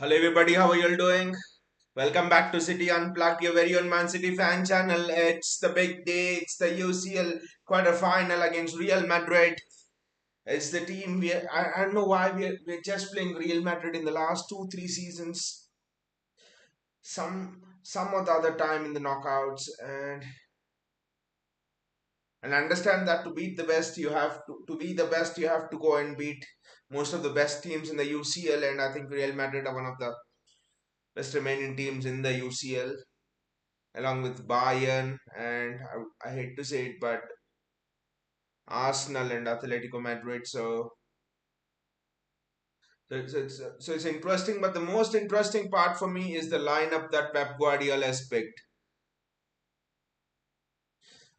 Hello everybody, how are you all doing? Welcome back to City Unplugged, your very own Man City fan channel. It's the big day, it's the UCL quarter final against Real Madrid. It's the team I don't know why we're just playing Real Madrid in the last 2-3 seasons. Some of the other time in the knockouts and understand that to beat the best to be the best you have to go and beat most of the best teams in the UCL, and I think Real Madrid are one of the best remaining teams in the UCL, along with Bayern and I hate to say it, but Arsenal and Atletico Madrid. So it's interesting, but the most interesting part for me is the lineup that Pep Guardiola has picked.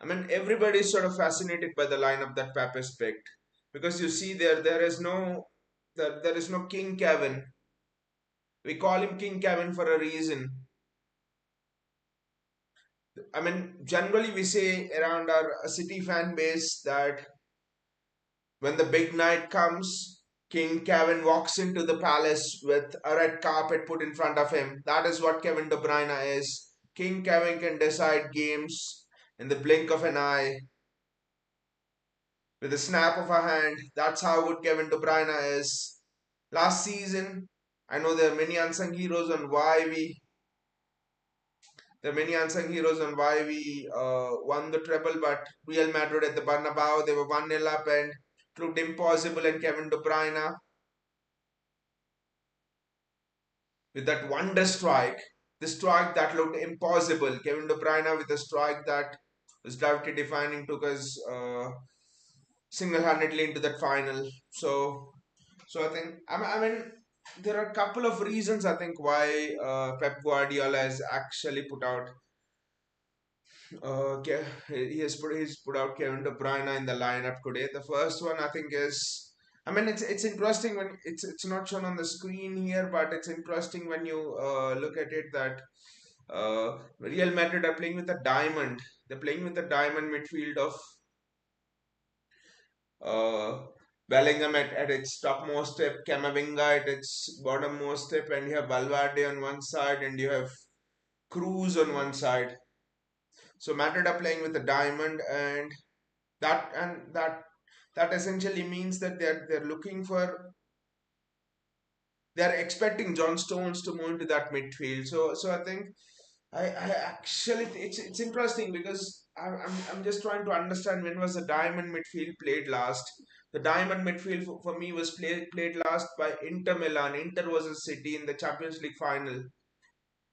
I mean, everybody is sort of fascinated by the lineup that Pep has picked because you see there is no King Kevin. We call him King Kevin for a reason. I mean, generally we say around our City fan base that when the big night comes, King Kevin walks into the palace with a red carpet put in front of him. That is what Kevin De Bruyne is. King Kevin can decide games in the blink of an eye, with a snap of a hand. That's how good Kevin De Bruyne is. Last season, I know there are many unsung heroes on why we won the treble, but Real Madrid at the Bernabeu, they were 1-0 up and it looked impossible, and Kevin De Bruyne with that wonder strike, the strike that looked impossible. Kevin De Bruyne with a strike that was gravity defining took us single-handedly into that final. So I think I mean there are a couple of reasons I think why Pep Guardiola has actually put out he's put out Kevin De Bruyne in the lineup today. The first one I think is, I mean, it's interesting when it's not shown on the screen here, but it's interesting when you look at it that Real Madrid are playing with a diamond. They're playing with a diamond midfield of uh, Bellingham at its topmost step, Camavinga at its bottommost step, and you have Valverde on one side, and you have Cruz on one side. So Madrid are playing with a diamond, and that essentially means that they're looking for, they're expecting John Stones to move into that midfield. So I think I actually it's interesting because I'm just trying to understand when was the diamond midfield played last. The diamond midfield for me was played last by Inter Milan. Inter was a City in the Champions League final.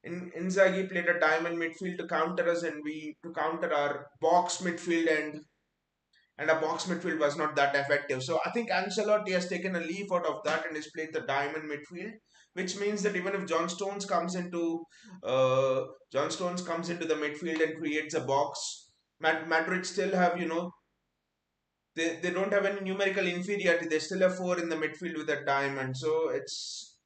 Inzaghi played a diamond midfield to counter us, and we to counter our box midfield, and a box midfield was not that effective. So I think Ancelotti has taken a leaf out of that and has played the diamond midfield, which means that even if uh, John Stones comes into the midfield and creates a box, Madrid still have, they don't have any numerical inferiority. They still have four in the midfield with a diamond. So it's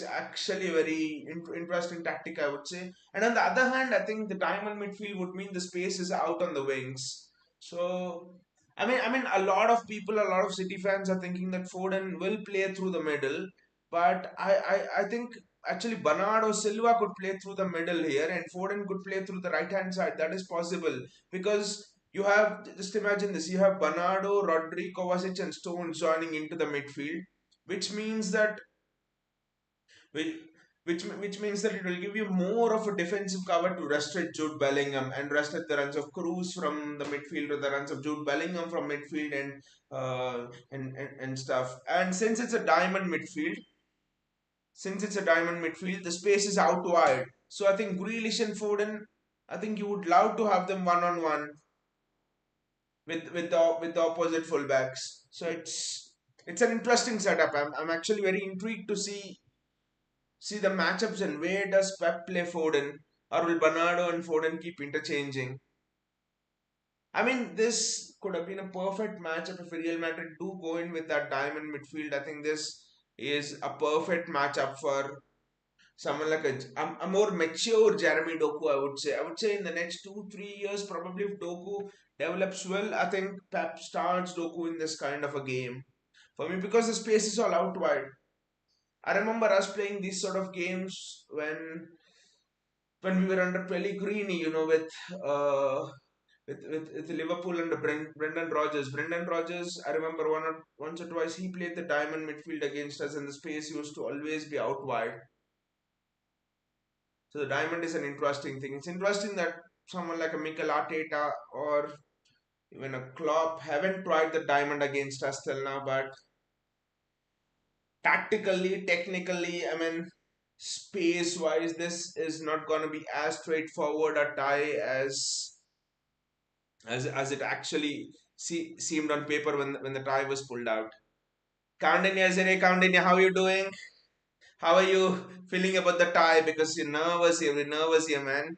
actually a very interesting tactic, I would say. And on the other hand, I think the diamond midfield would mean the space is out on the wings. So I mean, a lot of City fans are thinking that Foden will play through the middle, but I think actually Bernardo Silva could play through the middle here, and Foden could play through the right hand side. That is possible because you have, just imagine this: you have Bernardo, Rodri, Kovacic, and Stones joining into the midfield, which means that which, which means that it will give you more of a defensive cover to restrict Jude Bellingham and restrict the runs of Cruz from the midfield, or the runs of Jude Bellingham from midfield, and stuff. And since it's a diamond midfield, the space is out wide. So I think Grealish and Foden, I think you would love to have them one on one with the opposite fullbacks. So it's an interesting setup. I'm actually very intrigued to see the matchups, and where does Pep play Foden, or will Bernardo and Foden keep interchanging? I mean, this could have been a perfect matchup if Real Madrid do go in with that diamond midfield. I think this is a perfect matchup for someone like a more mature Jeremy Doku, I would say. I would say in the next 2-3 years, probably if Doku develops well, I think Pep starts Doku in this kind of a game. For me, because the space is all out wide. I remember us playing these sort of games when we were under Pellegrini, uh, with Liverpool under Brendan Rodgers. Brendan Rodgers, I remember once or twice he played the diamond midfield against us, and the space used to always be out wide. So the diamond is an interesting thing. It's interesting that someone like a Mikel Arteta or even a Klopp haven't tried the diamond against us till now, but tactically, technically, I mean, space wise, this is not going to be as straightforward a tie as it actually seemed on paper when the tie was pulled out. Kandinya Zere, Kandinya, how are you doing? How are you feeling about the tie? Because you're nervous here, man.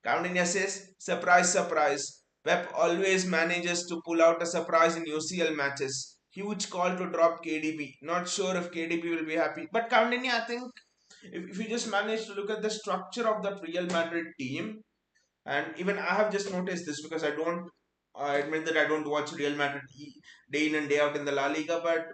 Kandinya says, surprise, surprise. Pep always manages to pull out a surprise in UCL matches. Huge call to drop KDB. Not sure if KDB will be happy. But Kandinya, I think if you just manage to look at the structure of that Real Madrid team, and even I have just noticed this because I admit that I don't watch Real Madrid day in and day out in the La Liga, but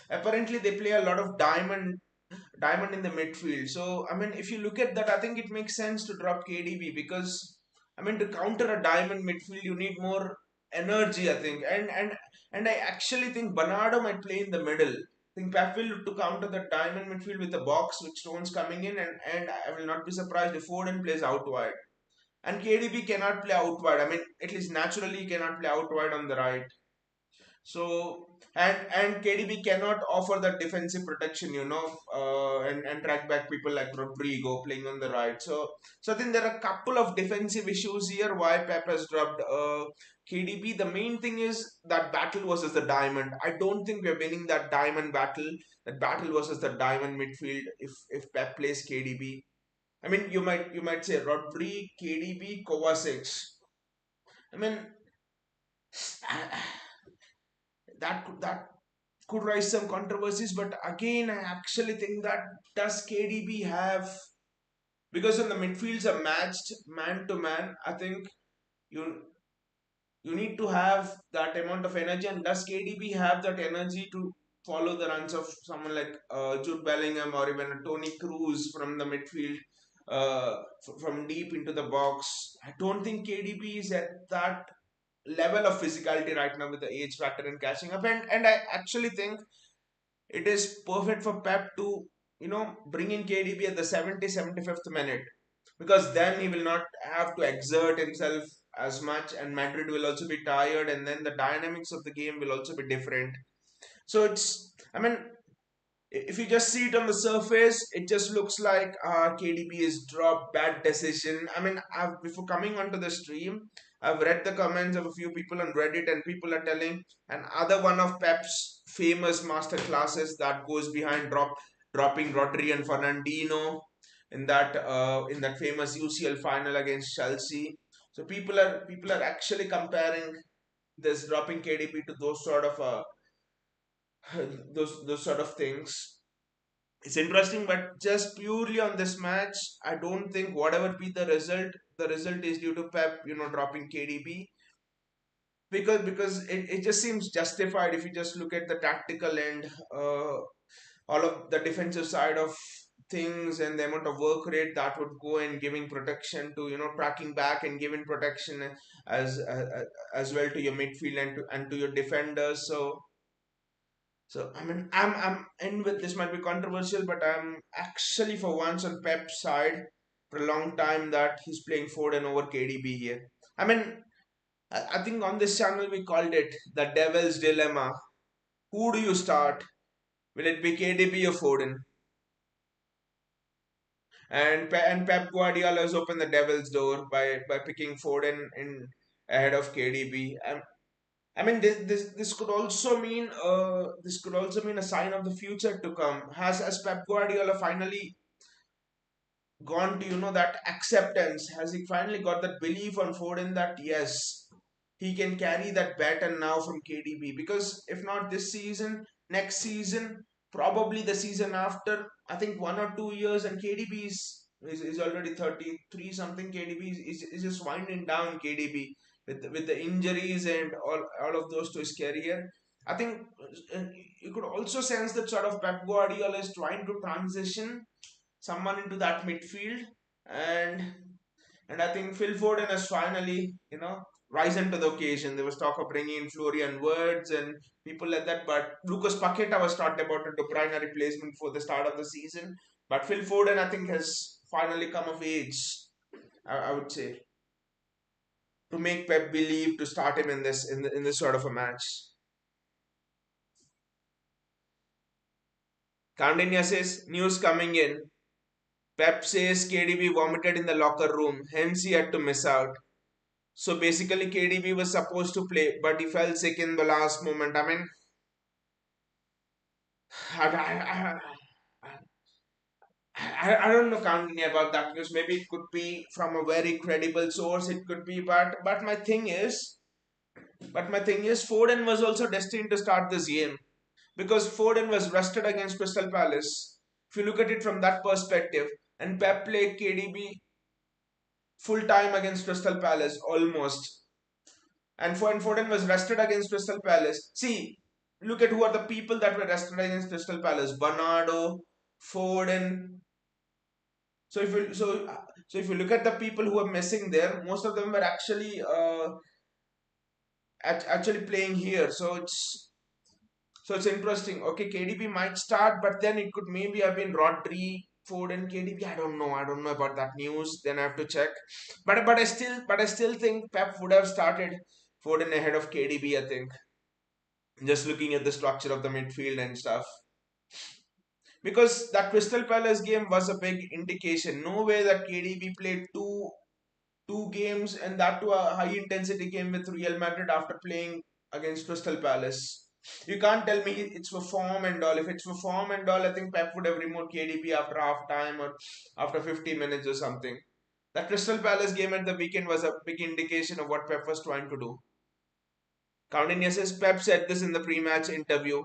apparently they play a lot of diamond in the midfield. So I mean, if you look at that, I think it makes sense to drop KDB because I mean to counter a diamond midfield, you need more energy. I think, and I actually think Bernardo might play in the middle. I think Pep will to counter the diamond midfield with the box with Stones coming in, and I will not be surprised if Foden plays out wide. And KDB cannot play out wide. I mean, at least naturally, he cannot play out wide on the right. So and KDB cannot offer that defensive protection, and track back people like Rodrigo playing on the right. So I think there are a couple of defensive issues here why Pep has dropped KDB. The main thing is that battle versus the diamond. I don't think we're winning that diamond battle. That battle versus the diamond midfield. If Pep plays KDB, I mean you might say Rodri, KDB, Kovacic. I mean that could raise some controversies, but again, I actually think that does KDB have, because when the midfields are matched man to man, I think you you need to have that amount of energy. And does KDB have that energy to follow the runs of someone like Jude Bellingham or even Tony Cruz from the midfield, from deep into the box? I don't think KDB is at that level of physicality right now with the age factor and catching up. And I actually think it is perfect for Pep to, bring in KDB at the 75th minute, because then he will not have to exert himself as much, and Madrid will also be tired, and then the dynamics of the game will also be different. So I mean, if you just see it on the surface, it just looks like KDB is dropped, bad decision. I mean, before coming onto the stream, I've read the comments of a few people on Reddit, and people are telling another one of Pep's famous master classes that goes behind dropping Rodri and Fernandino in that famous UCL final against Chelsea. So people are actually comparing this dropping KDB to those sort of those sort of things. It's interesting, but just purely on this match, I don't think whatever be the result is due to Pep, dropping KDB, because it just seems justified if you just look at the tactical end, all of the defensive side of things, and the amount of work rate that would go in giving protection to, tracking back and giving protection as well to your midfield and to your defenders. So I mean, I'm in with this might be controversial, but I'm actually for once on Pep's side for a long time that he's playing Foden over KDB here. I mean, I think on this channel we called it the Devil's Dilemma. Who do you start? Will it be KDB or Foden? And Pep Guardiola has opened the Devil's door by picking Foden in ahead of KDB. I mean, this could also mean a sign of the future to come. Has Pep Guardiola finally gone to, that acceptance? Has he finally got that belief on Foden that yes, he can carry that baton now from KDB? Because if not this season, next season, probably the season after, I think 1 or 2 years, and KDB is already 33 something. KDB is just winding down KDB with the injuries and all of those to his career. I think you could also sense that sort of Pep Guardiola is trying to transition someone into that midfield, and I think Phil Foden has finally, risen to the occasion. There was talk of bringing in Florian Wirtz and people like that, but Lucas Paqueta was talked about a De Bruyne replacement for the start of the season. But Phil Foden, I think, has finally come of age, I would say, to make Pep believe to start him in this sort of a match. Candinia says news coming in. Pep says KDB vomited in the locker room, hence he had to miss out. So basically, KDB was supposed to play, but he fell sick in the last moment. I mean, I, I don't know counting about that because maybe it could be from a very credible source. It could be, but my thing is, Foden was also destined to start this game because Foden was rested against Crystal Palace. If you look at it from that perspective, and Pep played KDB full time against Crystal Palace almost. And Foden was rested against Crystal Palace. See, look at who are the people that were rested against Crystal Palace: Bernardo, Foden. So if you look at the people who are missing there, most of them were actually actually playing here. So it's interesting. Okay, KDB might start, but then it could maybe have been Rodri, Foden, KDB. I don't know. I don't know about that news. Then I have to check. But I still think Pep would have started Foden ahead of KDB. I think just looking at the structure of the midfield and stuff. Because that Crystal Palace game was a big indication. No way that KDB played two games and that to a high intensity game with Real Madrid after playing against Crystal Palace. You can't tell me it's for form and all. If it's for form and all, I think Pep would have removed KDB after half time or after 50 minutes or something. That Crystal Palace game at the weekend was a big indication of what Pep was trying to do. Counting says Pep said this in the pre-match interview.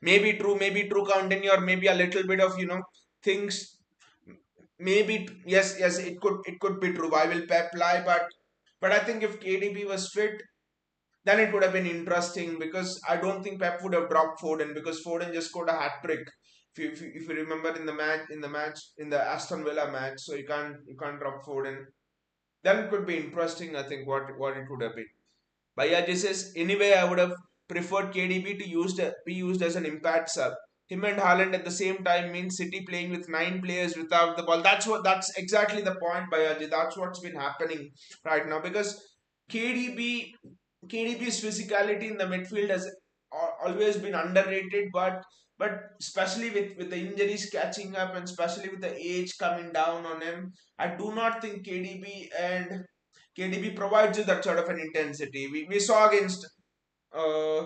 Maybe true Counting, or maybe a little bit of things. Maybe yes, it could be true. Why will Pep lie? But I think if KDB was fit, then it would have been interesting because I don't think Pep would have dropped Foden because Foden just scored a hat trick. If you remember in the Aston Villa match, so you can't drop Foden. Then it could be interesting. I think what it would have been. Bayaji says, anyway, I would have preferred KDB to be used as an impact sub. Him and Haaland at the same time means City playing with nine players without the ball. That's exactly the point, Bayaji. That's what's been happening right now because KDB KDB's physicality in the midfield has always been underrated, but especially with the injuries catching up and especially with the age coming down on him, I do not think KDB provides you that sort of an intensity. We saw against uh,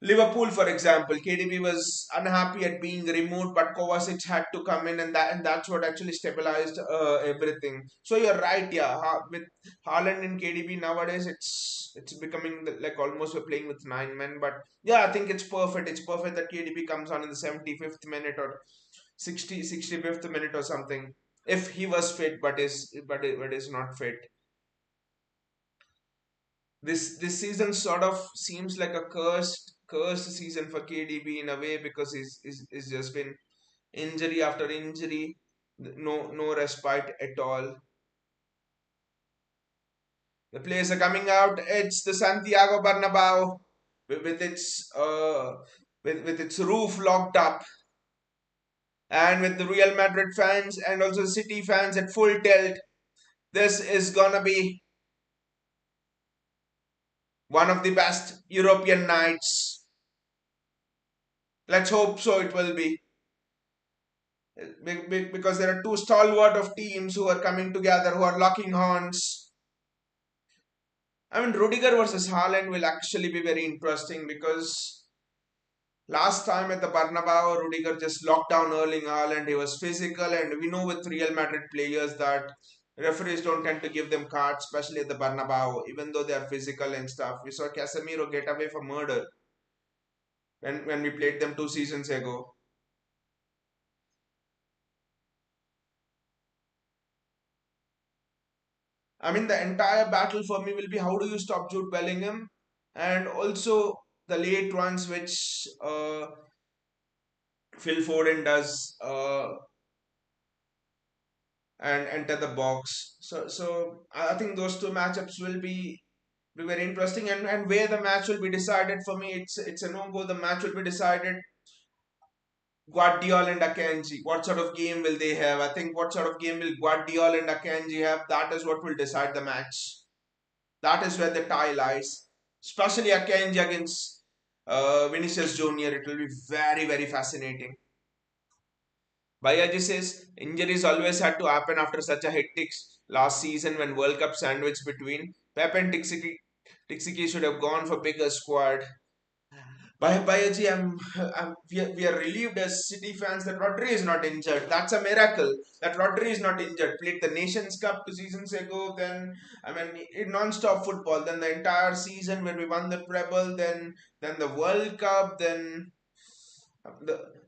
Liverpool, for example, KDB was unhappy at being removed, but Kovacic had to come in, and that's what actually stabilized everything. So you're right, yeah. With Haaland and KDB nowadays, it's becoming like almost we're playing with nine men. But yeah, I think it's perfect. It's perfect that KDB comes on in the 75th minute or 65th minute or something. If he was fit, but is not fit. This season sort of seems like a cursed season for KDB in a way because he's just been injury after injury, no respite at all. The players are coming out. It's the Santiago Bernabeu with its with its roof locked up, and with the Real Madrid fans and also City fans at full tilt. This is gonna be one of the best European nights. Let's hope so. It will be. Because there are two stalwart of teams who are coming together, who are locking horns. I mean, Rudiger versus Haaland will actually be very interesting because last time at the Bernabeu, Rudiger just locked down Erling Haaland. He was physical, and we know with Real Madrid players that referees don't tend to give them cards, especially at the Bernabeu, even though they are physical and stuff. We saw Casemiro get away for murder when we played them 2 seasons ago. I mean, the entire battle for me will be how do you stop Jude Bellingham? and also the late ones which Phil Foden does and enter the box. So I think those two matchups will be very interesting, and where the match will be decided for me, it's a no go. The match will be decided Gvardiol and Akanji. What sort of game will they have? I think what sort of game will Gvardiol and Akanji have? That is what will decide the match. That is where the tie lies. Especially Akanji against Vinicius Junior. It will be very very fascinating. Bayaji says injuries always had to happen after such a hectic last season when World Cup sandwiched between Pep and Tixiki should have gone for bigger squad. Bayaji, we are relieved as City fans that Rodri is not injured. That's a miracle that Rodri is not injured. Played the Nations Cup 2 seasons ago, then I mean non-stop football. Then the entire season when we won the treble, then the World Cup, the,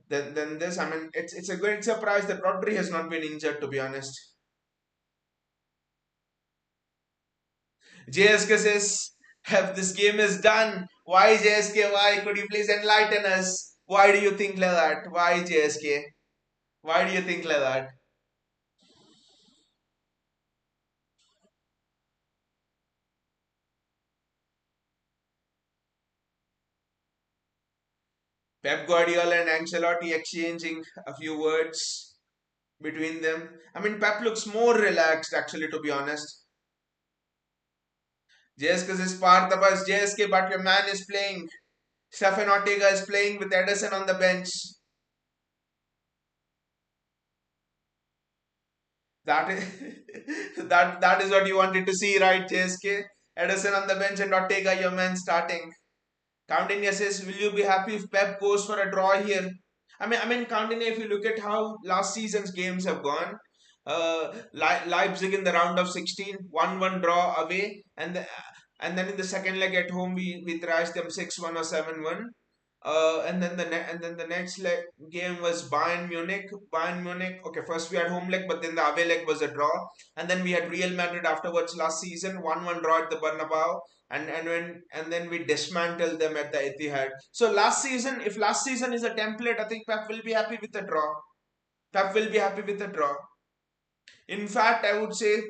then this. I mean it's a great surprise that Rodri has not been injured. To be honest, JSK says, "Have this game is done. Why JSK? Why could you please enlighten us? Why do you think like that? Why JSK? Why do you think like that?" Pep Guardiola and Ancelotti exchanging a few words between them. I mean, Pep looks more relaxed, actually, to be honest. JSK says, Parthabas, JSK, but your man is playing. Stefan Ortega is playing with Edison on the bench. That is that is what you wanted to see, right, JSK? Edison on the bench and Ortega, your man, starting. Coutinho says, "Will you be happy if Pep goes for a draw here?" I mean, Coutinho, if you look at how last season's games have gone, Leipzig in the round of 16, 1-1 draw away, and then in the second leg at home, we thrashed them 6-1 or 7-1. And then the next game was Bayern Munich. Bayern Munich. Okay, first we had home leg, but then the away leg was a draw, and then we had Real Madrid afterwards last season, 1-1 draw at the Bernabeu, and then we dismantled them at the Etihad. So last season, if last season is a template, I think Pep will be happy with the draw. Pep will be happy with the draw. In fact, I would say,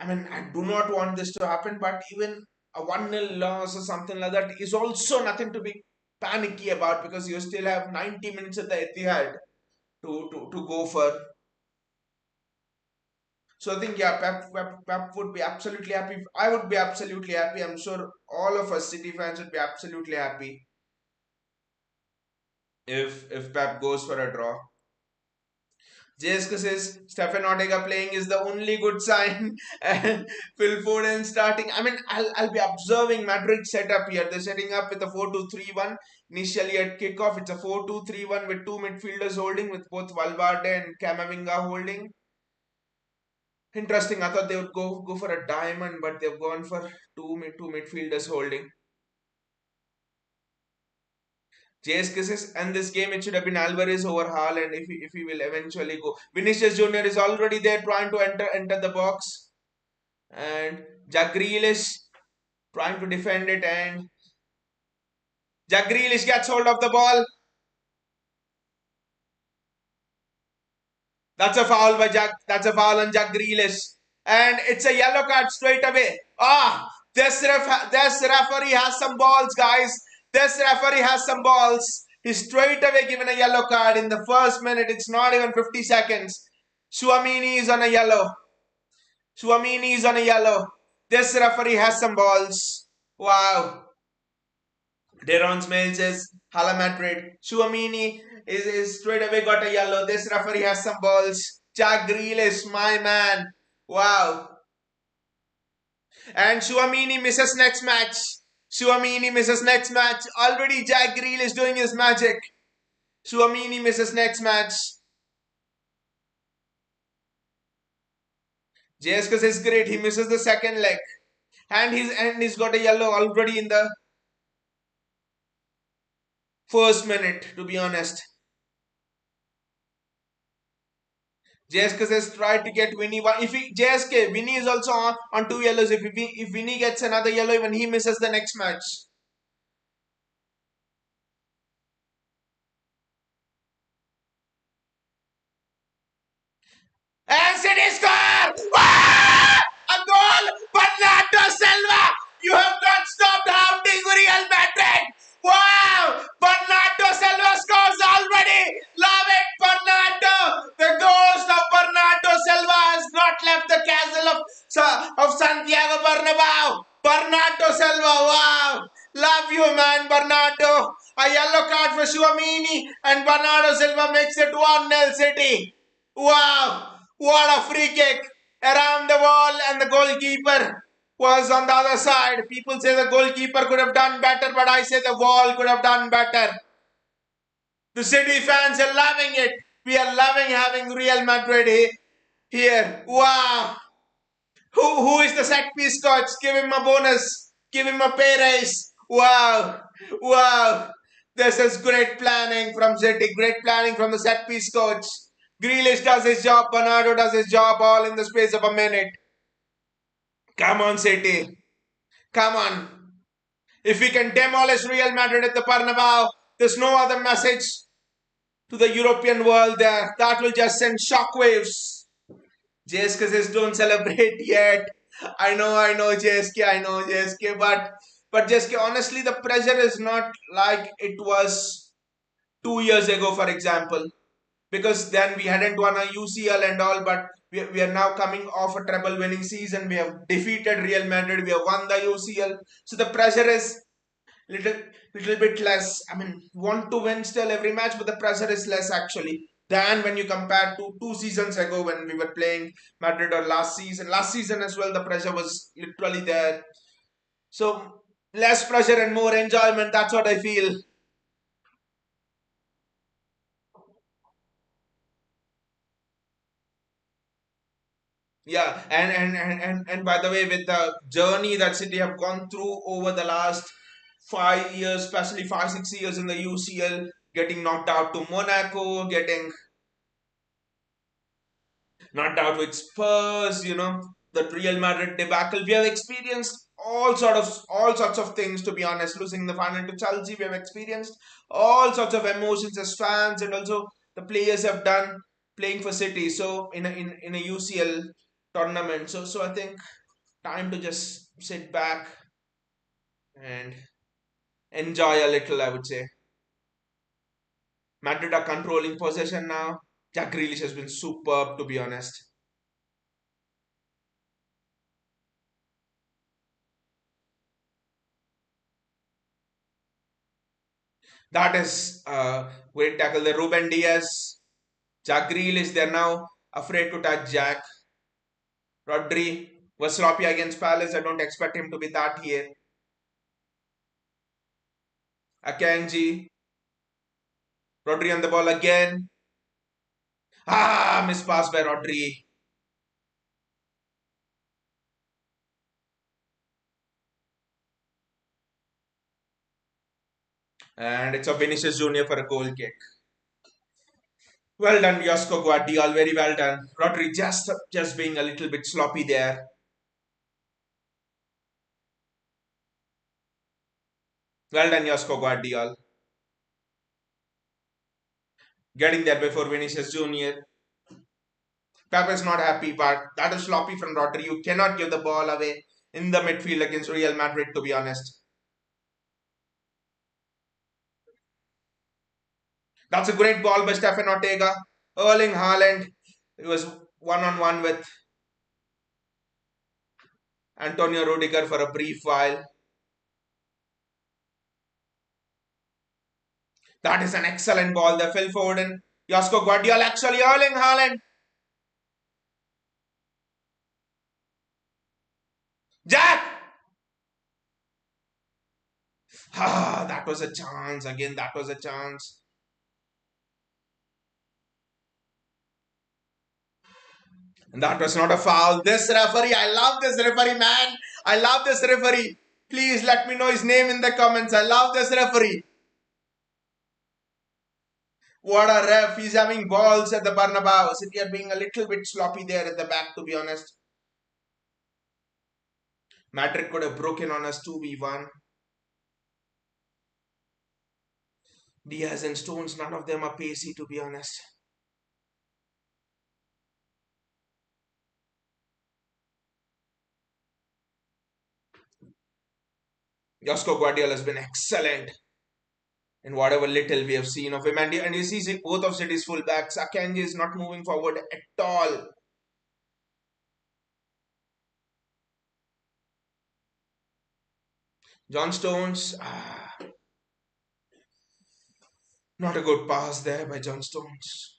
I mean, I do not want this to happen, but even a 1-0 loss or something like that is also nothing to be panicky about because you still have 90 minutes at the Etihad to go for. So I think, yeah, Pep would be absolutely happy. I would be absolutely happy. I'm sure all of us City fans would be absolutely happy if Pep goes for a draw. JSK says Stefan Ortega playing is the only good sign and Phil Foden starting. I mean, I'll be observing Madrid setup here. They're setting up with a 4-2-3-1. Initially at kickoff, it's a 4-2-3-1 with two midfielders holding, with both Valverde and Camavinga holding. Interesting. I thought they would go for a diamond, but they've gone for two midfielders holding. JSK says, and this game it should have been Alvarez over Haaland if he will eventually go. Vinicius Junior is already there trying to enter the box, and Jack Grealish trying to defend it, and Jack Grealish gets hold of the ball. That's a foul by Jack. That's a foul on Jack Grealish, and it's a yellow card straight away. This referee has some balls, guys. This referee has some balls. He's straight away given a yellow card in the first minute. It's not even 50 seconds. Suamini is on a yellow. Suamini is on a yellow. This referee has some balls. Wow. Deron Smail says, Hala Madrid. Suamini is straight away got a yellow. This referee has some balls. Jack Grealish, my man. Wow. And Suamini misses next match. Suamini misses next match. Already Jack Grealish doing his magic. Suamini misses next match. JSK is great. He misses the second leg. And he's got a yellow already in the first minute, to be honest. JSK says try to get Vinny one. If he, JSK, Vinny is also on two yellows. If Vinny gets another yellow, even he misses the next match. And City score! Ah! A goal! Bernardo Silva! You have not stopped hounding Real Madrid! Wow! Bernardo Silva scores already! Love it, Bernardo! The ghost of Bernardo Silva has not left the castle of Santiago Bernabeu! Bernardo Silva, wow! Love you, man, Bernardo! A yellow card for Schuamini and Bernardo Silva makes it 1-0 City! Wow! What a free kick around the wall, and the goalkeeper was on the other side. People say the goalkeeper could have done better, but I say the wall could have done better. The City fans are loving it. We are loving having Real Madrid here. Wow. Who is the set piece coach? Give him a bonus. Give him a pay raise. Wow. Wow. This is great planning from City. Great planning from the set piece coach. Grealish does his job. Bernardo does his job all in the space of a minute. Come on, City. Come on. If we can demolish Real Madrid at the Bernabeu, there's no other message to the European world there. That will just send shockwaves. JSK says don't celebrate yet. I know JSK, I know JSK, but JSK, honestly, the pressure is not like it was 2 years ago, for example, because then we hadn't won a UCL and all, but we are now coming off a treble winning season. We have defeated Real Madrid, we have won the UCL, so the pressure is little little bit less. I mean, want to win still every match, but the pressure is less actually than when you compare to 2 seasons ago when we were playing Madrid, or last season. Last season as well, the pressure was literally there. So less pressure and more enjoyment. That's what I feel. Yeah, and by the way, with the journey that City have gone through over the last 5 years, especially 5 6 years in the UCL, getting knocked out to Monaco, getting knocked out with Spurs, the Real Madrid debacle. We have experienced all sorts of things. To be honest, losing the final to Chelsea, we have experienced all sorts of emotions as fans, and also the players have done playing for City. So in a UCL tournament, so I think time to just sit back and enjoy a little. I would say Madrid are controlling possession now. Jack Grealish has been superb, to be honest. That is great tackle. The Ruben Diaz, Jack Grealish, they're now afraid to touch Jack. Rodri was sloppy against Palace. I don't expect him to be that here. Akanji, Rodri on the ball again. Ah, miss pass by Rodri. And it's a Vinicius Junior for a goal kick. Well done, Josko Gvardiol. Very well done. Rodri just being a little bit sloppy there. Well done, Josko Gvardiol. Getting there before Vinicius Junior. Pep is not happy, but that is sloppy from Rodri. You cannot give the ball away in the midfield against Real Madrid, to be honest. That's a great ball by Stefan Ortega. Erling Haaland, he was one on one with Antonio Rudiger for a brief while. That is an excellent ball. The Phil Foden, Josko Gvardiol, actually Erling Haaland. Jack! Ah, that was a chance. Again, that was a chance. And that was not a foul. This referee, I love this referee, man. I love this referee. Please let me know his name in the comments. I love this referee. What a ref. He's having balls at the Bernabeu. City are being a little bit sloppy there at the back, to be honest. Madrid could have broken on us 2v1. Diaz and Stones, none of them are pacey, to be honest. Josko Gvardiol has been excellent in whatever little we have seen of him. And you see both of City's fullbacks. Akanji is not moving forward at all. John Stones, not a good pass there by John Stones.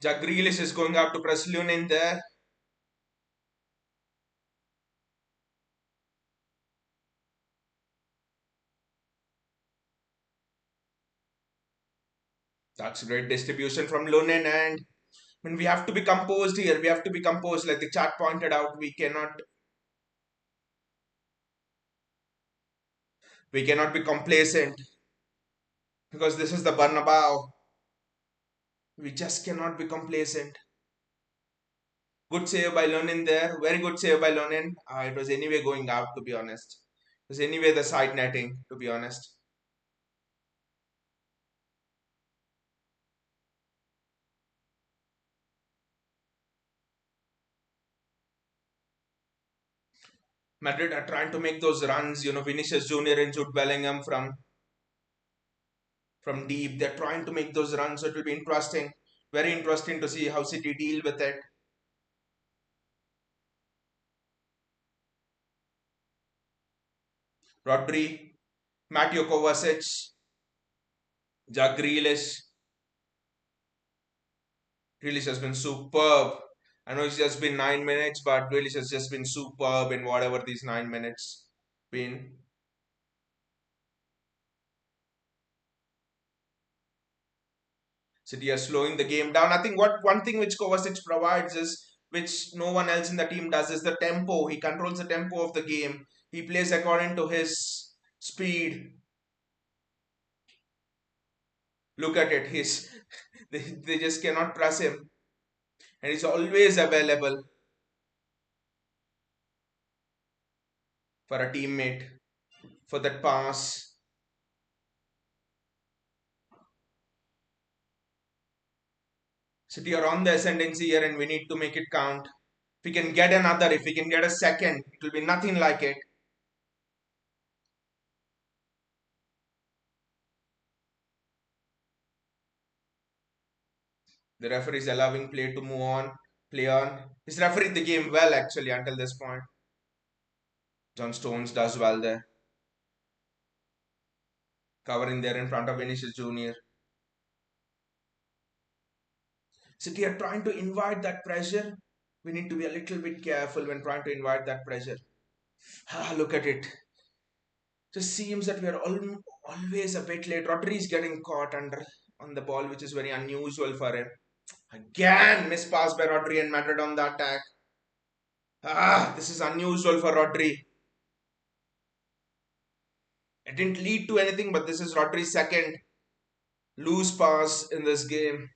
Jack Grealish is going up to press Lunin there. That's great distribution from Lunin, and when we have to be composed here, we have to be composed. Like the chat pointed out, we cannot be complacent because this is the Bernabeu. We just cannot be complacent. Good save by Lunin there. Very good save by Lunin. It was anyway going out, to be honest. It was anyway the side netting, to be honest. Madrid are trying to make those runs, Vinicius Junior and Jude Bellingham from deep. They're trying to make those runs, so it will be interesting. Very interesting to see how City deal with it. Rodri, Mateo Kovacic, Jack Grealish. Grealish has been superb. I know it's just been 9 minutes, but Grealish has just been superb in whatever these 9 minutes been. City are slowing the game down. I think what one thing which Kovacic provides is, which no one else in the team does, is the tempo. He controls the tempo of the game. He plays according to his speed. Look at it. They just cannot press him. And he's always available for a teammate for that pass. City are on the ascendancy here and we need to make it count. If we can get another, if we can get a second, it will be nothing like it. The referee is allowing play to move on, play on. He's refereed the game well actually until this point. John Stones does well there. Covering there in front of Vinicius Junior. City are trying to invite that pressure. We need to be a little bit careful when trying to invite that pressure. Look at it. Just seems that we are always a bit late. Rodri is getting caught under on the ball, which is very unusual for him. Again, miss pass by Rodri and Madrid on the attack. This is unusual for Rodri. It didn't lead to anything, but this is Rodri's second loose pass in this game.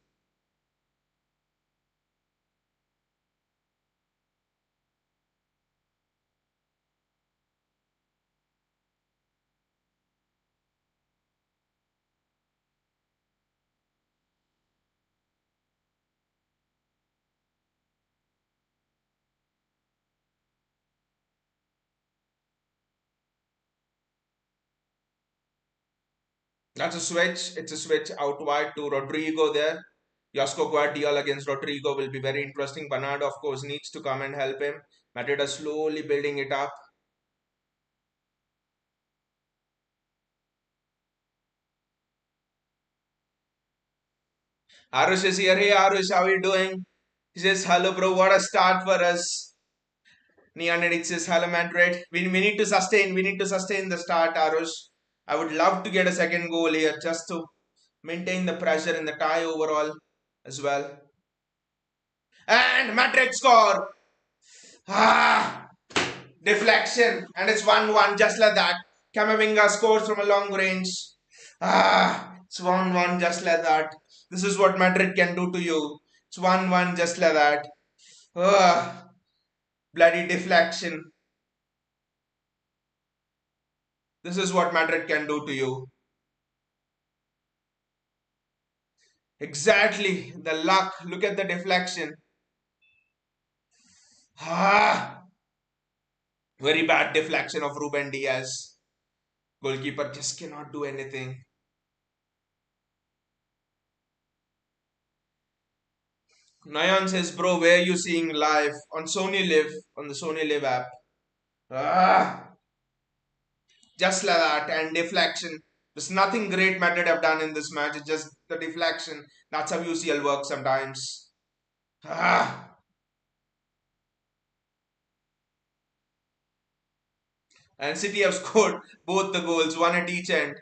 That's a switch. It's a switch out wide to Rodrigo there. Josko Gvardiol against Rodrigo will be very interesting. Bernardo, of course, needs to come and help him. Madrid are slowly building it up. Arush is here. Hey Arush, how are you doing? He says, hello bro, what a start for us. Neonedic says, hello Madrid. We need to sustain. We need to sustain the start, Arush. I would love to get a second goal here just to maintain the pressure in the tie overall as well. And Madrid score. Ah, deflection. And it's 1-1 just like that. Camavinga scores from a long range. It's 1-1 just like that. This is what Madrid can do to you. It's 1-1 just like that. Ah, bloody deflection. This is what Madrid can do to you. Exactly. The luck. Look at the deflection. Ah, very bad deflection of Ruben Diaz. Goalkeeper just cannot do anything. Nayan says, bro, where are you seeing live? On Sony Live, on the Sony Live app. Ah, just like that. And deflection. There's nothing great Madrid have done in this match. It's just the deflection. That's how UCL works sometimes. Ah. And City have scored both the goals, one at each end.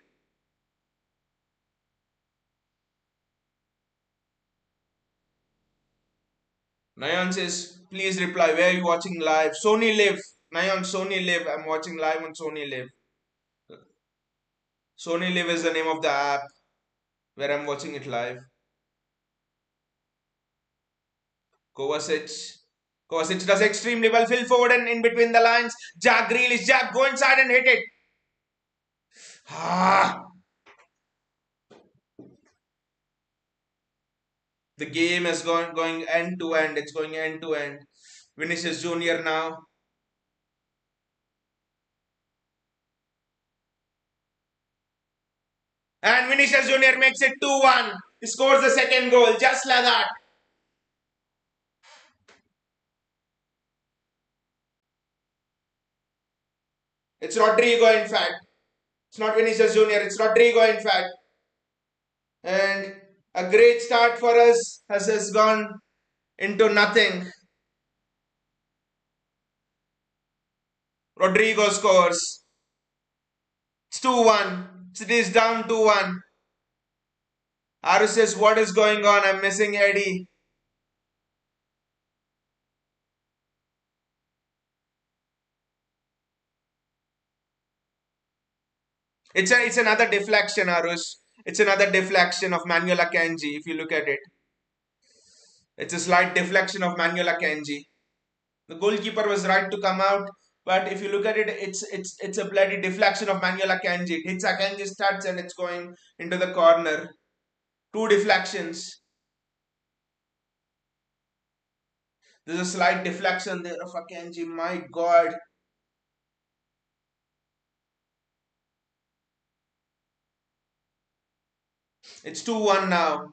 Nayan says, please reply. Where are you watching live? Sony Live. Nayan, Sony Live. I'm watching live on Sony Live. Sony Live is the name of the app where I'm watching it live. Kovacic. Kovacic does extremely well. Phil forward and in between the lines. Jack Grealish. Jack, go inside and hit it. Ah. The game is going end to end. It's going end to end. Vinicius Junior now. And Vinicius Junior makes it 2-1. He scores the second goal just like that. It's Rodrigo, in fact. It's not Vinicius Junior. It's Rodrigo, in fact. And a great start for us has gone into nothing. Rodrigo scores. It's 2-1. City is down 2-1. Aru says, what is going on? I'm missing Eddie. It's another deflection, Arush. It's another deflection of Manuel Akanji, if you look at it. It's a slight deflection of Manuel Akanji. The goalkeeper was right to come out, but if you look at it, it's a bloody deflection of Manuel Akanji. It hits Akanji's studs and it's going into the corner. Two deflections. There's a slight deflection there of Akanji. My God. It's 2-1 now.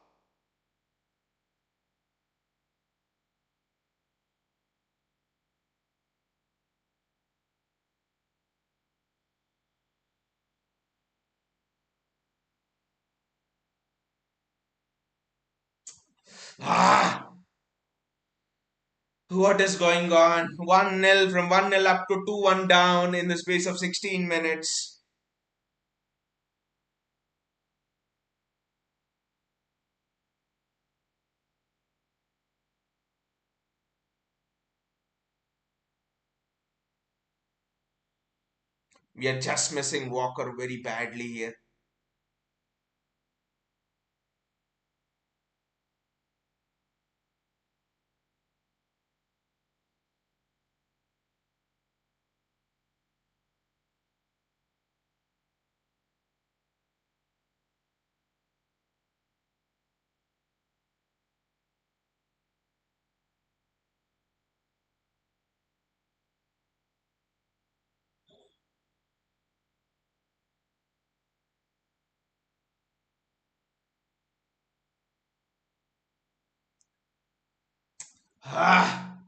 Ah, what is going on? 1-0 from 1-0 up to 2-1 down in the space of 16 minutes. We are just missing Walker very badly here.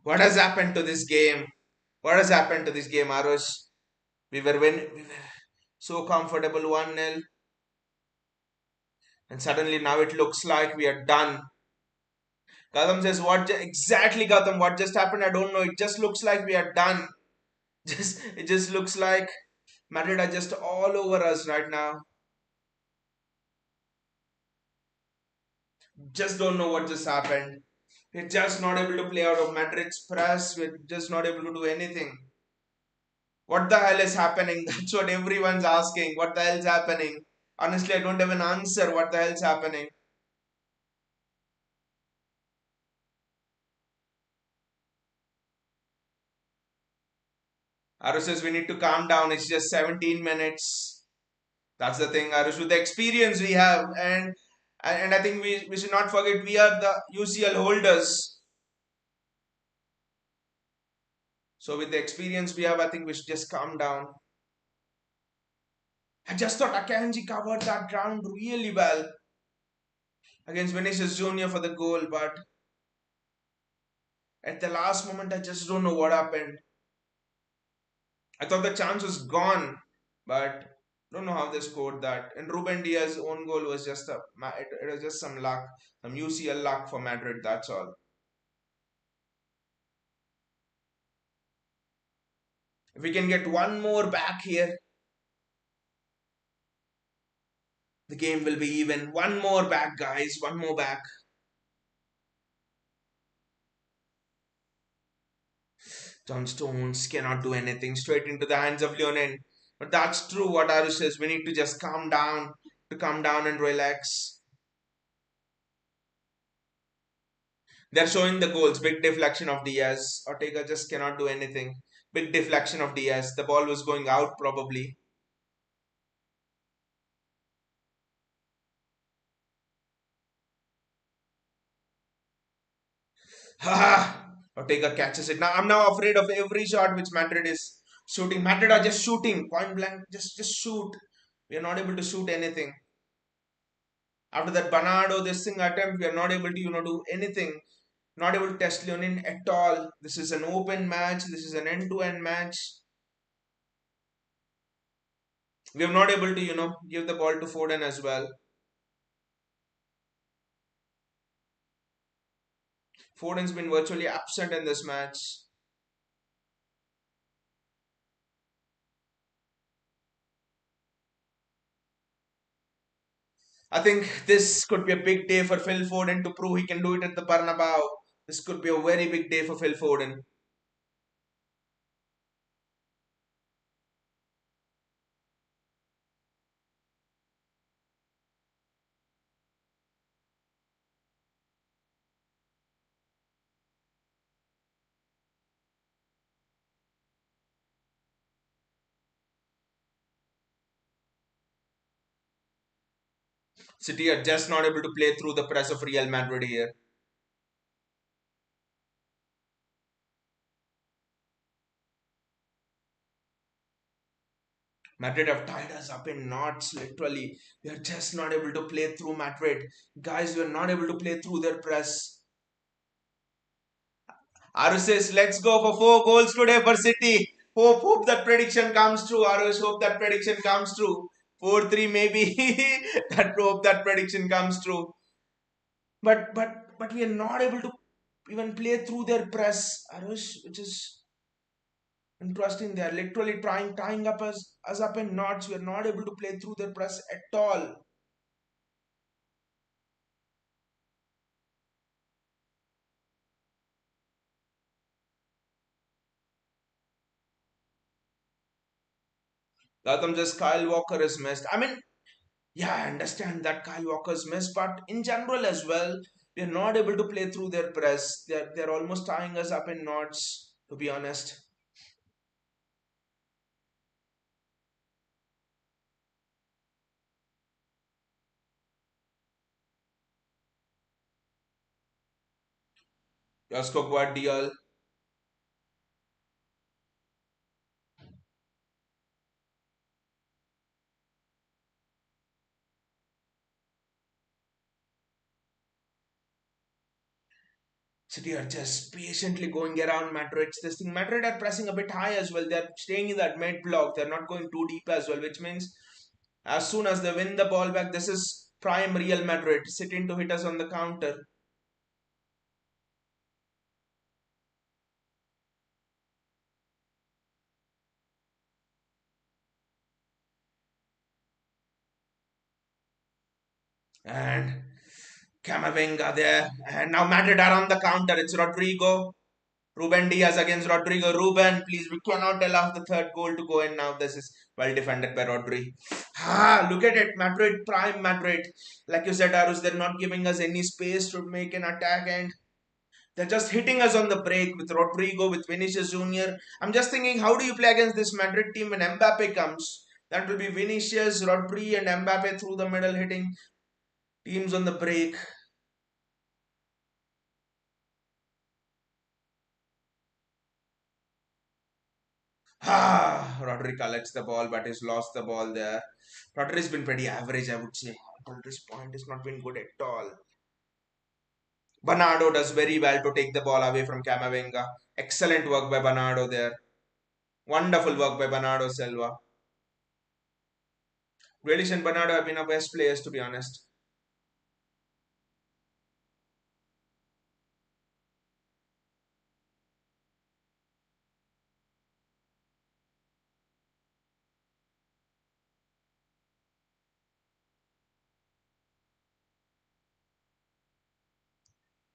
What has happened to this game? What has happened to this game, Arush? We were so comfortable 1-0, and suddenly now it looks like we are done. Gautam says, "What exactly, Gautam? What just happened? I don't know. It just looks like we are done. Just it just looks like Madrid are just all over us right now. Just don't know what just happened. We're just not able to play out of Madrid's press. We're just not able to do anything. What the hell is happening? That's what everyone's asking. What the hell's happening? Honestly, I don't have an answer. What the hell's happening?" Arush says we need to calm down. It's just 17 minutes. That's the thing, Arush. With the experience we have, and I think we should not forget we are the UCL holders. So with the experience we have, I think we should just calm down. I just thought Akanji covered that ground really well against Vinicius Junior for the goal, but at the last moment, I just don't know what happened. I thought the chance was gone, but don't know how they scored that. And Ruben Diaz's own goal was just it was just some luck, some UCL luck for Madrid. That's all. If we can get one more back here, the game will be even. One more back, guys. One more back. John Stones cannot do anything. Straight into the hands of Leonin. But that's true what Arush says. We need to just calm down and relax. They're showing the goals. Big deflection of Diaz. Ortega just cannot do anything. Big deflection of Diaz. The ball was going out probably. Ha! Ortega catches it. Now I'm now afraid of every shot which Madrid is shooting. Madrid are just shooting. Point blank. Just shoot. We are not able to shoot anything. After that Bernardo this thing attempt, we are not able to, do anything. Not able to test Leonin at all. This is an open match. This is an end-to-end match. We are not able to, give the ball to Foden as well. Foden's been virtually absent in this match. I think this could be a big day for Phil Foden to prove he can do it at the Bernabeu. This could be a very big day for Phil Foden. City are just not able to play through the press of Real Madrid here. Madrid have tied us up in knots, literally. We are just not able to play through Madrid. Guys, we are not able to play through their press. Arush says, let's go for 4 goals today for City. Hope that prediction comes true. Arush, hope that prediction comes true. 4-3 maybe. Hope that prediction comes true. But we are not able to even play through their press, Arush, which is interesting. They are literally tying up us up in knots. We are not able to play through their press at all. Gautam just Kyle Walker is missed. I mean, yeah, I understand that Kyle Walker's missed, but in general as well, we are not able to play through their press. They're almost tying us up in knots, to be honest. Josko Gvardiol. City are just patiently going around Madrid. This thing, Madrid are pressing a bit high as well. They're staying in that mid block. They're not going too deep as well, which means as soon as they win the ball back, this is prime Real Madrid sitting to hit us on the counter. And Camavinga there. And now Madrid are on the counter. It's Rodrigo. Ruben Diaz against Rodrigo. Ruben, please, we cannot allow the third goal to go in now. This is well defended by Rodri. Ah, look at it. Madrid, prime Madrid. Like you said, Arus, they're not giving us any space to make an attack, and they're just hitting us on the break with Rodrigo, with Vinicius Jr. I'm just thinking, how do you play against this Madrid team when Mbappe comes? That will be Vinicius, Rodri, and Mbappe through the middle hitting teams on the break. Ah, Rodri collects the ball, but he's lost the ball there. Rodri's been pretty average, I would say. Until this point, he's not been good at all. Bernardo does very well to take the ball away from Camavinga. Excellent work by Bernardo there. Wonderful work by Bernardo Silva. Grealish and Bernardo have been our best players, to be honest.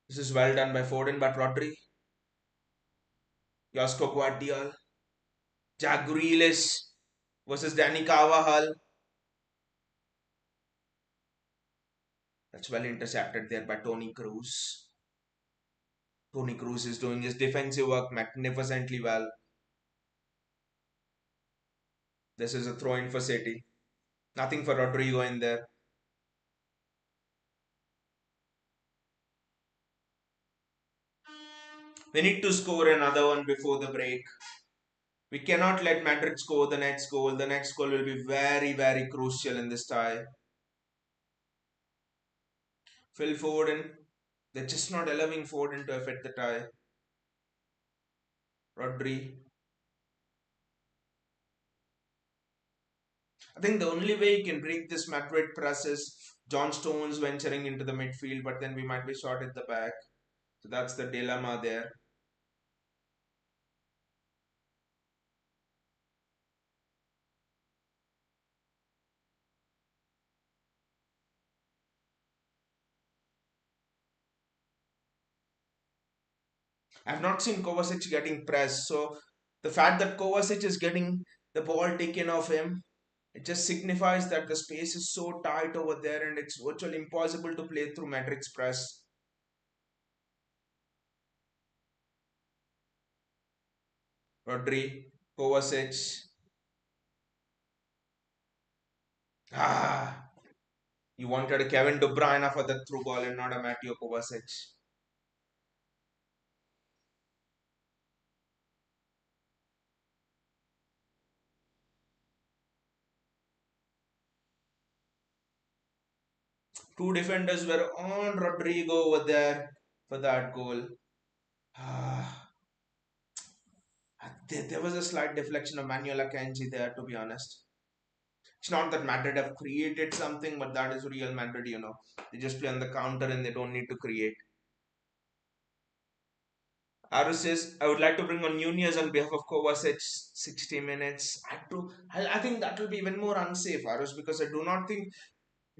This is well done by Foden, but Rodri, Josko Gvardiol, Jack Grealish versus Danny Carvajal. That's well intercepted there by Tony Cruz. Tony Cruz is doing his defensive work magnificently well. This is a throw in for City. Nothing for Rodrigo in there. We need to score another one before the break. We cannot let Madrid score the next goal. The next goal will be very, very crucial in this tie. Phil Foden, they're just not allowing Foden to affect the tie. Rodri. I think the only way you can break this Madrid press is John Stones venturing into the midfield, but then we might be short at the back. So that's the dilemma there. I've not seen Kovacic getting pressed. So the fact that Kovacic is getting the ball taken off him, it just signifies that the space is so tight over there and it's virtually impossible to play through Madrid's press. Rodri, Kovacic. Ah, you wanted a Kevin De Bruyne for the through ball and not a Mateo Kovacic. Two defenders were on Rodrigo over there for that goal. Ah, there was a slight deflection of Manuel Akanji there, to be honest. It's not that Madrid have created something, but that is Real Madrid. They just play on the counter and they don't need to create. Arus says, I would like to bring on Nunez on behalf of Kovacic 60 minutes. I think that will be even more unsafe, Arus, because I do not think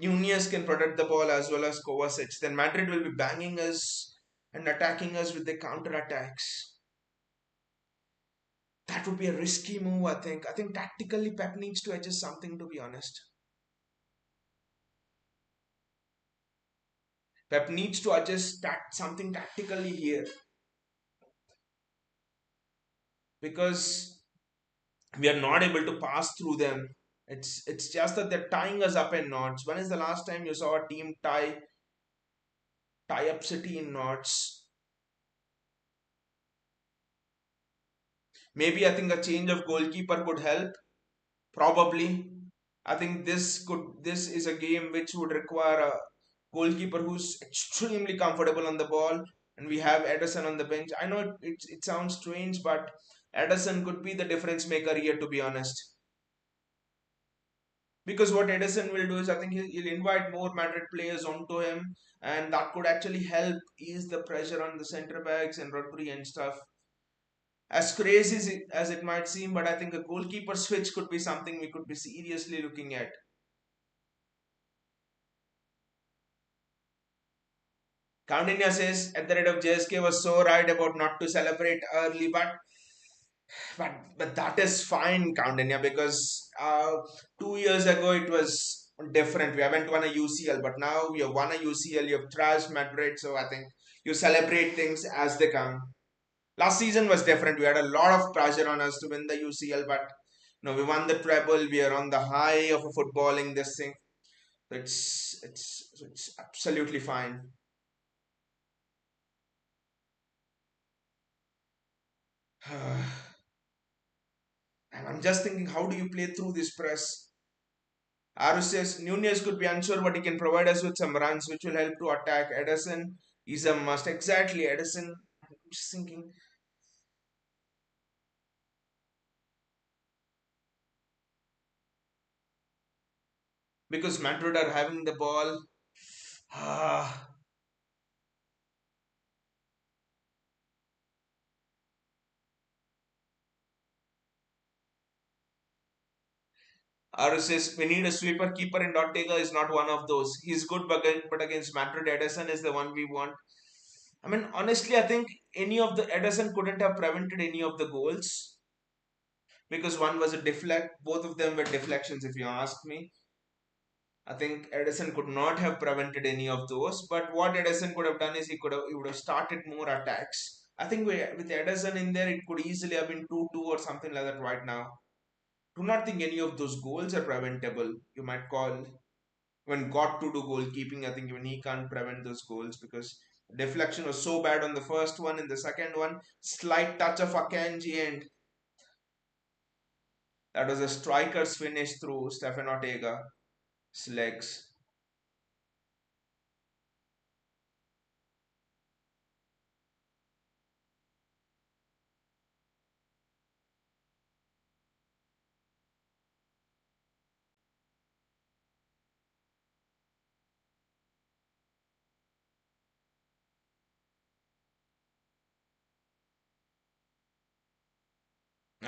Nunez can protect the ball as well as Kovacic. Then Madrid will be banging us and attacking us with their counter attacks. That would be a risky move, I think. I think tactically Pep needs to adjust something, to be honest. Pep needs to adjust something tactically here because we are not able to pass through them. It's just that they're tying us up in knots. When is the last time you saw a team tie up City in knots? Maybe I think a change of goalkeeper could help. Probably. I think this is a game which would require a goalkeeper who's extremely comfortable on the ball, and we have Edison on the bench. I know it sounds strange, but Edison could be the difference maker here, to be honest. Because what Edison will do is, I think he'll invite more Madrid players onto him, and that could actually help ease the pressure on the centre backs and Rodri and stuff. As crazy as it might seem, but I think a goalkeeper switch could be something we could be seriously looking at. Coutinho says at the rate of JSK was so right about not to celebrate early, but that is fine, Coutinho, because 2 years ago it was different. We haven't won a UCL, but now we have won a UCL. You have trashed Madrid, so I think you celebrate things as they come. Last season was different. We had a lot of pressure on us to win the UCL, but we won the treble. We are on the high of a footballing this thing. It's absolutely fine. And I'm just thinking, how do you play through this press? Aru says Nunez could be unsure, but he can provide us with some runs, which will help to attack. Edison is a must. Exactly, Edison. I'm just thinking because Madrid are having the ball. Ah, Aru says we need a sweeper keeper, and Ortega is not one of those. He's good, but against Madrid, Edison is the one we want. I mean, honestly, I think any of the Edison couldn't have prevented any of the goals because one was a deflect. Both of them were deflections, if you ask me. I think Edison could not have prevented any of those. But what Edison could have done is he would have started more attacks. I think with Edison in there, it could easily have been 2-2 or something like that right now. Do not think any of those goals are preventable. You might call when got to do goalkeeping. I think when he can't prevent those goals because deflection was so bad on the first one. In the second one, slight touch of Akanji, and that was a striker's finish through Stefan Ortega's legs.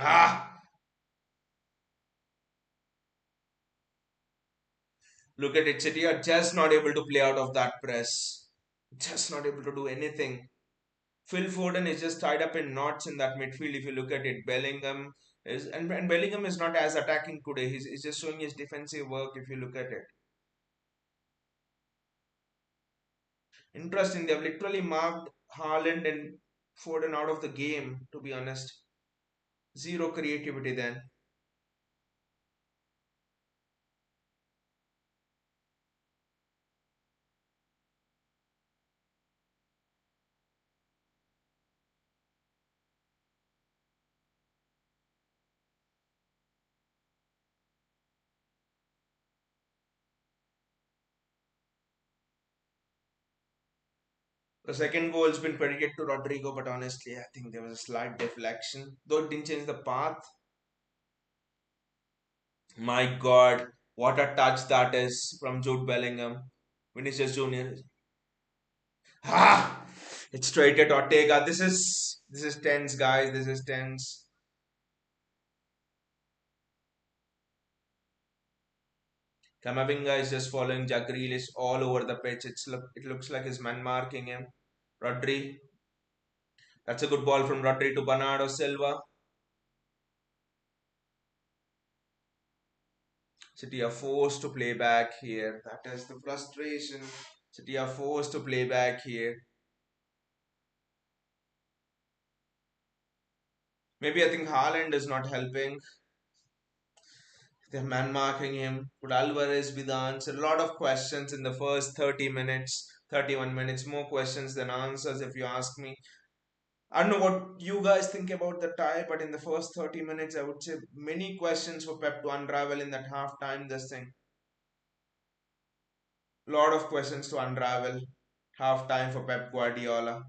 Ah! Look at it, City are just not able to play out of that press. Just not able to do anything. Phil Foden is just tied up in knots in that midfield. If you look at it, Bellingham is and Bellingham is not as attacking today. He's just showing his defensive work. If you look at it, interesting. They've literally marked Haaland and Foden out of the game. To be honest, zero creativity then. The second goal has been credited to Rodrigo, but honestly, I think there was a slight deflection. Though it didn't change the path. My God, what a touch that is from Jude Bellingham. Vinicius Junior. Ah, it's straight at Ortega. This is tense, guys. This is tense. Camavinga is just following Jack Grealish all over the pitch. It looks like his man marking him. Rodri. That's a good ball from Rodri to Bernardo Silva. City are forced to play back here. That is the frustration. City are forced to play back here. Maybe I think Haaland is not helping. They're man marking him. Could Alvarez be the answer? A lot of questions in the first 30 minutes, 31 minutes. More questions than answers, if you ask me. I don't know what you guys think about the tie, but in the first 30 minutes, I would say many questions for Pep to unravel in that half time. This thing. A lot of questions to unravel. Half time for Pep Guardiola.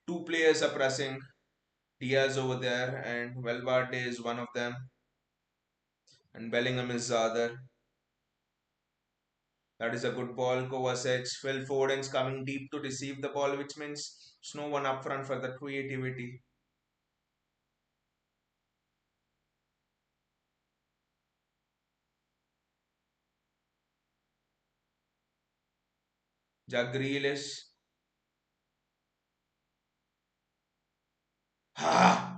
Two players are pressing. Diaz over there, and Valverde is one of them, and Bellingham is the other. That is a good ball. Kovacic, Phil Foden's coming deep to receive the ball, which means there's no one up front for the creativity. Jack Grealish. Ah!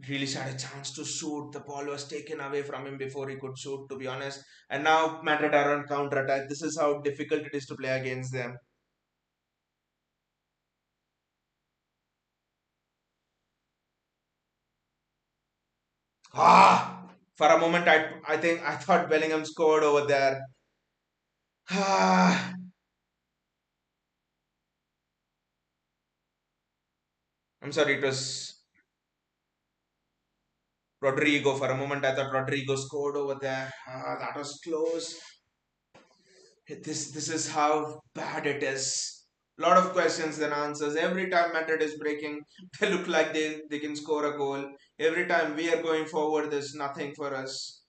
Grealish had a chance to shoot. The ball was taken away from him before he could shoot, to be honest. And now Madrid are on counter attack. This is how difficult it is to play against them. Ah! For a moment, I thought Bellingham scored over there. Ah! I'm sorry, it was Rodrigo. For a moment, I thought Rodrigo scored over there. Ah, that was close. This is how bad it is. Lot of questions and answers. Every time Madrid is breaking, they look like they can score a goal. Every time we are going forward, there's nothing for us.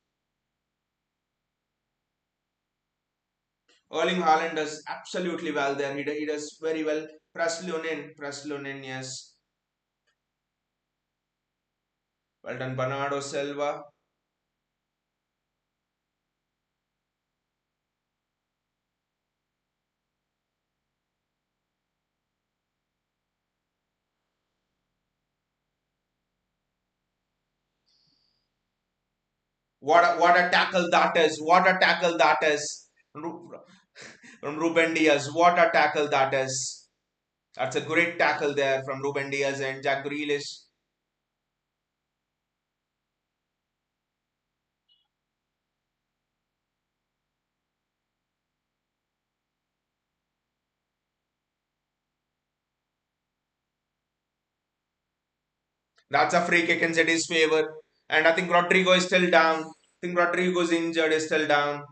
Erling Haaland does absolutely well there. He does very well. Press Lunin, yes. Well done, Bernardo Silva. What a tackle that is. What a tackle that is. From Ruben Diaz. What a tackle that is. That's a great tackle there from Ruben Diaz and Jack Grealish. That's a free kick in City's favor. And I think Rodrigo is still down. I think Rodrigo's injured, is still down.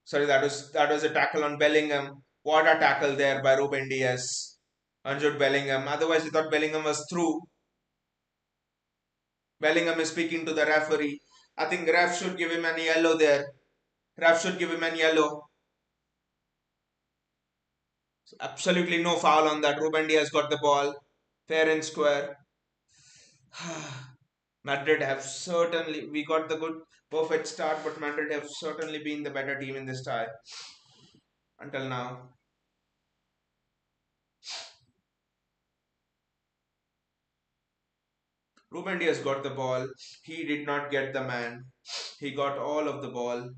Sorry, that was a tackle on Bellingham. What a tackle there by Ruben Diaz. Injured Bellingham. Otherwise, we thought Bellingham was through. Bellingham is speaking to the referee. I think ref should give him an yellow there. Ref should give him an yellow. Absolutely no foul on that. Ruben Diaz got the ball. Fair and square. Madrid have certainly, we got the good, perfect start, but Madrid have certainly been the better team in this tie until now. Ruben Diaz got the ball. He did not get the man. He got all of the ball.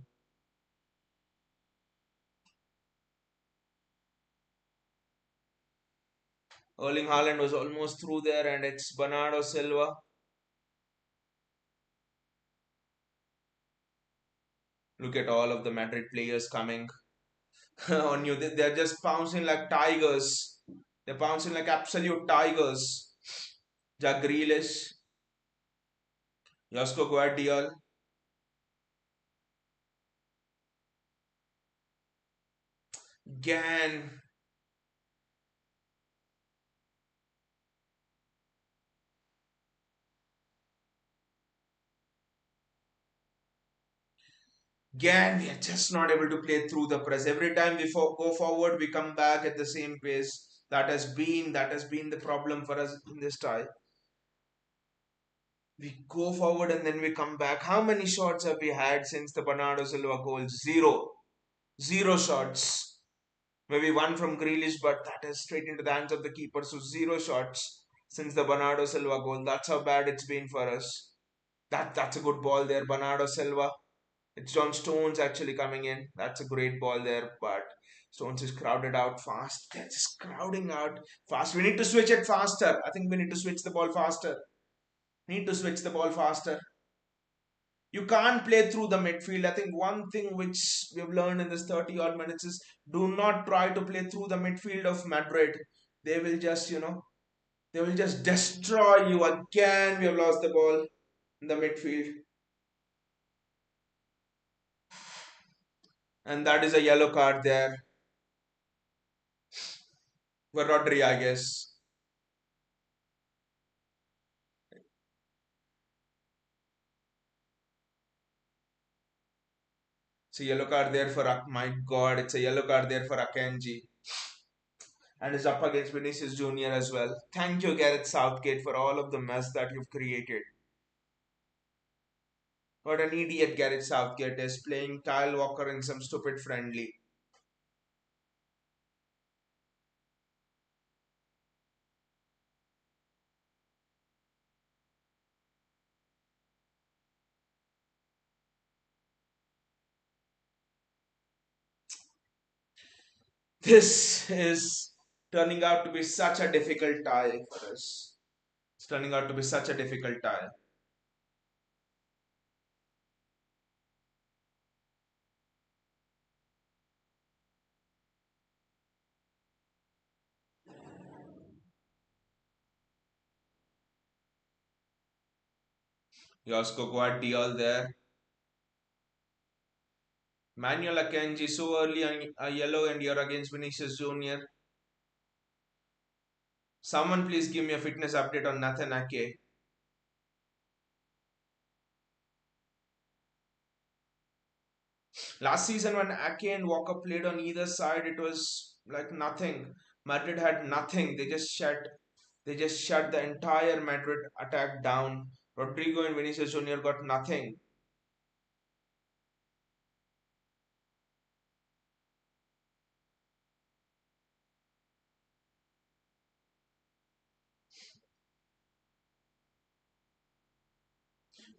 Erling Haaland was almost through there, and it's Bernardo Silva. Look at all of the Madrid players coming on you. They're just pouncing like tigers. They're pouncing like absolute tigers. Jack Grealish, Josko Gvardiol, Gan. Again, we are just not able to play through the press. Every time we go forward, we come back at the same pace. That has been the problem for us in this tie. We go forward and then we come back. How many shots have we had since the Bernardo Silva goal? Zero. Zero shots. Maybe one from Grealish, but that is straight into the hands of the keeper. So zero shots since the Bernardo Silva goal. That's how bad it's been for us. That's a good ball there, Bernardo Silva. It's John Stones actually coming in. That's a great ball there, but Stones is crowded out fast. They're just crowding out fast. We need to switch it faster. I think we need to switch the ball faster. Need to switch the ball faster. You can't play through the midfield. I think one thing which we've learned in this 30 odd minutes is do not try to play through the midfield of Madrid. They will they will just destroy you again. We have lost the ball in the midfield. And that is a yellow card there for Rodri, I guess. It's a yellow card there for my God. It's a yellow card there for Akanji, and is up against Vinicius Junior as well. Thank you, Gareth Southgate, for all of the mess that you've created. What an idiot Gareth Southgate is, playing Kyle Walker in some stupid friendly. This is turning out to be such a difficult tie for us. It's turning out to be such a difficult tie. Josko Gvardiol there. Manuel Akanji so early on a yellow and you're against Vinicius Junior. Someone please give me a fitness update on Nathan Ake. Last season when Ake and Walker played on either side, it was like nothing. Madrid had nothing. They just shut the entire Madrid attack down. Rodrigo and Vinicius Junior got nothing.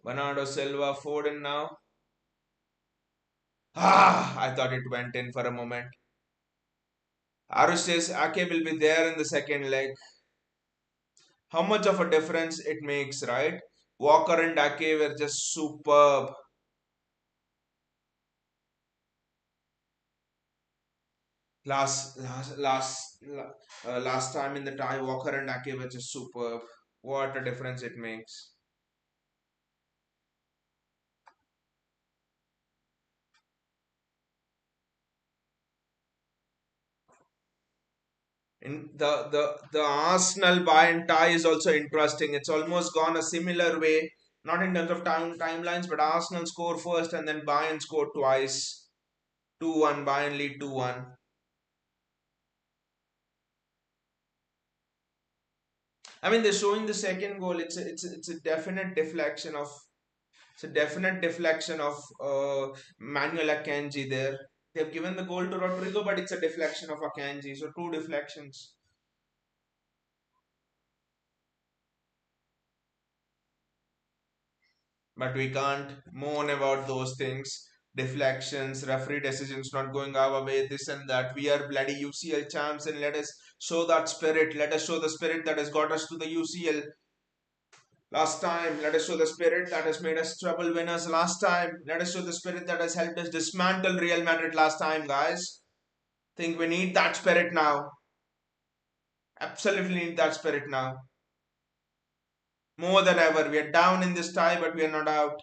Bernardo Silva, Foden now. I thought it went in for a moment. Arush says Ake will be there in the second leg. How much of a difference it makes, right? Walker and Ake were just superb. Last time in the tie, Walker and Ake were just superb. What a difference it makes. In the Arsenal buy and tie is also interesting. It's almost gone a similar way, not in terms of timelines, but Arsenal score first and then Bayern score twice. 2-1, Bayern lead 2-1. I mean, they're showing the second goal. It's a definite deflection of Manuel Akanji there. They've given the goal to Rodrigo, but it's a deflection of Akanji. So two deflections. But we can't moan about those things. Deflections, referee decisions not going our way, this and that. We are bloody UCL champs, and let us show that spirit. Let us show the spirit that has got us to the UCL last time. Let us show the spirit that has made us treble winners last time. Let us show the spirit that has helped us dismantle Real Madrid last time, guys. Think we need that spirit now. Absolutely need that spirit now. More than ever. We are down in this tie, but we are not out.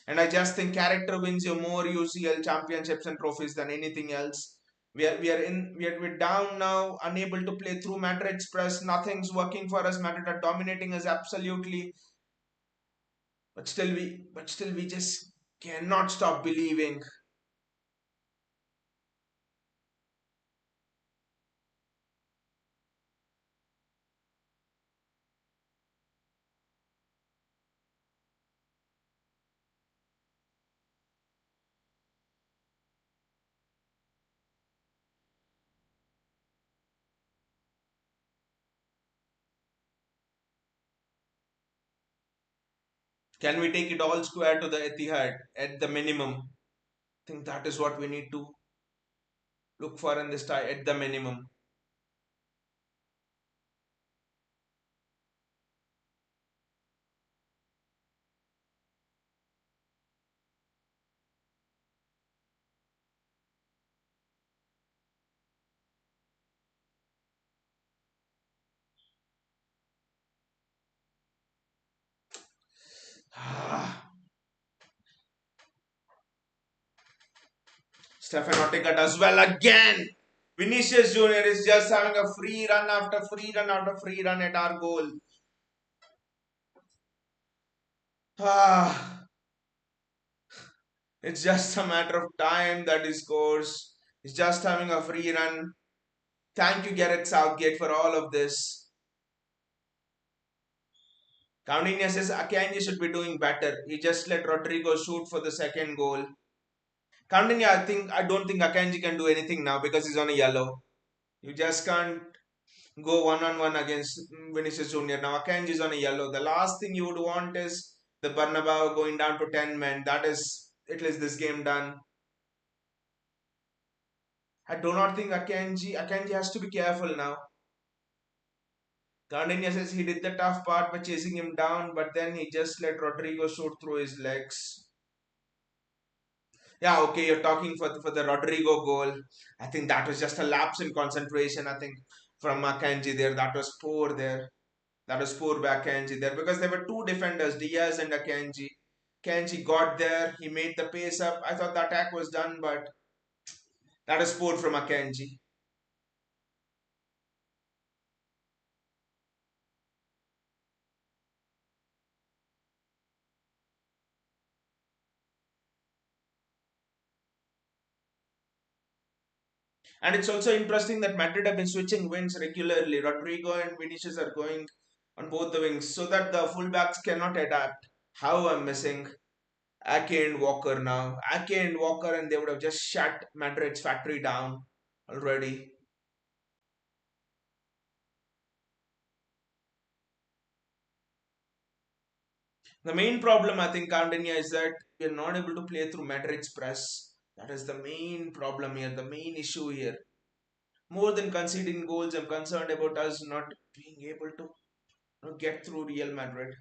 And I just think character wins you more UCL championships and trophies than anything else. We're down now, unable to play through Madrid's press. Nothing's working for us. Madrid are dominating us absolutely. But still we just cannot stop believing. Can we take it all square to the Etihad at the minimum? I think that is what we need to look for in this tie at the minimum. Stefan Ortega does well again. Vinicius Junior is just having a free run after free run after free run at our goal. Ah, It's just a matter of time that he scores. He's just having a free run. Thank you, Gareth Southgate, for all of this. Coutinho says Akanji should be doing better. He just let Rodrigo shoot for the second goal. Coutinho, I don't think Akanji can do anything now because he's on a yellow. You just can't go one on one against Vinicius Junior. Now Akanji is on a yellow. The last thing you would want is the Bernabeu going down to 10 men. That is at least this game done. I do not think Akanji has to be careful now. Coutinho says he did the tough part by chasing him down, but then he just let Rodrigo shoot through his legs. Yeah, okay, you're talking for the Rodrigo goal. I think that was just a lapse in concentration. I think from Akanji there, that was poor there. That was poor by Akanji there because there were two defenders, Diaz and Akanji. Akanji got there, he made the pace up. I thought the attack was done, but that was poor from Akanji. And it's also interesting that Madrid have been switching wings regularly. Rodrigo and Vinicius are going on both the wings so that the fullbacks cannot adapt. How I'm missing Ake and Walker now. Ake and Walker, and they would have just shut Madrid's factory down already. The main problem, I think, Cardinia, is that we're not able to play through Madrid's press. That is the main problem here, the main issue here. More than conceding goals, I'm concerned about us not being able to get through Real Madrid.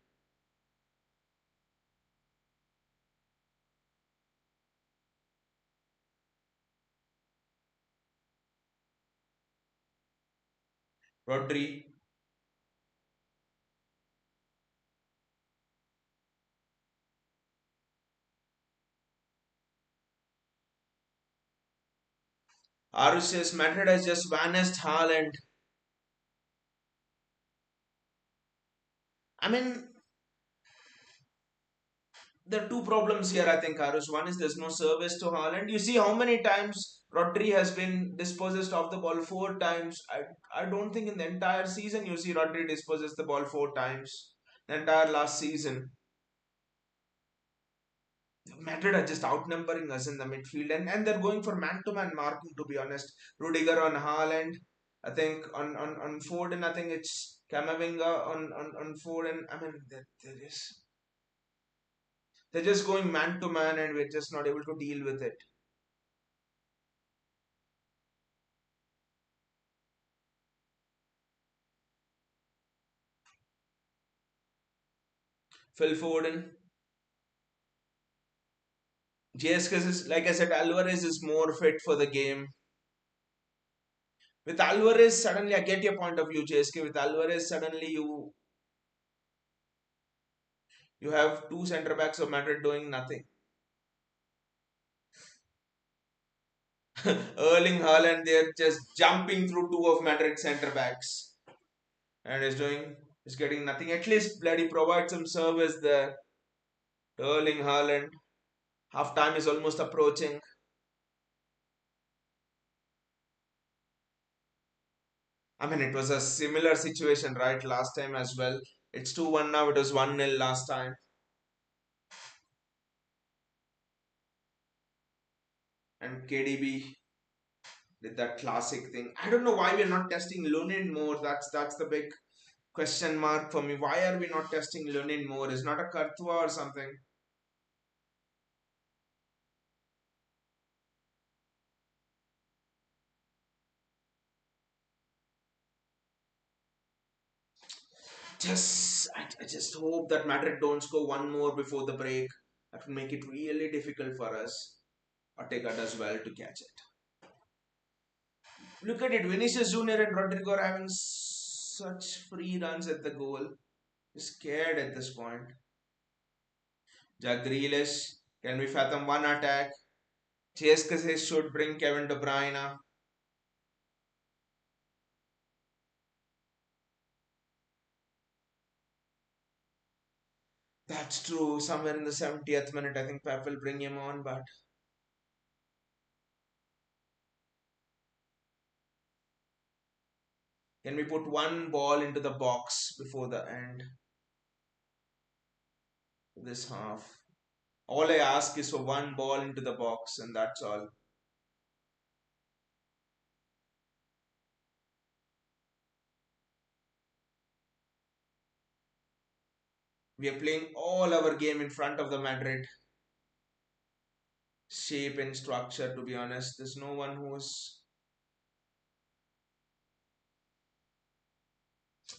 Rodri, Arush says Madrid has just vanished Haaland. I mean, there are two problems here, I think, Arush. One is there's no service to Haaland. You see how many times Rodri has been dispossessed of the ball four times. I don't think in the entire season you see Rodri dispossess the ball four times. The entire last season. Madrid are just outnumbering us in the midfield and they're going for man-to-man marking, to be honest. Rudiger on Haaland. I think on Foden, I think it's Camavinga on Foden. I mean, they're just going man-to-man and we're just not able to deal with it. Phil Foden. JSK is, like I said, Alvarez is more fit for the game. With Alvarez, suddenly I get your point of view, JSK. With Alvarez, suddenly you have two centre backs of Madrid doing nothing. Erling Haaland, they're just jumping through two of Madrid centre backs and is getting nothing. At least bloody provide some service there. Erling Haaland. Half time is almost approaching. I mean, it was a similar situation, right? Last time as well. It's 2-1 now. It was 1-0 last time. And KDB did that classic thing. I don't know why we're not testing Lunin more. That's the big question mark for me. Why are we not testing Lunin more? Is not a Courtois or something? I just hope that Madrid don't score one more before the break. That would make it really difficult for us. Ortega does well to catch it. Look at it. Vinicius Junior and Rodrigo are having such free runs at the goal. Scared at this point. Jack Grealish. Can we fathom one attack? CSK should bring Kevin De Bruyne. That's true. Somewhere in the 70th minute, I think Pep will bring him on. But can we put one ball into the box before the end of this half? All I ask is for one ball into the box, and that's all. We are playing all our game in front of the Madrid shape and structure. To be honest, there's no one who's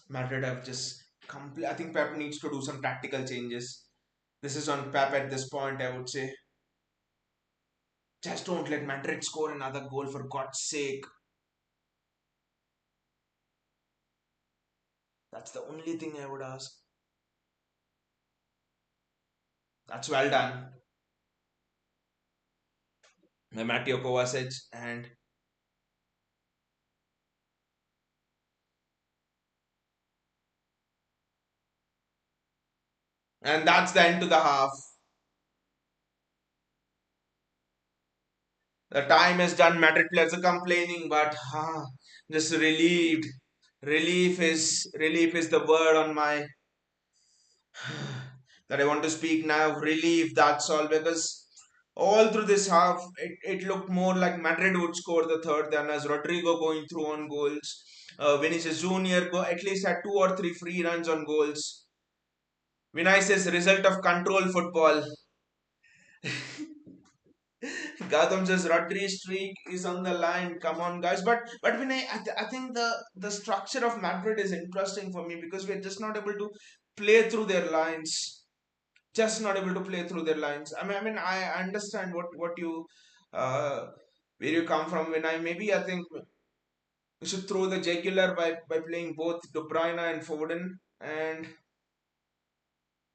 Madrid have just I think Pep needs to do some tactical changes. This is on Pep at this point, I would say. Just don't let Madrid score another goal for God's sake. That's the only thing I would ask. That's well done. Mateo Kovacic, and that's the end to the half. The time is done. Madrid players are complaining, but just relieved. Relief is the word on my that I want to speak now. Relief, that's all. Because all through this half, it looked more like Madrid would score the third than as Rodrigo going through on goals. Vinicius Junior go at least had two or three free runs on goals. Vinicius result of control football. Gotham says Rodri's streak is on the line. Come on, guys. But Vinay, I think the structure of Madrid is interesting for me because we're just not able to play through their lines. Just not able to play through their lines. I understand what you uh, where you come from. When I maybe I think we should throw the jugular by playing both De Bruyne and Foden. And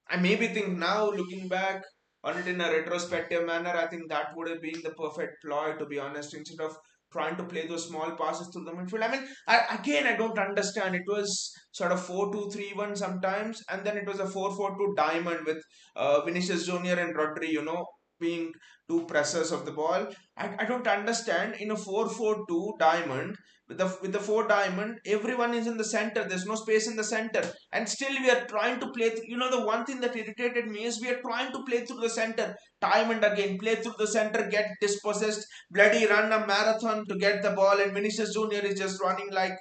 I maybe think now, looking back on it in a retrospective manner, I think that would have been the perfect ploy, to be honest, instead of trying to play those small passes through the midfield. I don't understand. It was sort of 4-2-3-1 sometimes, and then it was a 4-4-2 diamond with Vinicius Junior and Rodri, being two pressers of the ball. I don't understand in a 4-4-2 diamond with the four diamond, everyone is in the center. There's no space in the center, and still we are trying to play. The one thing that irritated me is we are trying to play through the center, time and again, play through the center, get dispossessed, bloody run a marathon to get the ball, and Vinicius Junior is just running like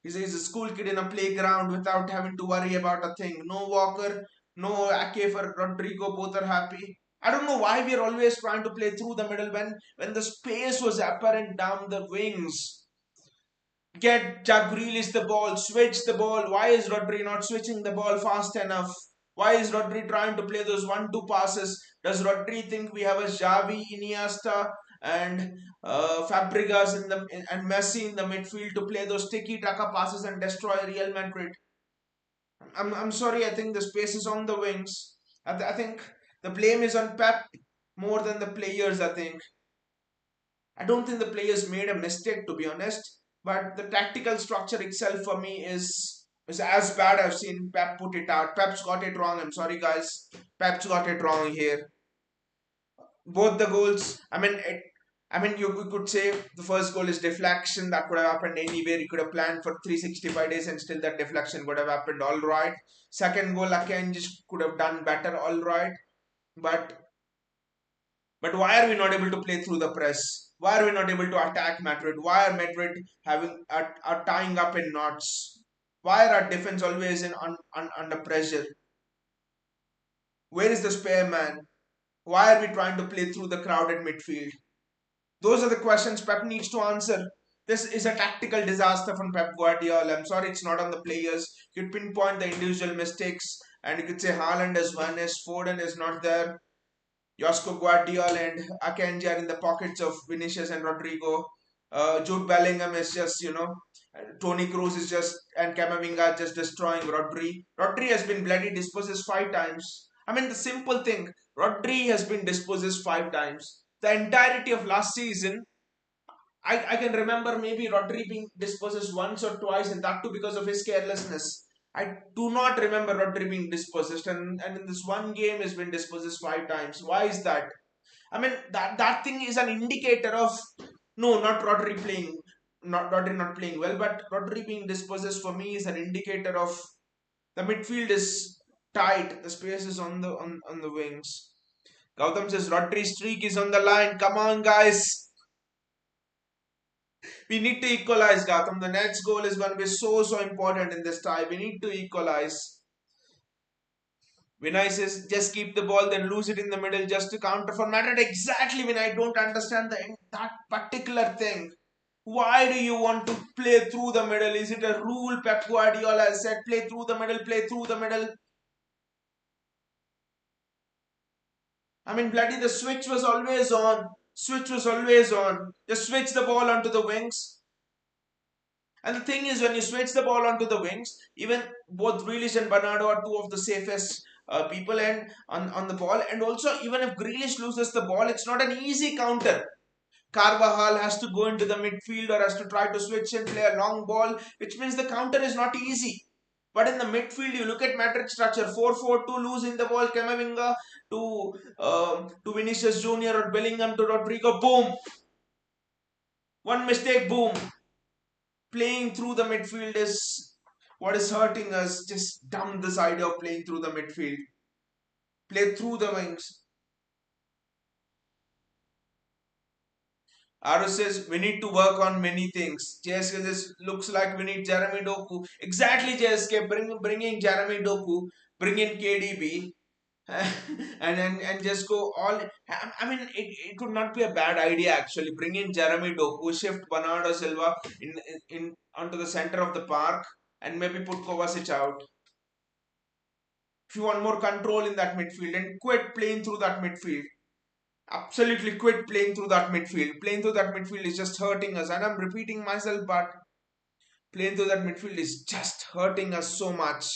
he's a school kid in a playground without having to worry about a thing. No Walker, no Ake for Rodrigo, both are happy. I don't know why we are always trying to play through the middle when the space was apparent down the wings. Get Jack Grealish the ball, switch the ball. Why is Rodri not switching the ball fast enough? Why is Rodri trying to play those 1-2 passes? Does Rodri think we have a Xavi, Iniesta, and Fabregas and Messi in the midfield to play those tiki-taka passes and destroy Real Madrid? I'm sorry. I think the space is on the wings. I think the blame is on Pep more than the players. I don't think the players made a mistake, to be honest, but the tactical structure itself for me is as bad. I've seen Pep put it out. Pep's got it wrong. I'm sorry, guys. Pep's got it wrong here. Both the goals. You could say the first goal is deflection that could have happened anywhere. You could have planned for 365 days and still that deflection would have happened. All right. Second goal, again, just could have done better. All right, but why are we not able to play through the press? Why are we not able to attack Madrid? Why are Madrid are tying up in knots? Why are our defense always under pressure? Where is the spare man? Why are we trying to play through the crowded midfield? Those are the questions Pep needs to answer. This is a tactical disaster from Pep Guardiola. I'm sorry it's not on the players. You'd pinpoint the individual mistakes and you could say Haaland is vanished, Foden is not there, Josko Gvardiol and Akanji are in the pockets of Vinicius and Rodrigo. Jude Bellingham is just, Tony Cruz is just, and Camavinga just destroying Rodri. Rodri has been bloody dispossessed 5 times. The simple thing, Rodri has been dispossessed 5 times. The entirety of last season, I can remember maybe Rodri being dispossessed once or twice, and that too because of his carelessness. I do not remember Rodri being dispossessed, and in this one game has been dispossessed 5 times. Why is that? I mean, that thing is an indicator of no, not Rodri playing, not Rodri not playing well, but Rodri being dispossessed for me is an indicator of the midfield is tight, the space is on the wings. Gautam says Rodri's streak is on the line. Come on, guys. We need to equalize, Gautam. The next goal is going to be so important in this tie. We need to equalize. Vinay says just keep the ball, then lose it in the middle just to counter for Madrid. Exactly, Vinay. I don't understand that particular thing. Why do you want to play through the middle? Is it a rule Pep Guardiola has said play through the middle, play through the middle? I mean, bloody, the switch was always on. Switch was always on. Just switch the ball onto the wings. And the thing is, when you switch the ball onto the wings, even both Grealish and Bernardo are two of the safest people and on the ball. And also, even if Grealish loses the ball, it's not an easy counter. Carvajal has to go into the midfield or has to try to switch and play a long ball, which means the counter is not easy. But in the midfield, you look at Madrid structure 4-4-2, losing the ball, Camavinga to Vinicius Junior or Bellingham to Rodrigo, boom. One mistake, boom. Playing through the midfield is what is hurting us. Just dump this idea of playing through the midfield. Play through the wings. Aru says we need to work on many things. JSK says looks like we need Jeremy Doku. Exactly, JSK. Bringing Jeremy Doku, bring in KDB, and just go all. I mean, it would not be a bad idea actually. Bring in Jeremy Doku, shift Bernardo Silva in onto the center of the park, and maybe put Kovacic out. If you want more control in that midfield, and quit playing through that midfield. Absolutely quit playing through that midfield. Playing through that midfield is just hurting us. And I'm repeating myself, but playing through that midfield is just hurting us so much.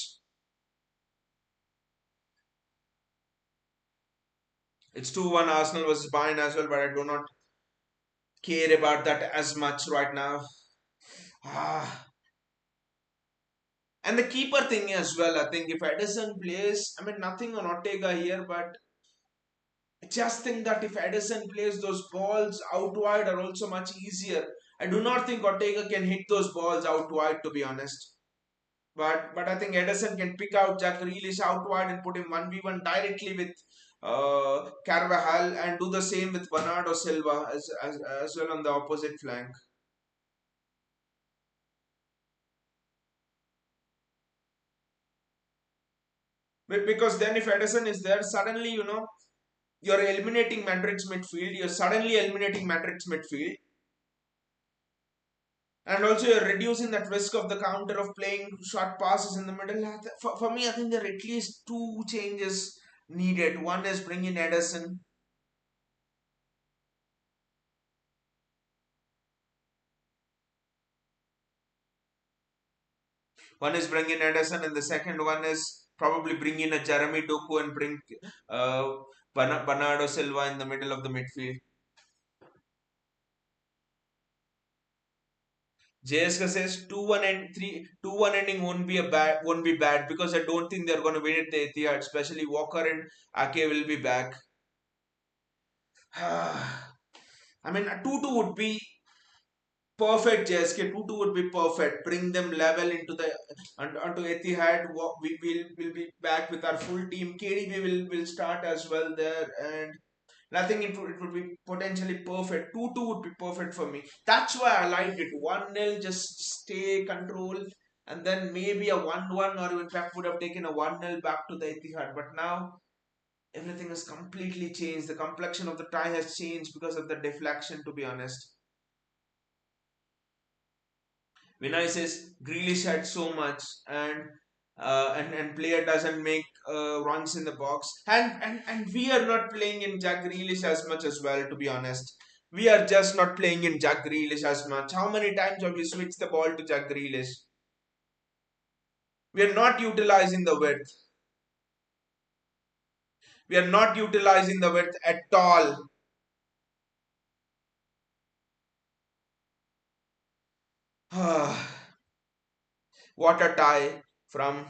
It's 2-1 Arsenal versus Bayern as well, but I do not care about that as much right now. Ah. And the keeper thing as well, I think if Edison plays, I mean, nothing on Ortega here, but I just think that if Edison plays, those balls out wide are also much easier. I do not think Ortega can hit those balls out wide, to be honest. But I think Ederson can pick out Jack Grealish out wide and put him 1v1 directly with Carvajal and do the same with Bernardo Silva as well on the opposite flank. Because then if Ederson is there, suddenly, you're eliminating Madrid's midfield. You're suddenly eliminating Madrid's midfield. And also you're reducing that risk of the counter of playing short passes in the middle. For me, I think there are at least two changes needed. One is bring in Ederson. One is bring in Ederson, and the second one is probably bring in a Jeremy Doku and bring uh, Bernardo Silva in the middle of the midfield. JSK says 2-1 and 2-1 ending won't be bad because I don't think they're going to win at the Etihad. Especially Walker and Ake will be back. I mean, a 2-2 would be perfect. JSK 2-2 would be perfect. Bring them level into the onto Etihad. Will be back with our full team. KDB will start as well there, and I think it would be potentially perfect. 2-2 would be perfect for me. That's why I liked it. 1-0, just stay control, and then maybe a 1-1, or even Pep would have taken a 1-0 back to the Etihad. But now everything has completely changed. The complexion of the tie has changed because of the deflection. To be honest. Vinay says Grealish had so much, and player doesn't make runs in the box, and we are not playing in Jack Grealish as much as well. To be honest, we are just not playing in Jack Grealish as much. How many times have we switched the ball to Jack Grealish? We are not utilizing the width. We are not utilizing the width at all. What a tie. From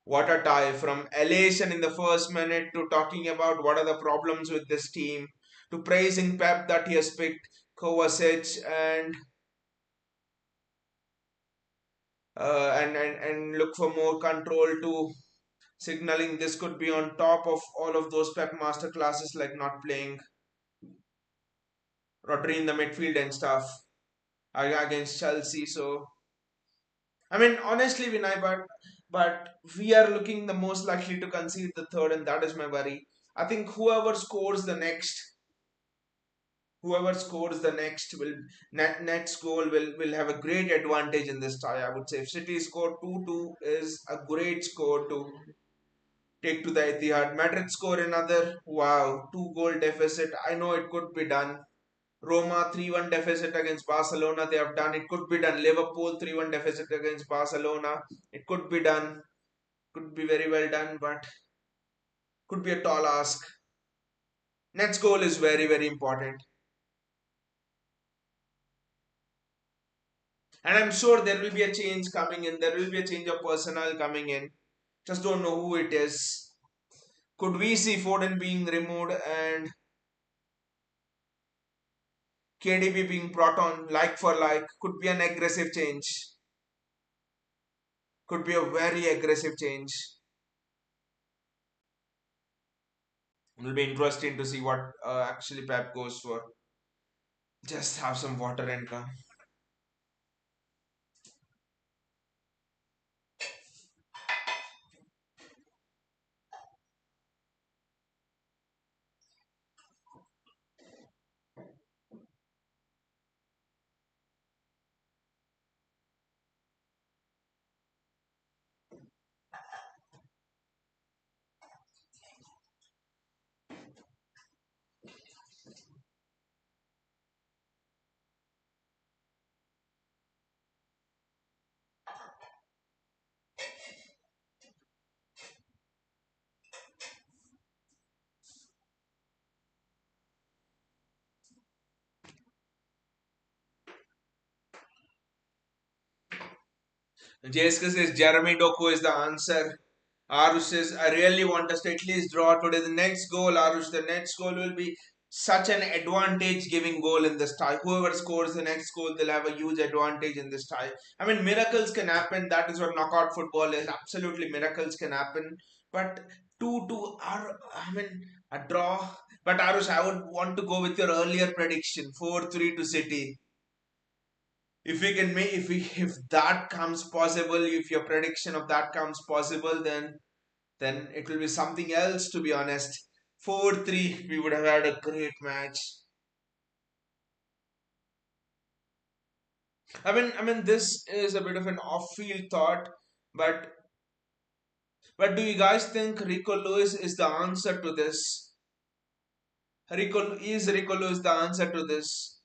what a tie, from elation in the first minute to talking about what are the problems with this team to praising Pep that he has picked Kovacic and look for more control to signaling this could be on top of all of those Pep master classes like not playing Rodri in the midfield and stuff against Chelsea. So I mean, honestly, Vinay, but we are looking the most likely to concede the third, and that is my worry. I think whoever scores the next will next goal will have a great advantage in this tie. I would say if City score 2-2 is a great score to take to the Etihad. Madrid score another, wow, 2 goal deficit. I know it could be done. Roma 3-1 deficit against Barcelona. They have done. It could be done. Liverpool 3-1 deficit against Barcelona. It could be done. Could be very well done, but could be a tall ask. Next goal is very, very important. And I'm sure there will be a change coming in. There will be a change of personnel coming in. Just don't know who it is. Could we see Foden being removed and KDB being brought on like for like? Could be an aggressive change. Could be a very aggressive change. It will be interesting to see what actually Pep goes for. Just have some water and come. JSK says Jeremy Doku is the answer. Arush says, I really want us to at least draw today. The next goal, Arush, the next goal will be such an advantage giving goal in this tie. Whoever scores the next goal, they'll have a huge advantage in this tie. I mean, miracles can happen. That is what knockout football is. Absolutely, miracles can happen. But 2-2, I mean, a draw. But Arush, I would want to go with your earlier prediction 4-3 to City. If we can make, if that comes possible, if your prediction of that comes possible, then it will be something else, to be honest. 4-3, we would have had a great match. I mean, this is a bit of an off-field thought, but do you guys think Rico Lewis is the answer to this? Rico Lewis the answer to this?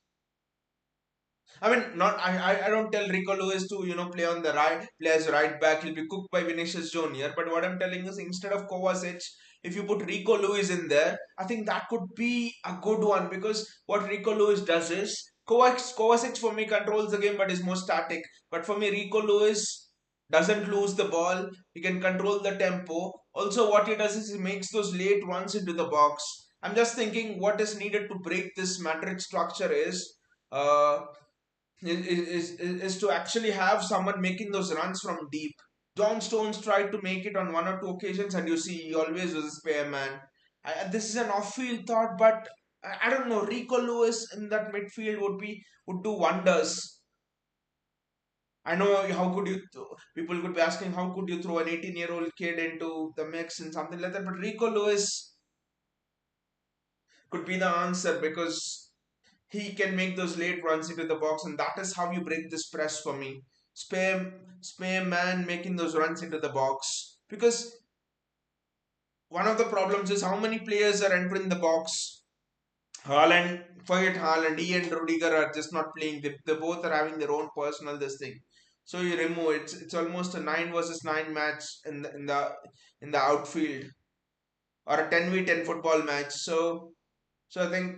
I mean, not I don't tell Rico Lewis to play on the right, play as right back. He'll be cooked by Vinicius Junior. But what I'm telling is, instead of Kovacic, if you put Rico Lewis in there, I think that could be a good one because what Rico Lewis does is Kovacic for me controls the game but is more static. But for me, Rico Lewis doesn't lose the ball. He can control the tempo. Also, what he does is he makes those late runs into the box. I'm just thinking what is needed to break this matrix structure uh, is to actually have someone making those runs from deep. John Stones tried to make it on 1 or 2 occasions, and you see, he always was a spare man. This is an off-field thought, but I don't know. Rico Lewis in that midfield would do wonders. I know how could people could be asking how could you throw an 18-year-old kid into the mix and something like that, but Rico Lewis could be the answer because he can make those late runs into the box, and that is how you break this press for me. Spare man making those runs into the box. Because one of the problems is how many players are entering the box. Haaland, forget Haaland, he and Rudiger are just not playing. They both are having their own personal this thing. So you remove it. It's almost a 9 versus 9 match in the outfield, or a 10v10 football match. So I think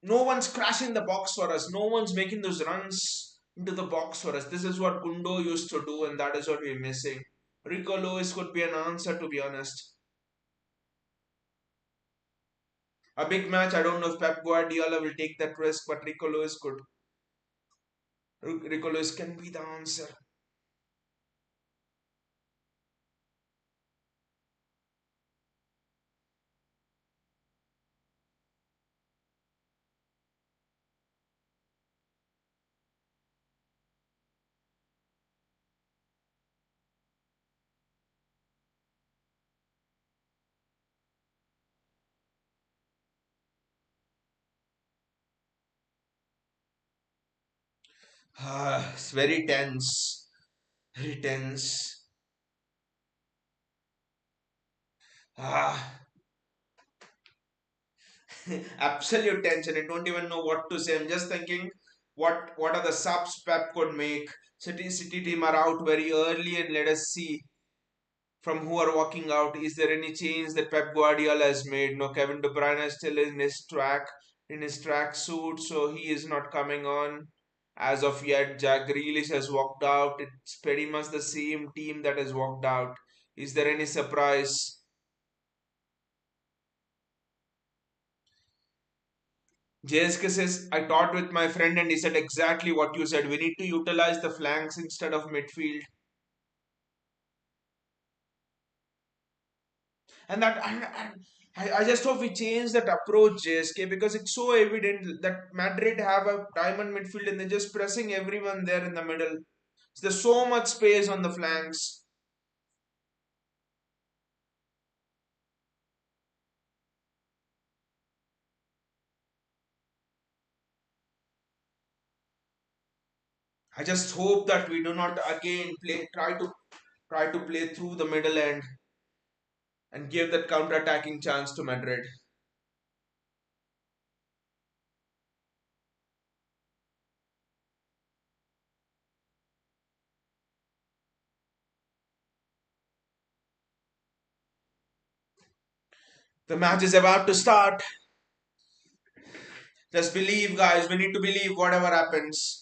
no one's crashing the box for us. No one's making those runs into the box for us. This is what Gundo used to do, and that is what we're missing. Rico Lewis could be an answer, to be honest. A big match, I don't know if Pep Guardiola will take that risk, but Rico Lewis could. Rico Lewis can be the answer. It's very tense. Very tense. Ah, absolute tension. I don't even know what to say. I'm just thinking, what are the subs Pep could make? City team are out very early, and let us see from who are walking out. Is there any change that Pep Guardiola has made? No, Kevin De Bruyne is still in his track suit, so he is not coming on as of yet. Jack Grealish has walked out. It's pretty much the same team that has walked out. Is there any surprise? JSK says, I talked with my friend and he said exactly what you said. We need to utilize the flanks instead of midfield. And I just hope we change that approach, JSK, because it's so evident that Madrid have a diamond midfield and they're just pressing everyone there in the middle. There's so much space on the flanks. I just hope that we do not again try to play through the middle end and give that counter-attacking chance to Madrid. The match is about to start. Just believe, guys. We need to believe whatever happens.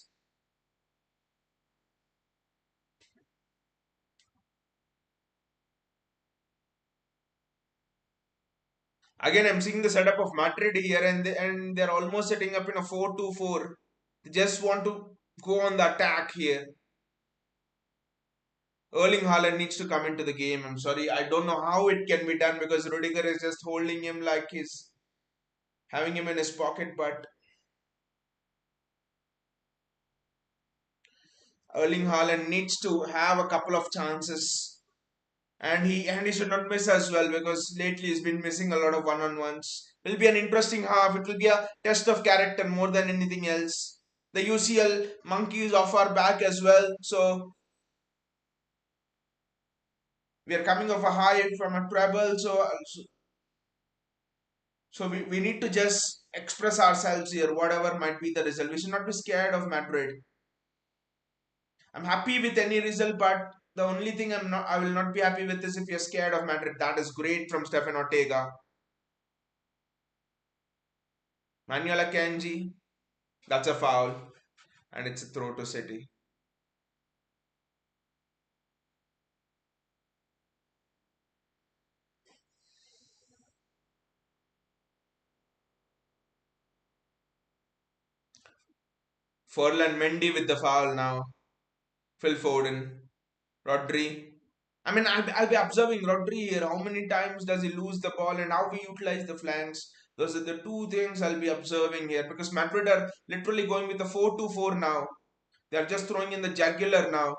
Again, I'm seeing the setup of Madrid here, and they're almost setting up in a 4-2-4. They just want to go on the attack here. Erling Haaland needs to come into the game. I'm sorry, I don't know how it can be done because Rudiger is just holding him like he's having him in his pocket. But Erling Haaland needs to have a couple of chances, and he should not miss as well because lately he's been missing a lot of one-on-ones. It'll be an interesting half. It will be a test of character more than anything else. The UCL monkeys off our back as well, so we are coming off a high from a treble. So we need to just express ourselves here, whatever might be the result. We should not be scared of Madrid. I'm happy with any result, but the only thing I will not be happy with is if you're scared of Madrid. That is great from Stefan Ortega. Manuel Akanji, that's a foul, and it's a throw to City. Furlan Mendy with the foul now. Phil Foden, Rodri. I mean, I'll be observing Rodri here. How many times does he lose the ball and how we utilize the flanks? Those are the two things I'll be observing here because Madrid are literally going with the 4-2-4 now. They're just throwing in the jugular now.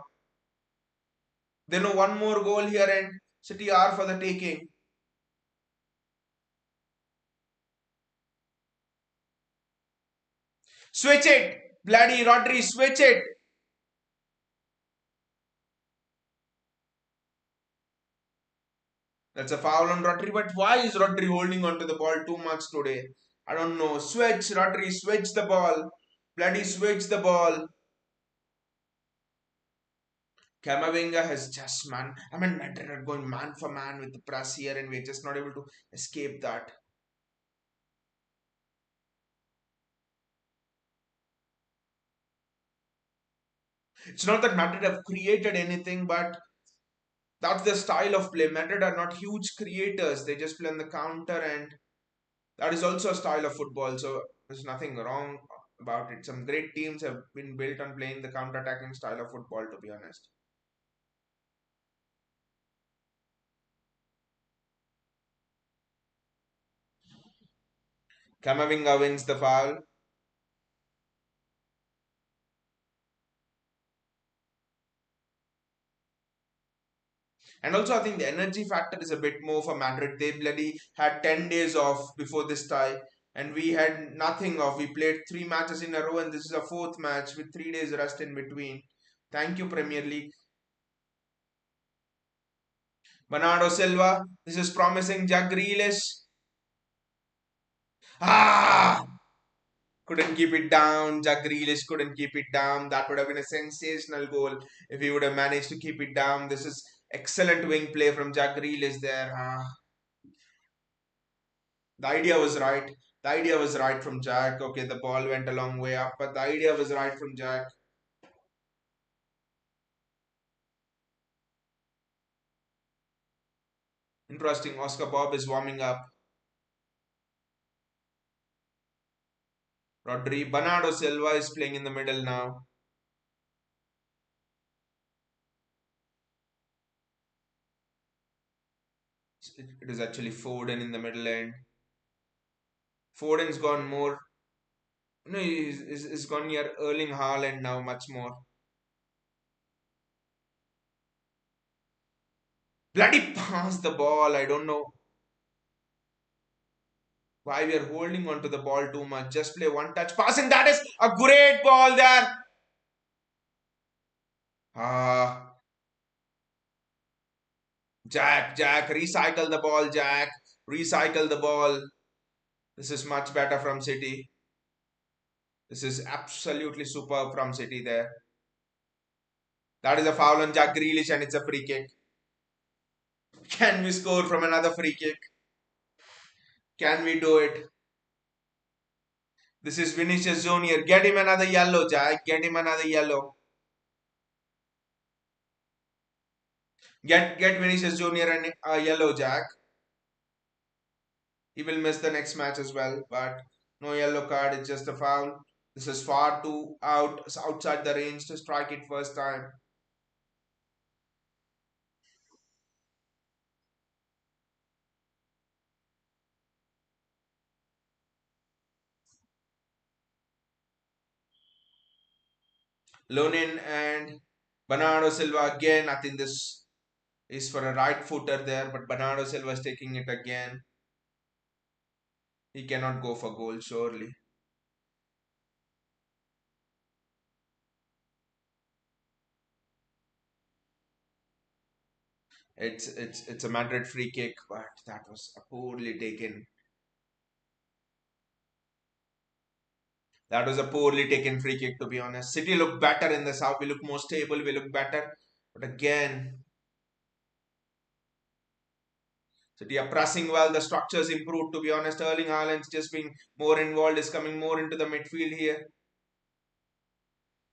They know one more goal here and City are for the taking. Switch it! Bloody Rodri, switch it! That's a foul on Rodri, but why is Rodri holding on to the ball too much today? I don't know. Switch, Rodri, switch the ball. Bloody switch the ball. Camavinga has just man. I mean, Madrid are going man for man with the press here, and we're just not able to escape that. It's not that Madrid have created anything, but that's the style of play. Madrid are not huge creators. They just play on the counter, and that is also a style of football. So there's nothing wrong about it. Some great teams have been built on playing the counter-attacking style of football, to be honest. Camavinga wins the foul. And also, I think the energy factor is a bit more for Madrid. They bloody had 10 days off before this tie, and we had nothing off. We played three matches in a row, and this is a fourth match with 3 days rest in between. Thank you, Premier League. Bernardo Silva, this is promising. Jack Grealish. Ah! Couldn't keep it down. Jack Grealish couldn't keep it down. That would have been a sensational goal if he would have managed to keep it down. This is excellent wing play from Jack Grealish there. The idea was right. The idea was right from Jack. Okay, the ball went a long way up, but the idea was right from Jack. Interesting. Oscar Bob is warming up. Rodri. Bernardo Silva is playing in the middle now. It is actually Foden in the middle end. Foden's gone more. No, he's gone near Erling Haaland now, much more. Bloody pass the ball. I don't know why we are holding on to the ball too much. Just play one touch pass, and that is a great ball there. Ah, Jack, recycle the ball, Jack. Recycle the ball. This is much better from City. This is absolutely superb from City there. That is a foul on Jack Grealish and it's a free kick. Can we score from another free kick? Can we do it? This is Vinicius Junior. Get him another yellow, Jack. Get him another yellow. Get Vinicius Junior and a yellow, Jack. He will miss the next match as well, but no yellow card. It's just a foul. This is far too outside the range to strike it first time. Lonin and Bernardo Silva again. I think this is for a right footer there, but Bernardo Silva is taking it again. He cannot go for goal, surely. It's a Madrid free kick, but that was a poorly taken. That was a poorly taken free kick, to be honest. City look better in the south. We look more stable. We look better, but again, City are pressing well. The structures improved. To be honest, Erling Haaland's just being more involved. Is coming more into the midfield here.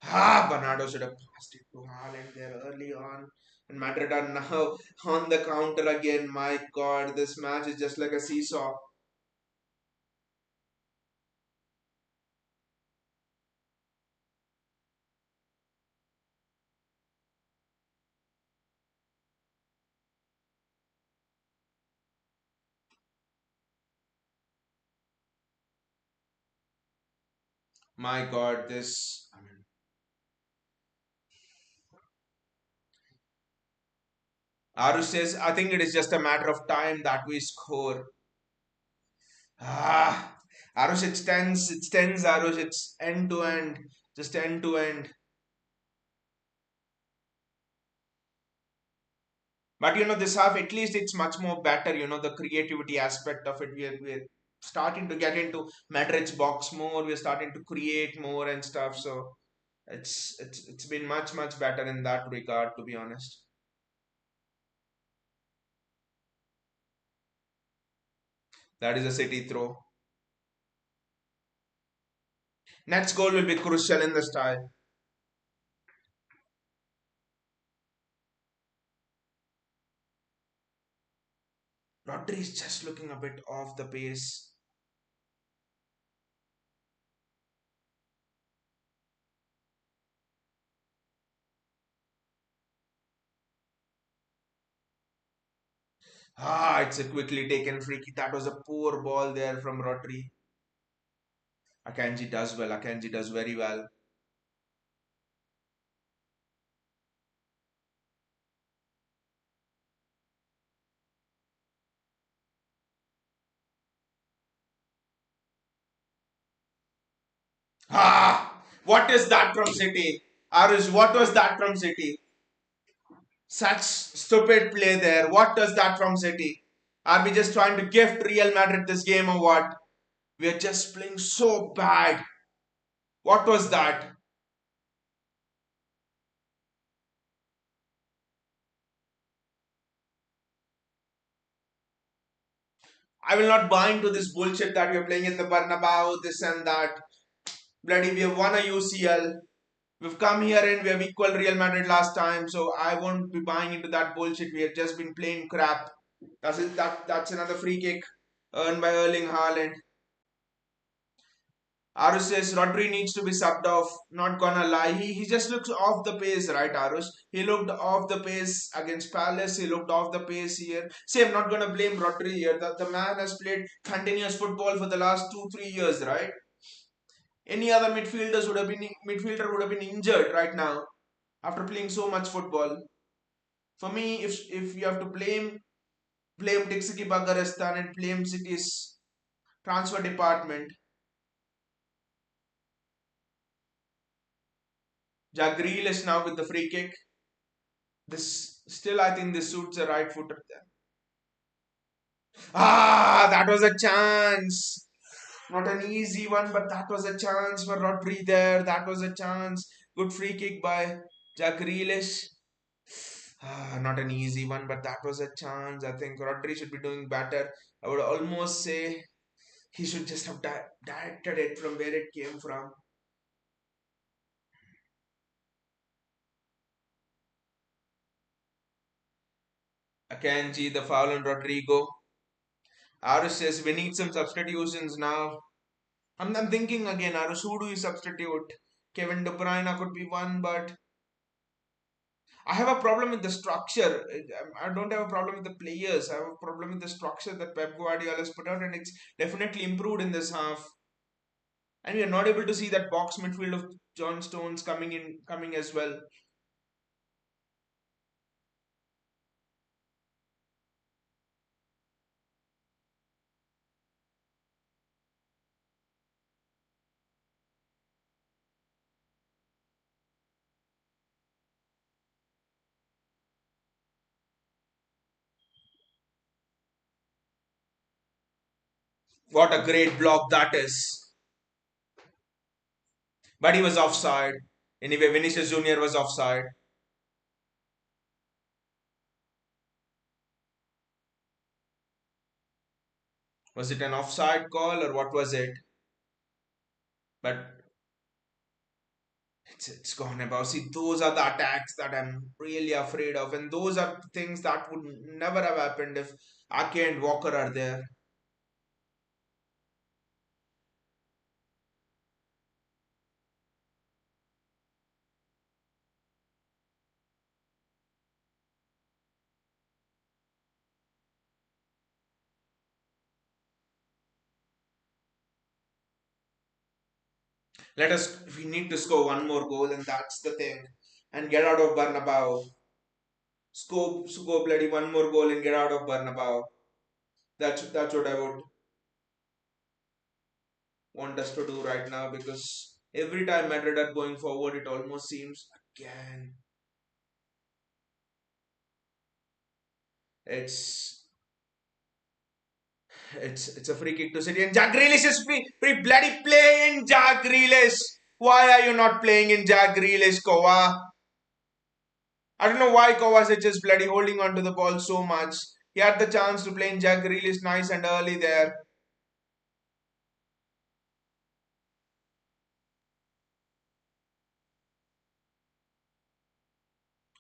Bernardo should have passed it to Haaland there early on. And Madrid are now on the counter again. My God, this match is just like a seesaw. My God, this. I mean, Arush says, I think it is just a matter of time that we score. Ah, Arush, it's tense, Arush, it's end to end, just end to end. But this half, at least it's much more better, the creativity aspect of it. We're starting to get into Madrid's box more, we're starting to create more and stuff. So it's been much better in that regard, to be honest. That is a City throw. Next goal will be crucial in the style. Rodri is just looking a bit off the pace. It's a quickly taken free kick. That was a poor ball there from Rodri. Akanji does well. Akanji does very well. What is that from City? Arush, what was that from City? Such stupid play there. What does that from City? Are we just trying to gift Real Madrid this game or what? We are just playing so bad. What was that? I will not buy into this bullshit that we are playing in the Bernabeu, this and that. Bloody, we have won a UCL. We've come here and we have equal Real Madrid last time, so I won't be buying into that bullshit. We have just been playing crap. That's another free kick earned by Erling Haaland. Arush says Rodri needs to be subbed off. Not gonna lie, he just looks off the pace, right, Arush? He looked off the pace against Palace. He looked off the pace here. See, I'm not gonna blame Rodri here. The man has played continuous football for the last 2-3 years, right? Any other midfielder would have been injured right now after playing so much football. For me, if you have to blame Dixiki Bagarestan and blame City's transfer department. Jack Grealish now with the free kick. This still, I think this suits a right footer there. That was a chance. Not an easy one, but that was a chance for Rodri there. That was a chance. Good free kick by Jack Grealish. Not an easy one, but that was a chance. I think Rodri should be doing better. I would almost say he should just have directed it from where it came from. Akanji, the foul on Rodrigo. Arush says we need some substitutions now. I'm thinking again, Arush, who do you substitute? Kevin De Bruyne could be one, but I have a problem with the structure. I don't have a problem with the players. I have a problem with the structure that Pep Guardiola has put out, and it's definitely improved in this half. And we are not able to see that box midfield of John Stones coming as well. What a great block that is! But he was offside. Anyway, Vinicius Junior was offside. Was it an offside call or what was it? But it's gone about. See, those are the attacks that I'm really afraid of, and those are things that would never have happened if Ake and Walker are there. We need to score one more goal, and that's the thing, and get out of Bernabeu. Score bloody one more goal and get out of Bernabeu. That's what I would want us to do right now because every time Madrid are going forward, it almost seems again it's it's a free kick to City and Jack Grealish is free bloody playing Jack Grealish. Why are you not playing in Jack Grealish, Kova? I don't know why Kovacic is bloody holding on to the ball so much. He had the chance to play in Jack Grealish nice and early there.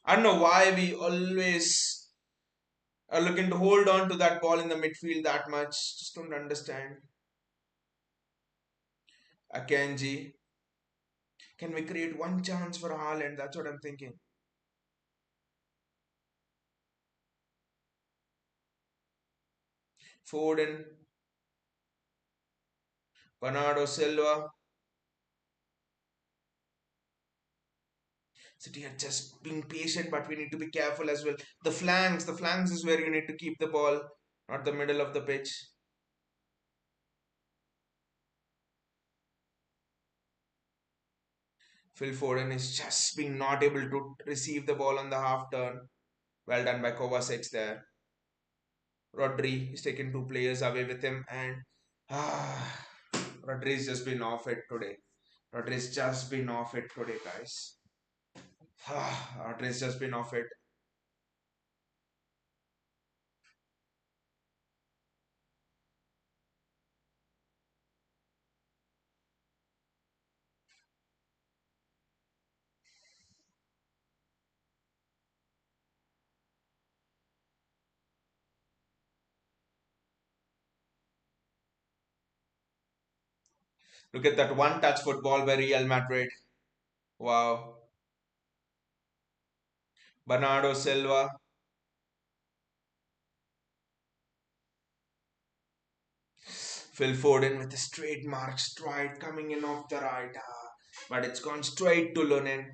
I don't know why we always are looking to hold on to that ball in the midfield that much. Just don't understand. Akanji. Can we create one chance for Haaland? That's what I'm thinking. Foden, Bernardo Silva. City are just being patient, but we need to be careful as well. The flanks is where you need to keep the ball, not the middle of the pitch. Phil Foden is just being not able to receive the ball on the half turn. Well done by Kovacic there. Rodri is taking two players away with him, and ah, Rodri's just been off it today. Rodri's just been off it today, guys. Rodri's just been off it. Look at that one touch football by Real Madrid. Wow. Bernardo Silva. Phil Foden with a straight mark stride coming in off the right. But it's gone straight to Lunin.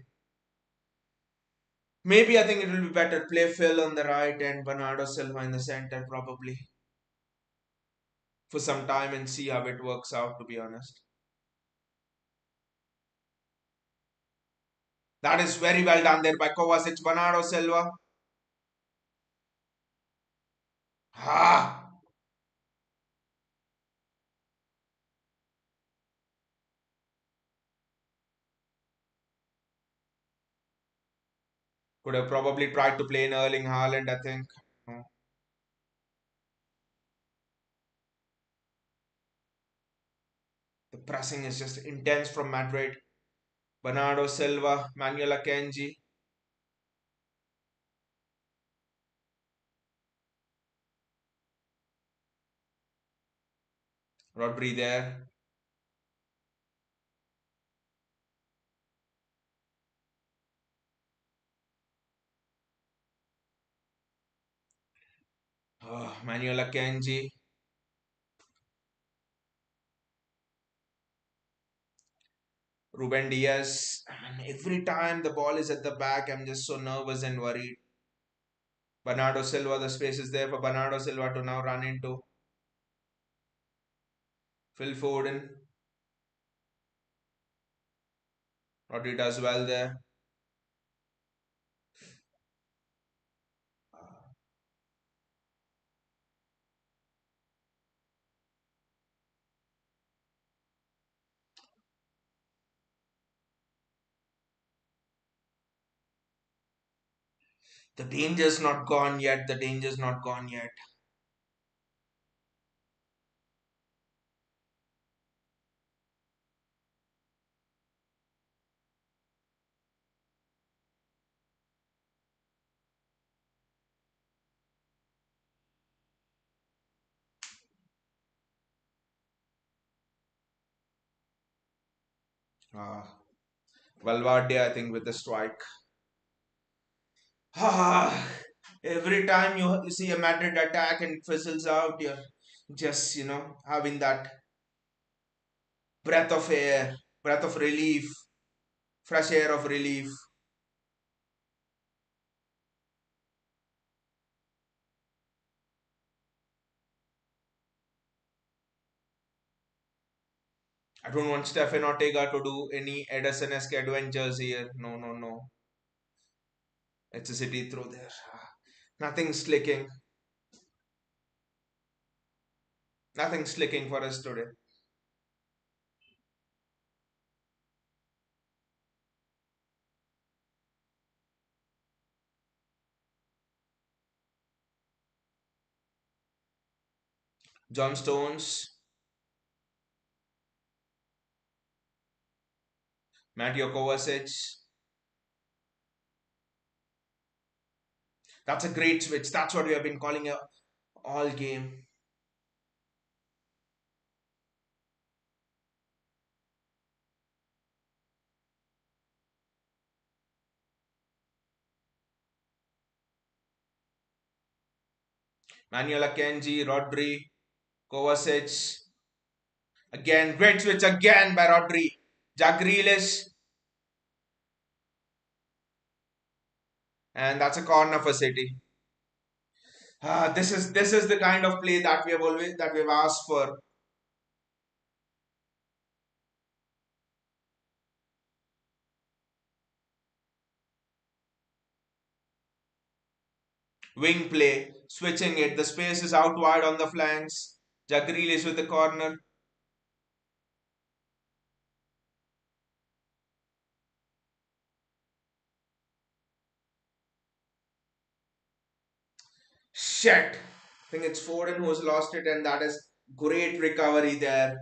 Maybe I think it will be better. Play Phil on the right and Bernardo Silva in the center, probably. For some time and see how it works out, to be honest. That is very well done there by Kovacic. Bernardo Silva. Ah! Could have probably tried to play in Erling Haaland, I think. No. The pressing is just intense from Madrid. Bernardo Silva, Manuel Akanji, Rodri there. Manuel Akanji. Ruben Diaz. And every time the ball is at the back, I'm just so nervous and worried. Bernardo Silva, the space is there for Bernardo Silva to now run into. Phil Foden. Rodri does well there. The danger's not gone yet. The danger's not gone yet. Valverde, I think, with the strike. Every time you see a Madrid attack and it fizzles out, you're just, having that breath of air, breath of relief, fresh air of relief. I don't want Stephen Ortega to do any Ederson-esque adventures here. No, no, no. It's a city through there. Nothing slicking. Nothing slicking for us today. John Stones, Mateo Kovacic, That's a great switch. That's what we have been calling all game. Manuel Akanji, Rodri, Kovacic. Again, great switch again by Rodri. Jack Grealish. And that's a corner for City. This is the kind of play that we've asked for. Wing play, switching it. The space is out wide on the flanks. Jack Grealish with the corner. Shit. I think it's Foden who's lost it, and that is great recovery there.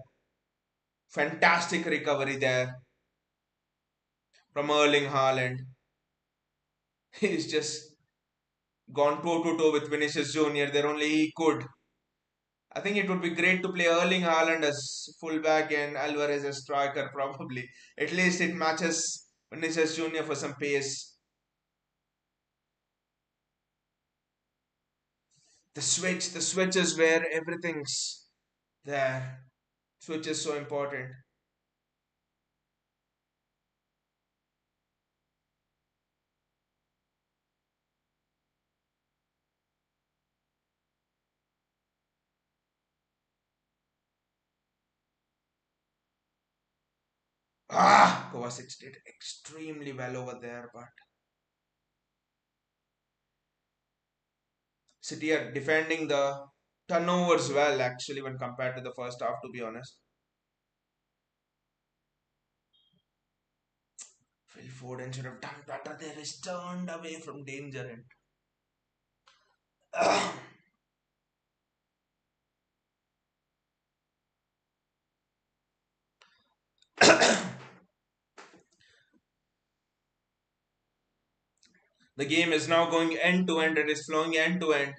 Fantastic recovery there from Erling Haaland. He's just gone toe to toe with Vinicius Jr. There only he could. I think it would be great to play Erling Haaland as fullback and Alvarez as striker, probably. At least it matches Vinicius Jr. for some pace. The switch is where everything's there. Switch is so important. Kovacic did extremely well over there, but City are defending the turnovers well, actually, when compared to the first half, to be honest. Phil Foden should have done better. They is turned away from danger. And the game is now going end to end. It is flowing end to end.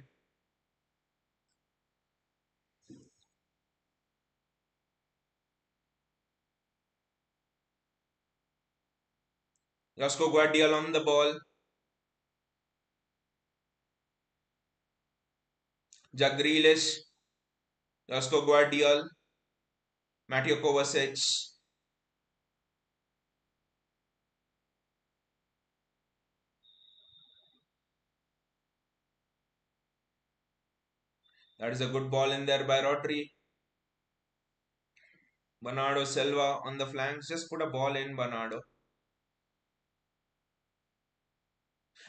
Josko Gvardiol on the ball. Jack Grealish. Josko Gvardiol. Mateo Kovacic. That is a good ball in there by Rodri. Bernardo Silva on the flanks. Just put a ball in, Bernardo.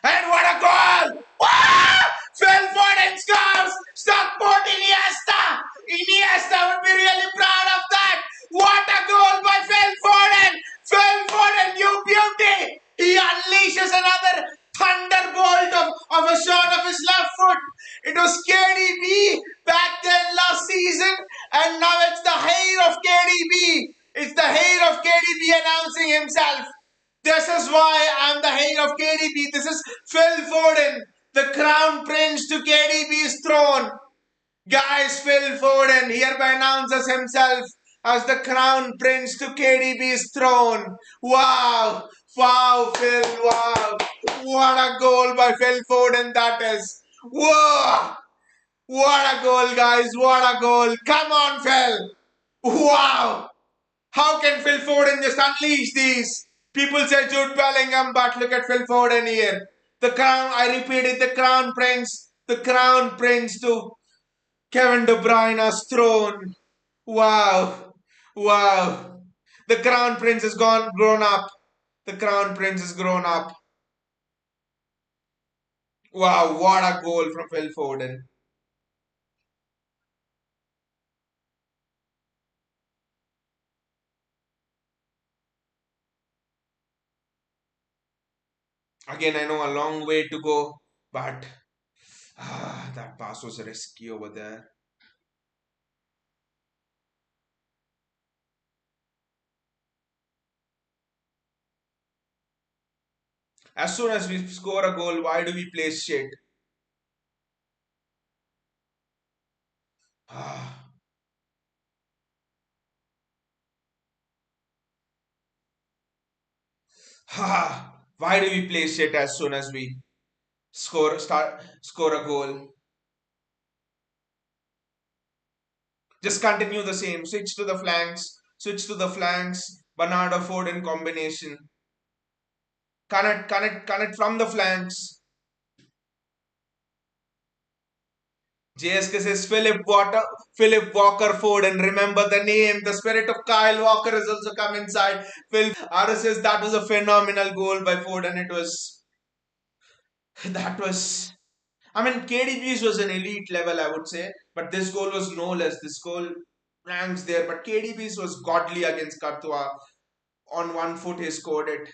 And what a goal! Ah! Phil Foden scores! Stockport Iniesta! Iniesta would be really proud of that! What a goal by Phil Foden! Phil Foden, you beauty! He unleashes another thunderbolt of a shot of his left foot. It was KDB back then last season, and now it's the hair of KDB. It's the hair of KDB announcing himself. This is why I'm the heir of KDB. This is Phil Foden, the crown prince to KDB's throne. Guys, Phil Foden hereby announces himself as the crown prince to KDB's throne. Wow! Wow, Phil, wow. What a goal by Phil Foden that is. Whoa! What a goal, guys. What a goal. Come on, Phil. Wow! How can Phil Foden just unleash these? People say Jude Bellingham, but look at Phil Foden here. The crown, I repeat it, the crown prince to Kevin De Bruyne's throne. Wow, wow. The crown prince has grown up. The crown prince has grown up. Wow, what a goal from Phil Foden. Again, I know a long way to go, but that pass was risky over there. As soon as we score a goal, why do we play shit? Why do we play shit as soon as we score a goal? Just continue the same. Switch to the flanks. Switch to the flanks. Bernardo Ford in combination. Connect from the flanks. JSK says Philip Walker Ford, and remember the name. The spirit of Kyle Walker has also come inside. RS says that was a phenomenal goal by Ford, and it was that was. I mean, KDB's was an elite level, I would say, but this goal was no less. This goal ranks there, but KDB's was godly against Courtois. On one foot, he scored it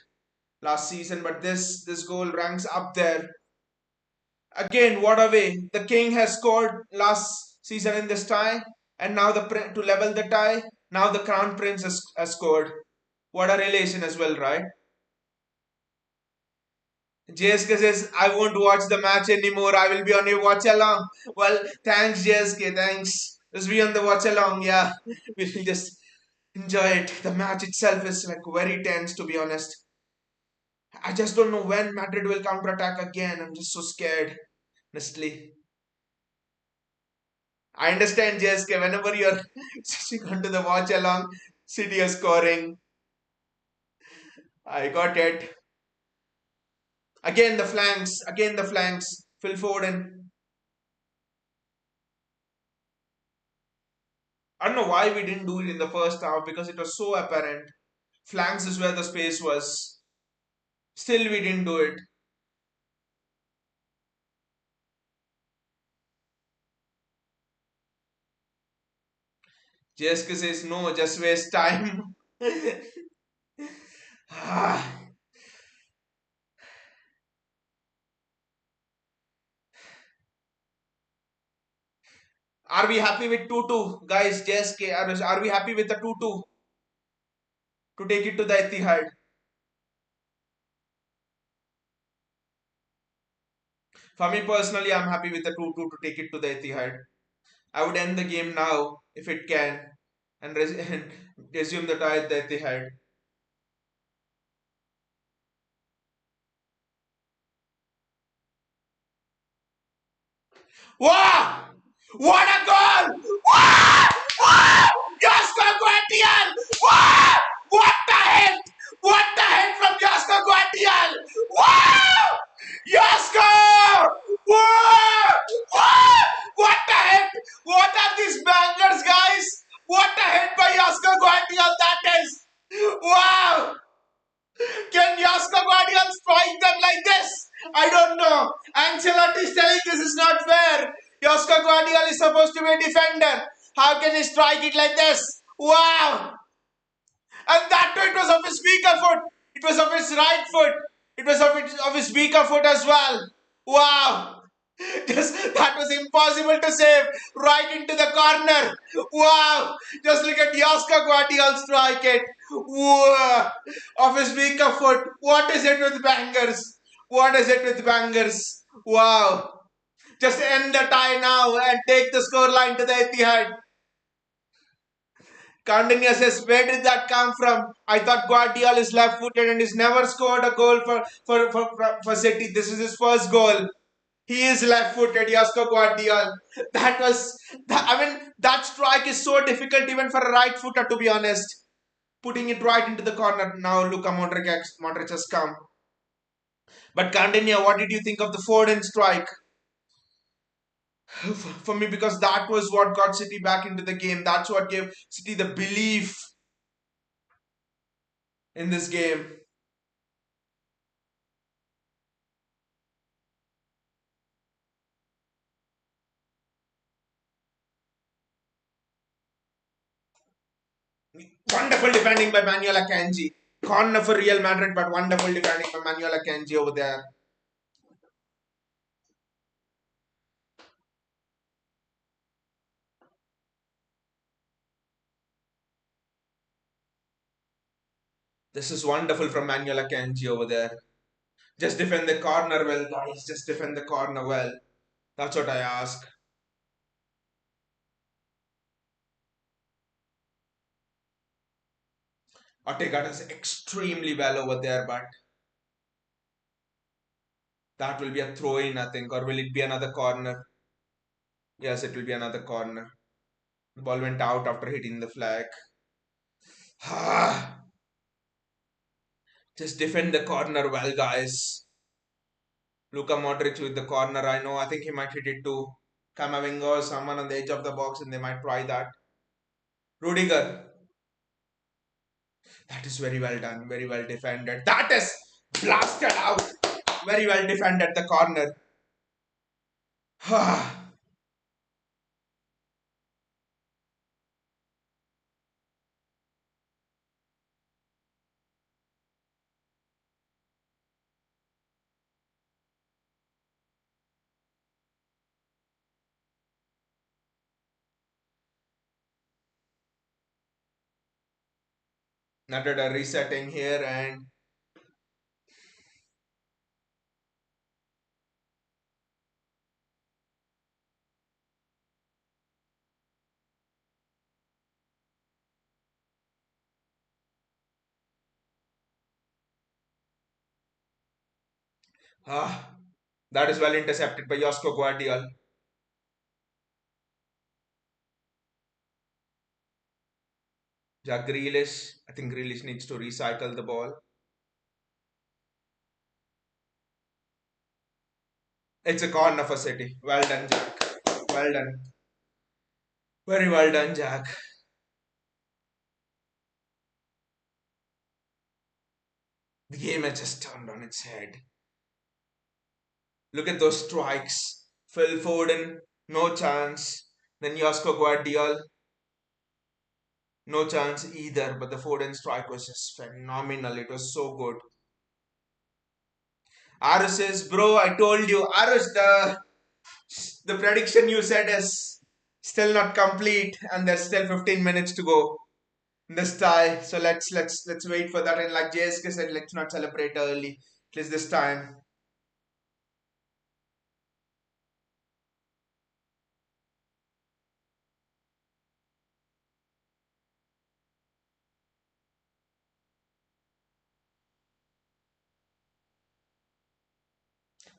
last season, but this goal ranks up there. Again, what a way! The King has scored last season in this tie, and now to level the tie. Now the Crown Prince has scored. What a relation as well, right? JSK says, I won't watch the match anymore. I will be on your watch along. Well, thanks, JSK. Thanks. Just be on the watch along. Yeah, we'll just enjoy it. The match itself is like very tense, to be honest. I just don't know when Madrid will counter attack again. I'm just so scared, honestly. I understand, JSK. Whenever you're switching onto the watch along, City is scoring. I got it. Again the flanks. Again the flanks. Phil Foden. I don't know why we didn't do it in the first half because it was so apparent. Flanks is where the space was. Still, we didn't do it. JSK says no, just waste time. Are we happy with 2-2? Guys, JSK, are we happy with the 2-2 to take it to the Etihad? For me personally, I'm happy with the 2-2 to take it to the Etihad. I would end the game now if it can and, and resume the tie at the Etihad. Wow! What a goal! Wow! Wow! Josko Gvardiol! Wow! What the hit! What the hit from Josko Gvardiol! Wow! Josko! Wow! Wow! What the hit! What are these bangers, guys? What a hit by Josko Gvardiol that is! Wow! Can Josko Gvardiol strike them like this? I don't know. Ancelotti is telling this is not fair. Josko Gvardiol is supposed to be a defender. How can he strike it like this? Wow! And that too, it was of his weaker foot. It was of his right foot. It was of his weaker foot as well. Wow! Just that was impossible to save. Right into the corner. Wow! Just look at Josko Gvardiol strike it. Wow! Of his weaker foot. What is it with bangers? What is it with bangers? Wow! Just end the tie now and take the scoreline to the Etihad. Continuous says, where did that come from? I thought Guardiola is left-footed and he's never scored a goal for City. This is his first goal. He is left-footed, Josko Gvardiol. I mean, that strike is so difficult even for a right-footer, to be honest. Putting it right into the corner. Now Luka Modric has come. But continue, what did you think of the Foden strike? For me, because that was what got City back into the game. That's what gave City the belief in this game. Wonderful defending by Manuel Akanji. Corner for Real Madrid, but wonderful defending by Manuel Akanji over there. This is wonderful from Manuel Akanji over there. Just defend the corner well, guys. Just defend the corner well. That's what I ask. Ortega does extremely well over there, but That will be a throw in, I think, or will it be another corner? Yes, it will be another corner. The ball went out after hitting the flag. Just defend the corner well, guys. Luka Modric with the corner. I know. I think he might hit it to Kamavinga or someone on the edge of the box, and they might try that. Rudiger. That is very well done. Very well defended. That is blasted out. Very well defended the corner. Nutted a resetting here and that is well intercepted by Josko Gvardiol. Jack Grealish. I think Grealish needs to recycle the ball. It's a corner for City. Well done, Jack. Well done. Very well done, Jack. The game has just turned on its head. Look at those strikes. Phil Foden, no chance. Then Josko Gvardiol, no chance either. But the Foden strike was just phenomenal. It was so good. Aru says, bro, I told you. Arush, the prediction you said is still not complete, and there's still 15 minutes to go in this tie. So let's wait for that. And like JSK said, let's not celebrate early, at least this time.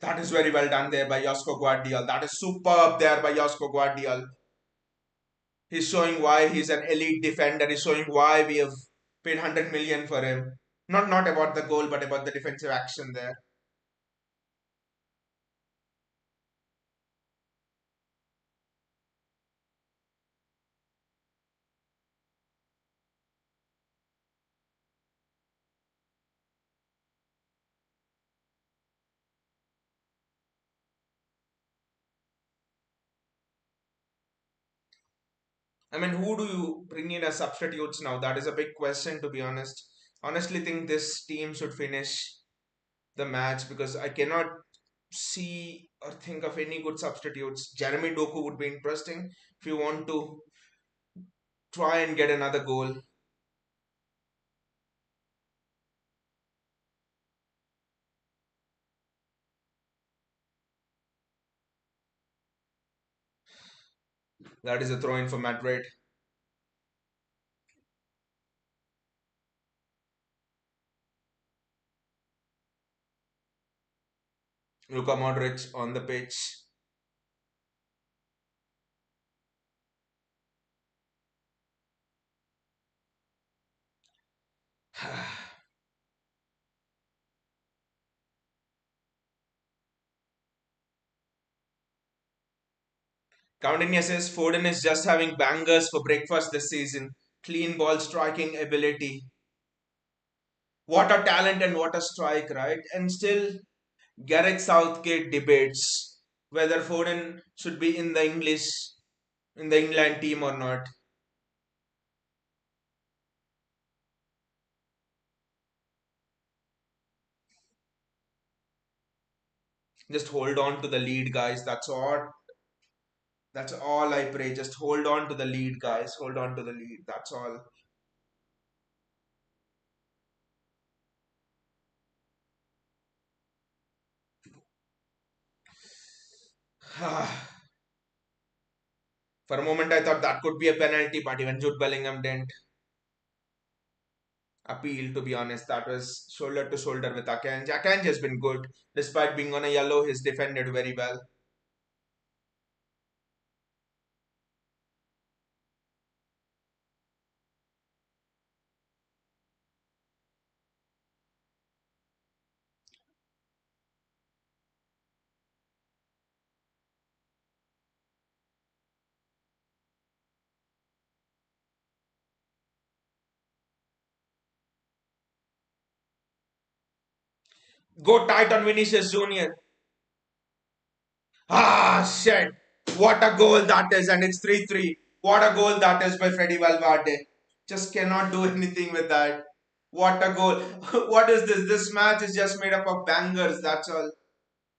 That is very well done there by Josko Gvardiol. That is superb there by Josko Gvardiol. He's showing why he's an elite defender. He's showing why we have paid 100 million for him. Not about the goal, but about the defensive action there. I mean, who do you bring in as substitutes now? That is a big question, to be honest. Honestly, think this team should finish the match because I cannot see or think of any good substitutes. Jeremy Doku would be interesting if you want to try and get another goal. That is a throw in for Madrid. Luka Modric on the pitch. Coutinho says Foden is just having bangers for breakfast this season. Clean ball striking ability. What a talent and what a strike, right? And still, Gareth Southgate debates whether Foden should be in the England team or not. Just hold on to the lead, guys. That's all. That's all I pray. Just hold on to the lead, guys. Hold on to the lead. That's all. For a moment, I thought that could be a penalty, but even Jude Bellingham didn't. appeal, to be honest. That was shoulder to shoulder with Akanji. Akanji has been good. Despite being on a yellow, he's defended very well. Go tight on Vinicius Jr. Ah, shit. What a goal that is, and it's 3-3. What a goal that is by Freddy Valverde. Just cannot do anything with that. What a goal. What is this? This match is just made up of bangers, that's all.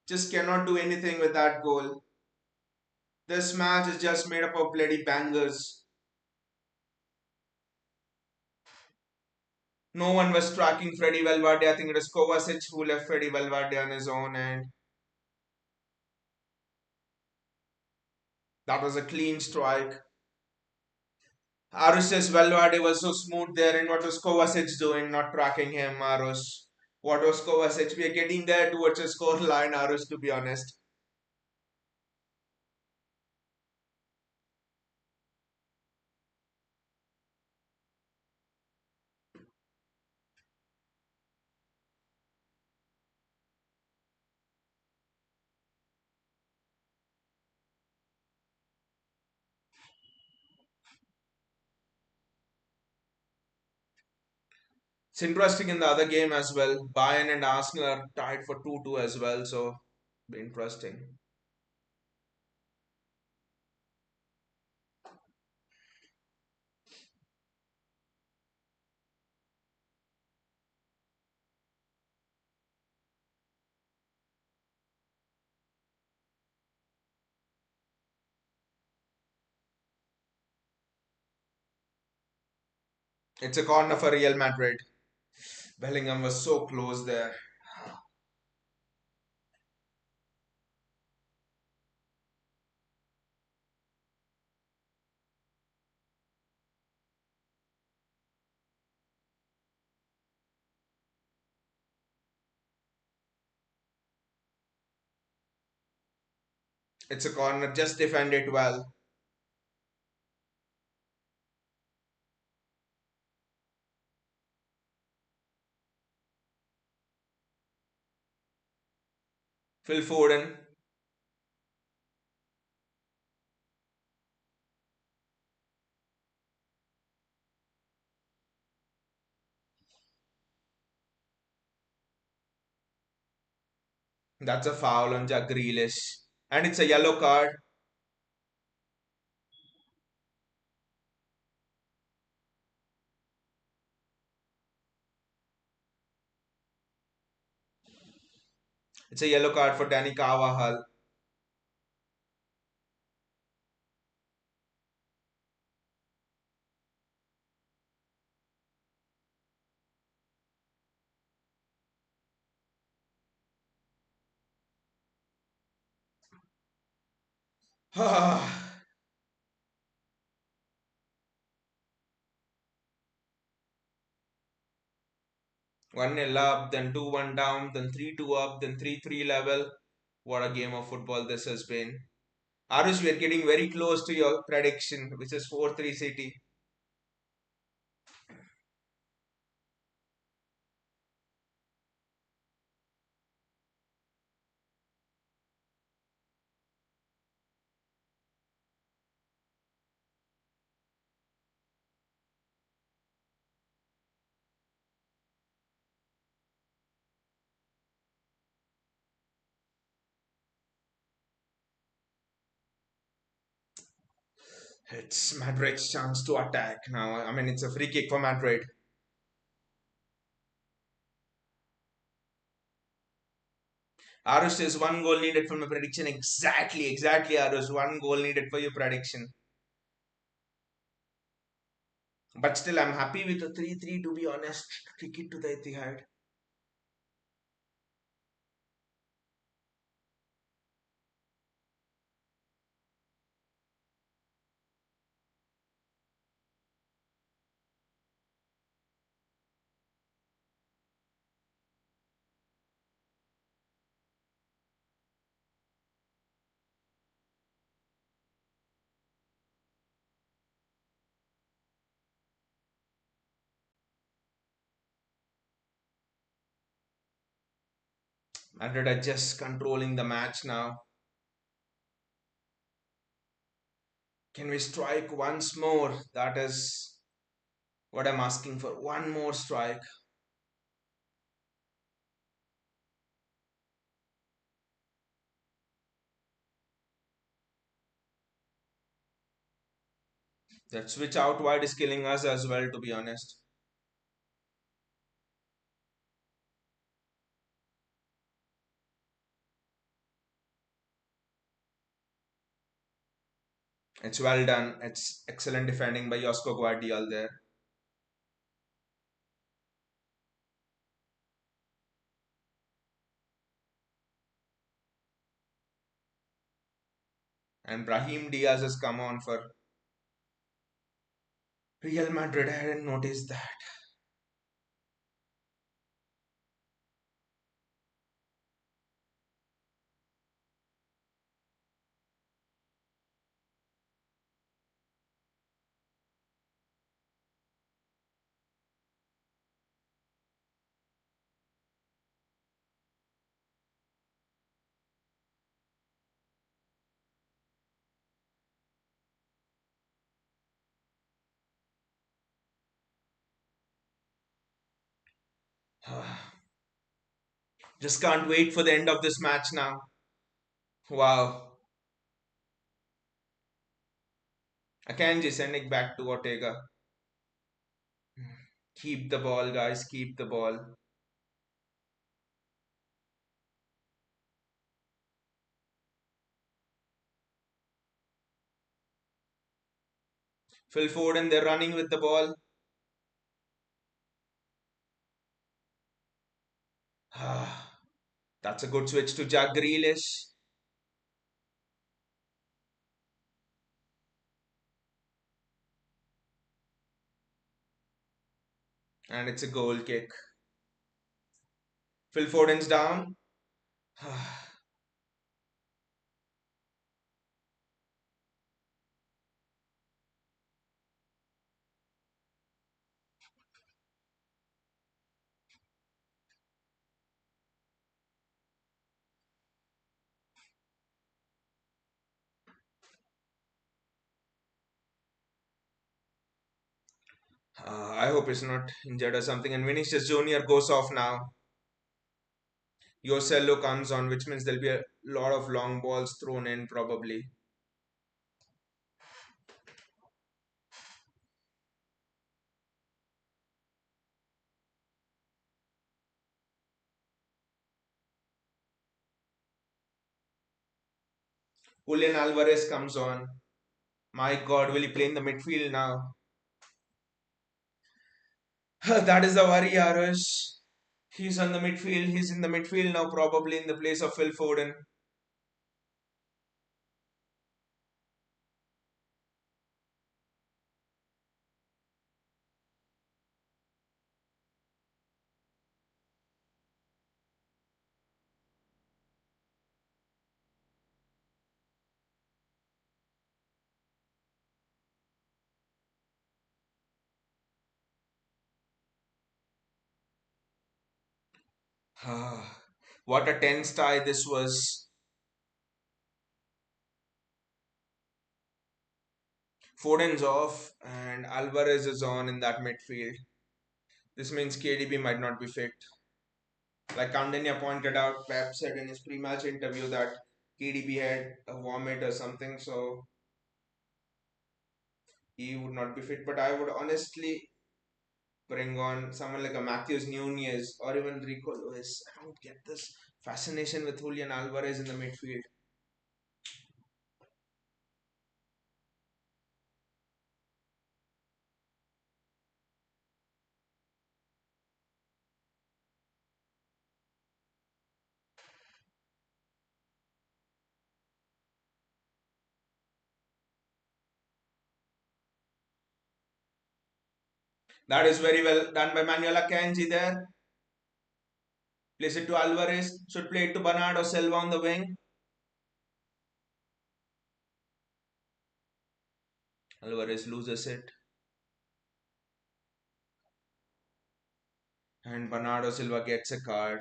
Just cannot do anything with that goal. This match is just made up of bloody bangers. No one was tracking Freddy Valverde. I think it was Kovacic who left Freddy Valverde on his own, and that was a clean strike. Arus says Valverde was so smooth there, and what was Kovacic doing, not tracking him, Arus? What was Kovacic? We are getting there towards a score line, Arus, to be honest. It's interesting in the other game as well. Bayern and Arsenal are tied for 2-2 as well, so be interesting. It's a corner for Real Madrid. Bellingham was so close there. It's a corner, just defend it well. Phil Foden. That's a foul on Jack Grealish. And it's a yellow card. It's a yellow card for Danny Carvajal. One nil up, then 2-1 down, then 3-2 up, then 3-3 level. What a game of football this has been. Arush, we are getting very close to your prediction, which is 4-3 City. It's Madrid's chance to attack now. I mean, it's a free kick for Madrid. Arush says one goal needed from the prediction. Exactly, Arush. One goal needed for your prediction. But still, I'm happy with the 3-3 to be honest. Kick it to the Etihad. Madrid are just controlling the match now. Can we strike once more? That is what I'm asking for. One more strike. That switch out wide is killing us as well, to be honest. It's well done. It's excellent defending by Josko Gvardiol there. And Brahim Diaz has come on for Real Madrid. I hadn't noticed that. Just can't wait for the end of this match now. Wow. Akanji sending back to Ortega. Keep the ball, guys. Keep the ball. Phil Foden, they're running with the ball. That's a good switch to Jack Grealish. And it's a goal kick. Phil Foden's down. I hope he's not injured or something. And Vinicius Jr. goes off now. Yosello comes on, which means there'll be a lot of long balls thrown in probably. Julian Alvarez comes on. My God, will he play in the midfield now? That is the worry, Arush. He's on the midfield. He's in the midfield now, probably in the place of Phil Foden. What a tense tie this was. Foden's off and Alvarez is on in that midfield. This means KDB might not be fit. Like Kandanya pointed out, Pep said in his pre-match interview that KDB had a vomit or something, so he would not be fit. But I would honestly bring on someone like a Matthews Nunez or even Rico Lewis. I don't get this fascination with Julian Alvarez in the midfield. That is very well done by Manuel Akanji there. Plays it to Alvarez. Should play it to Bernardo Silva on the wing. Alvarez loses it. And Bernardo Silva gets a card.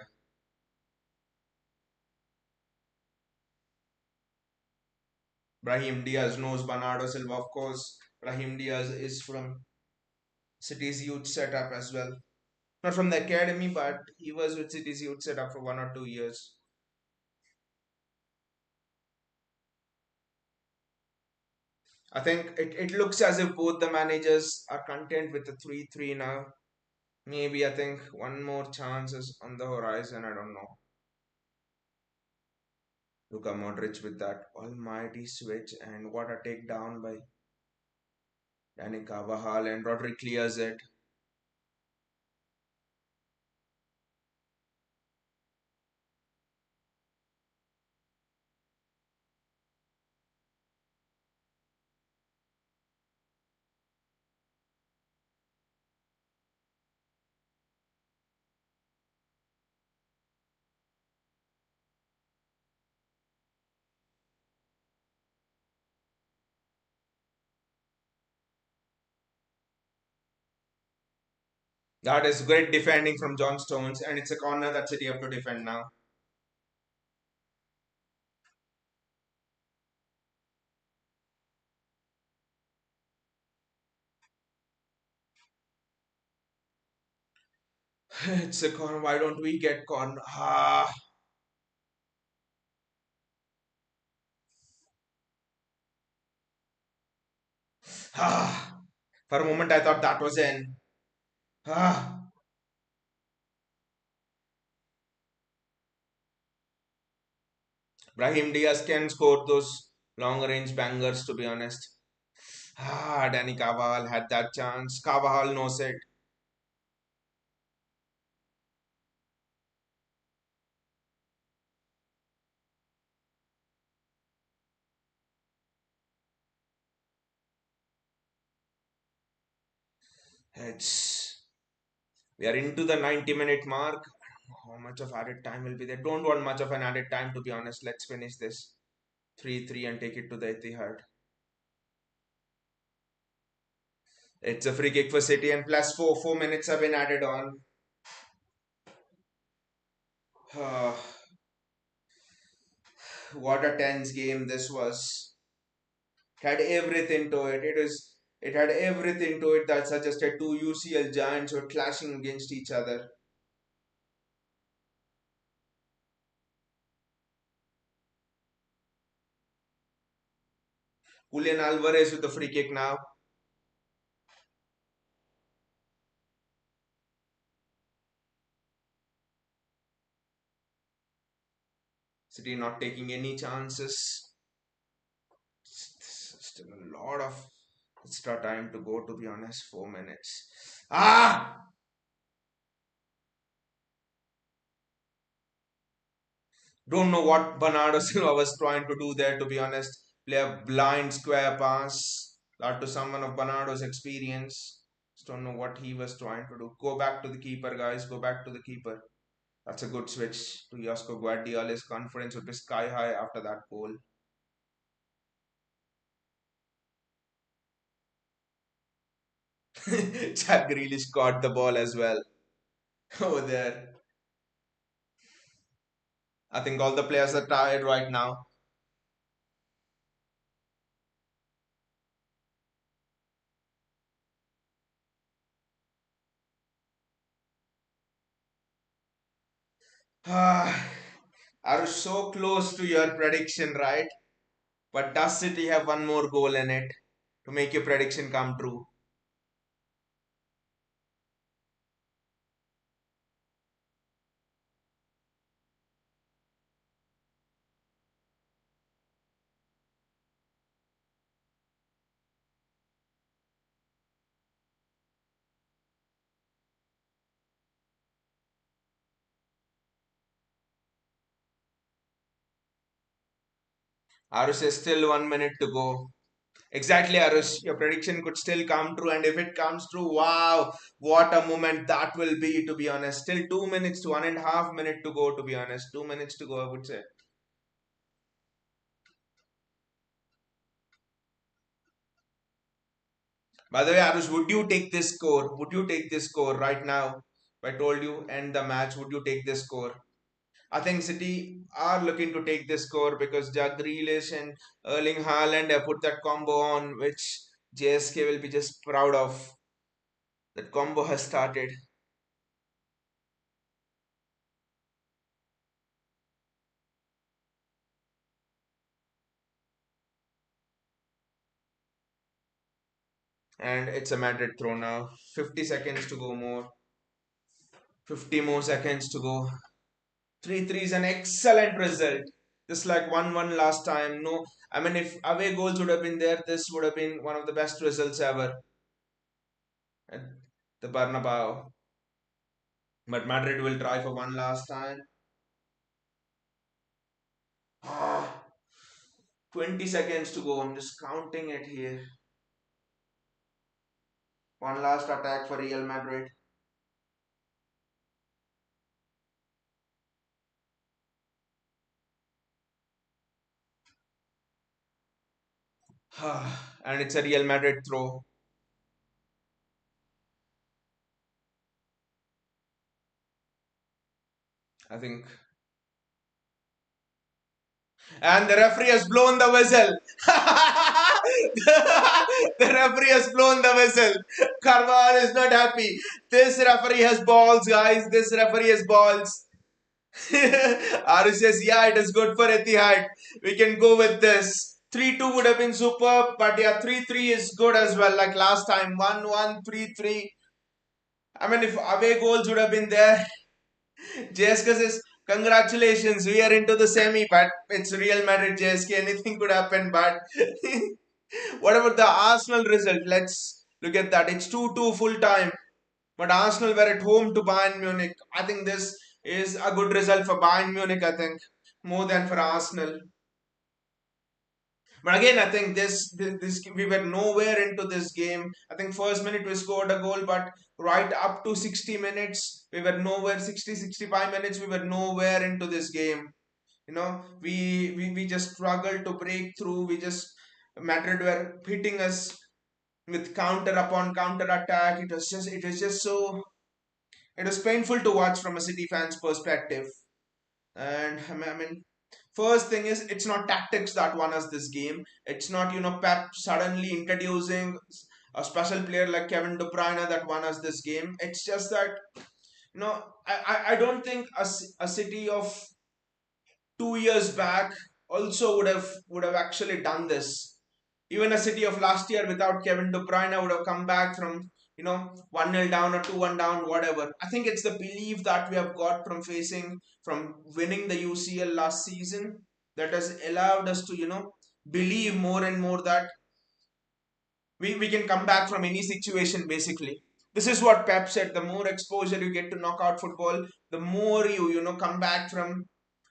Brahim Diaz knows Bernardo Silva, of course. Brahim Diaz is from City's youth setup as well. Not from the academy, but he was with City's youth setup for 1 or 2 years. I think it looks as if both the managers are content with the 3-3 now. Maybe I think one more chance is on the horizon. I don't know. Luka Modric with that almighty switch, and what a takedown by Danny Carvajal, and Rodri clears it. That is great defending from John Stones, and it's a corner that City have to defend now. It's a corner. Why don't we get corner? Ah. For a moment, I thought that was in. Ah. Brahim Diaz can score those long range bangers, to be honest. Danny Carvajal had that chance. Carvajal knows it. It's We are into the 90-minute mark. How much of added time will be there? Don't want much of an added time, to be honest. Let's finish this 3-3 and take it to the Etihad. It's a free kick for City, and plus 4 minutes have been added on. What a tense game this was. It had everything to it. It had everything to it that suggested two UCL giants were clashing against each other. Julian Alvarez with the free kick now. City not taking any chances. Still a lot of extra time to go, to be honest. 4 minutes. Ah! Don't know what Bernardo Silva was trying to do there, to be honest. Play a blind square pass. That to someone of Bernardo's experience. Just don't know what he was trying to do. Go back to the keeper, guys. Go back to the keeper. That's a good switch to Josko Gvardiol. His confidence would be sky high after that goal. Jack Grealish caught the ball as well over there. I think all the players are tired right now. Are you so close to your prediction, right? But does City have one more goal in it to make your prediction come true? Arush says still 1 minute to go. Exactly, Arush. Your prediction could still come true, and if it comes true, wow, what a moment that will be, to be honest. Still 2 minutes to 1.5 minute to go, to be honest. 2 minutes to go, I would say. By the way, Arush, would you take this score? Would you take this score right now? If I told you end the match, would you take this score? I think City are looking to take this score because Jack Grealish and Erling Haaland have put that combo on, which JSK will be just proud of. That combo has started, and it's a Madrid throw now. 50 seconds to go more. 50 more seconds to go. 3-3 is an excellent result. Just like 1-1 last time. No, I mean, if away goals would have been there, this would have been one of the best results ever at the Bernabeu. But Madrid will try for one last time. Ah, 20 seconds to go. I'm just counting it here. One last attack for Real Madrid. And it's a Real Madrid throw. I think. And the referee has blown the whistle. The referee has blown the whistle. Carvajal is not happy. This referee has balls, guys. This referee has balls. Aru says, yeah, it is good for Etihad. We can go with this. 3-2 would have been superb, but yeah, 3-3 is good as well. Like last time, 1-1, 3-3. I mean, if away goals would have been there, JSK says, congratulations, we are into the semi, but it's Real Madrid JSK. Anything could happen, but what about the Arsenal result? Let's look at that. It's 2-2 full time. But Arsenal were at home to Bayern Munich. I think this is a good result for Bayern Munich, I think, more than for Arsenal. But again, I think this we were nowhere into this game. I think first minute we scored a goal, but right up to 60 minutes, we were nowhere. 60, 65 minutes, we were nowhere into this game. We just struggled to break through. Madrid were hitting us with counter upon counter attack. It was painful to watch from a City fan's perspective. And I mean, first thing is it's not tactics that won us this game. It's not Pep suddenly introducing a special player like Kevin De Bruyne that won us this game. It's just that I don't think a City of 2 years back also would have actually done this. Even a City of last year without Kevin De Bruyne would have come back from 1-0 down or 2-1 down, whatever. I think it's the belief that we have got from winning the UCL last season that has allowed us to believe more and more that we can come back from any situation basically. This is what Pep said. The more exposure you get to knockout football, the more you come back from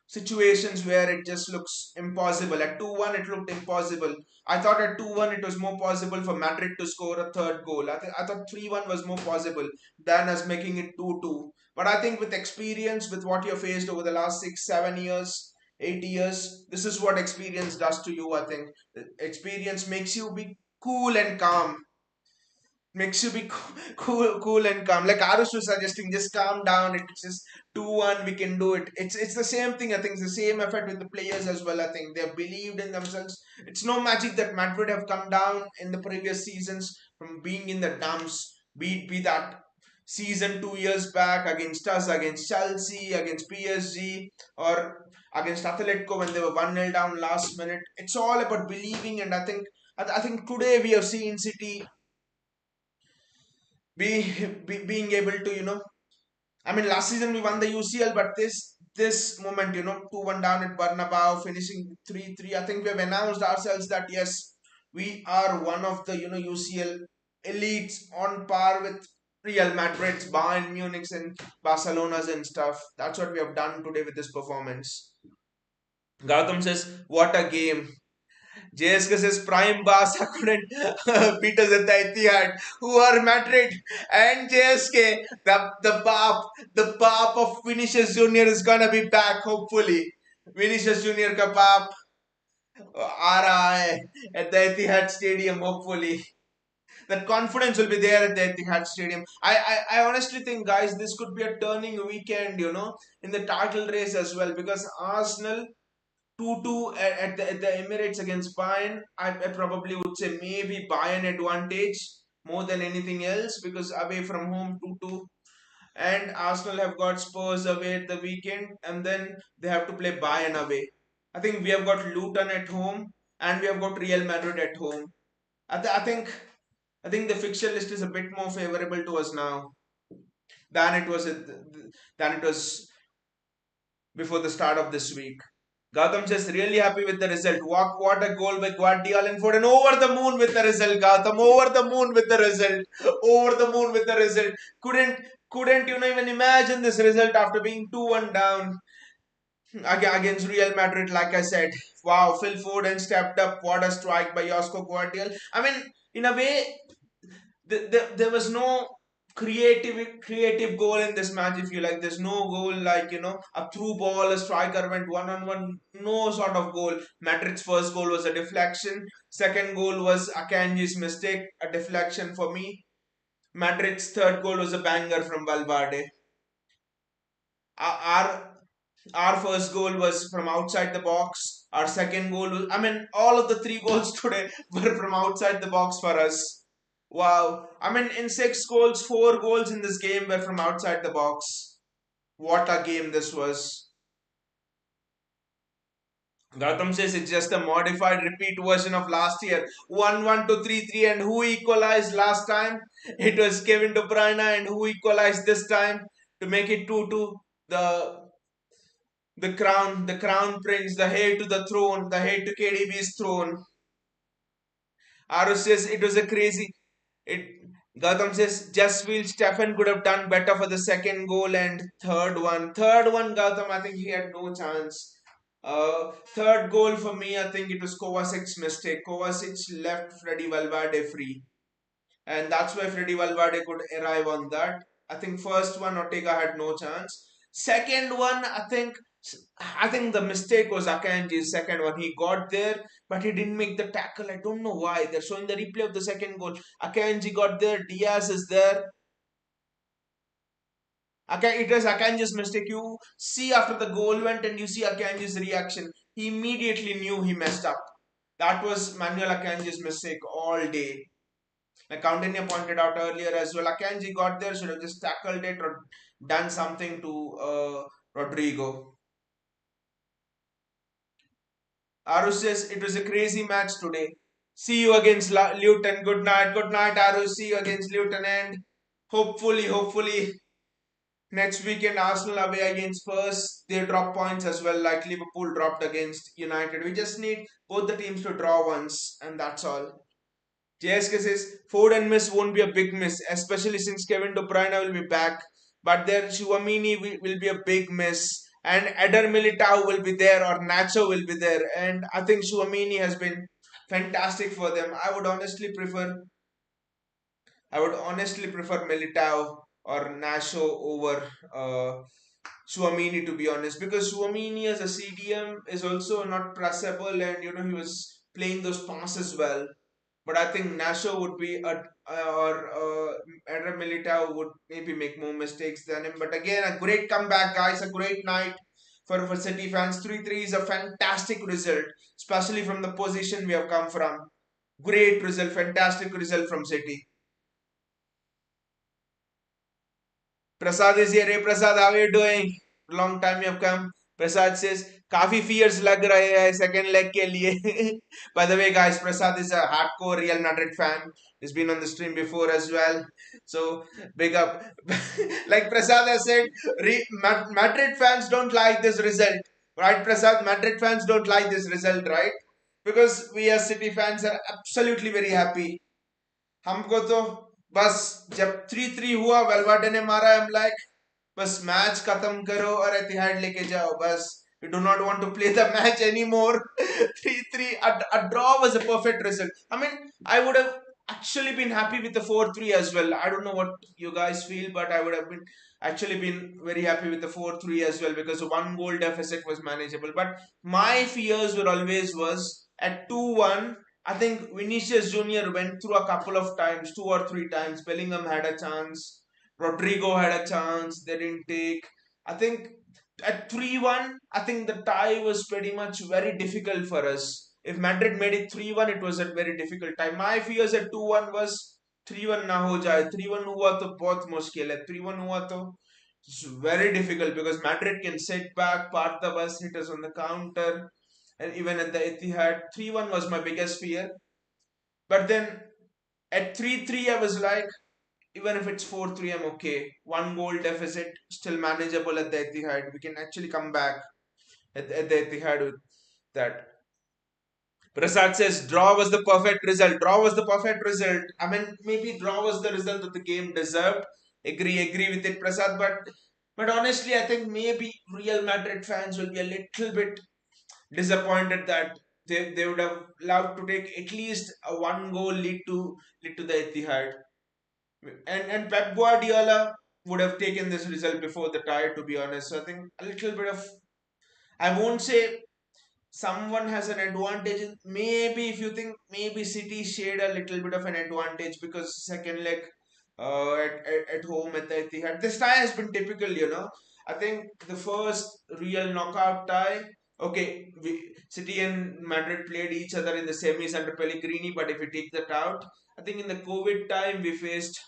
situations where it just looks impossible. At 2-1, it looked impossible. I thought at 2-1, it was more possible for Madrid to score a third goal. I thought 3-1 was more possible than us making it 2-2. But I think with experience, with what you've faced over the last 6, 7 years, 8 years, this is what experience does to you, I think. Experience makes you be cool and calm, makes you be cool and calm. Like Arush was suggesting, just calm down. It's just 2-1. We can do it. It's the same thing. I think it's the same effect with the players as well. I think they have believed in themselves. It's no magic that Madrid have come down in the previous seasons from being in the dumps. Be that season 2 years back against us, against Chelsea, against PSG, or against Atletico when they were 1-0 down last minute. It's all about believing, and I think today we have seen City being able to I mean last season we won the UCL, but this moment 2-1 down at Bernabeu, finishing 3-3. I think we have announced ourselves that yes, we are one of the UCL elites on par with Real Madrid's, Bayern Munich's, and Barcelona's and stuff. That's what we have done today with this performance. Gautam says, what a game. JSK says prime Barca couldn't beat us at the Etihad. Who are Madrid and JSK? The pap of Vinicius Junior is gonna be back. Hopefully, Vinicius Junior का पाप आ रहा है at the Etihad Stadium. Hopefully, That confidence will be there at the Etihad Stadium. I honestly think, guys, this could be a turning weekend, in the title race as well, because Arsenal 2-2 at the Emirates against Bayern. I probably would say maybe Bayern advantage more than anything else, because away from home 2-2, and Arsenal have got Spurs away at the weekend, and then they have to play Bayern away. I think we have got Luton at home, and we have got Real Madrid at home. I think the fixture list is a bit more favorable to us now than it was before the start of this week. Gautam says really happy with the result. What a goal by Gvardiol and Foden. Over the moon with the result, Gautam. Over the moon with the result. Over the moon with the result. Couldn't even imagine this result after being 2-1 down against Real Madrid. Like I said, wow, Phil Foden stepped up. What a strike by Josko Gvardiol. I mean, in a way, there was no creative goal in this match. If you like, there's no goal like a through ball, a striker went one on one, no sort of goal. Madrid's first goal was a deflection, second goal was Akanji's mistake, a deflection for me. Madrid's third goal was a banger from Valverde. Our first goal was from outside the box. Our second goal was, I mean, all of the three goals today were from outside the box for us. Wow. I mean, in six goals, four goals in this game were from outside the box. What a game this was. Gautam says it's just a modified repeat version of last year. 1-1 to 3-3, and who equalized last time? It was Kevin De Bruyne, and who equalized this time to make it 2-2? The crown prince, the heir to the throne, the heir to KDB's throne. Aru says it was a crazy. It Gautam says just feel Stefan could have done better for the second goal and third one. Third one, Gautam, I think he had no chance. Third goal for me, I think it was Kovacic's mistake. Kovacic left Freddy Valverde free, and that's why Freddy Valverde could arrive on that. I think first one Ortega had no chance. Second one, I think the mistake was Akanji's second one. He got there, but he didn't make the tackle. I don't know why. They're showing the replay of the second goal. Akanji got there. Diaz is there. It was Akanji's mistake. You see after the goal went and you see Akanji's reaction. He immediately knew he messed up. That was Manuel Akanji's mistake all day. Like Coutinho pointed out earlier as well, Akanji got there, should have just tackled it or done something to Rodrigo. Aru says it was a crazy match today. See you against Luton. Good night. Good night, Aru. See you against Luton, and hopefully, next weekend Arsenal away against Spurs. They drop points as well, like Liverpool dropped against United. We just need both the teams to draw once, and that's all. JSK says Ford and miss won't be a big miss, especially since Kevin De Bruyne will be back. But there, Chouamini will be a big miss, and Eder Militao will be there, or Nacho will be there. And I think Chouamini has been fantastic for them. I would honestly prefer Militao or Nacho over Chouamini, to be honest, because Chouamini as a CDM is also not pressable, and he was playing those passes well. But I think Nacho would be or Eder Militao would maybe make more mistakes than him. But again, a great comeback, guys. A great night for City fans. 3-3 is a fantastic result, especially from the position we have come from. Great result, fantastic result from City. Prasad is here. Hey Prasad, how are you doing? Long time you have come. Prasad says, काफी fears लग रहे हैं second leg के लिए. By the way, guys, Prasad is a hardcore Real Madrid fan. He's been on the stream before as well. So big up. Like Prasad has said, Madrid fans don't like this result, right? Prasad, Madrid fans don't like this result, right? Because we as City fans are absolutely very happy. हमको तो बस जब 3-3 हुआ Valverde ने मारा I am like बस match खत्म करो और एतिहाद लेके जाओ बस we do not want to play the match anymore. 3-3, a draw was a perfect result. I mean, I would have actually been happy with the 4-3 as well. I don't know what you guys feel, but I would have been very happy with the 4-3 as well, because a one goal deficit was manageable. But my fears were always was at 2-1 I think Vinicius Junior went through a couple of times, two or three times. Bellingham had a chance. Rodrigo had a chance. They didn't take. I think at 3-1, I think the tie was pretty much very difficult for us. If Madrid made it 3-1, it was a very difficult time. My fears at 2-1 was 3-1 ना हो जाए 3-1 हुआ तो बहुत मुश्किल है 3-1 हुआ तो it's very difficult because Madrid can sit back, park the bus, hit us on the counter, and even at the Etihad, 3-1 was my biggest fear. But then at 3-3, I was like, even if it's 4-3, I'm okay. One goal deficit, still manageable at the Etihad. We can actually come back at the Etihad with that. Prasad says draw was the perfect result. Draw was the perfect result. I mean, maybe draw was the result that the game deserved. Agree with it, Prasad. But honestly, I think maybe Real Madrid fans will be a little bit disappointed that they would have loved to take at least a one goal lead to the Etihad. And Pep Guardiola would have taken this result before the tie, to be honest. So I think a little bit of, I won't say someone has an advantage. Maybe if you think maybe City shared a little bit of an advantage because second leg at home at the Etihad. This tie has been typical. I think the first real knockout tie. Okay, City and Madrid played each other in the semis under Pellegrini, but if we take that out, I think in the COVID time we faced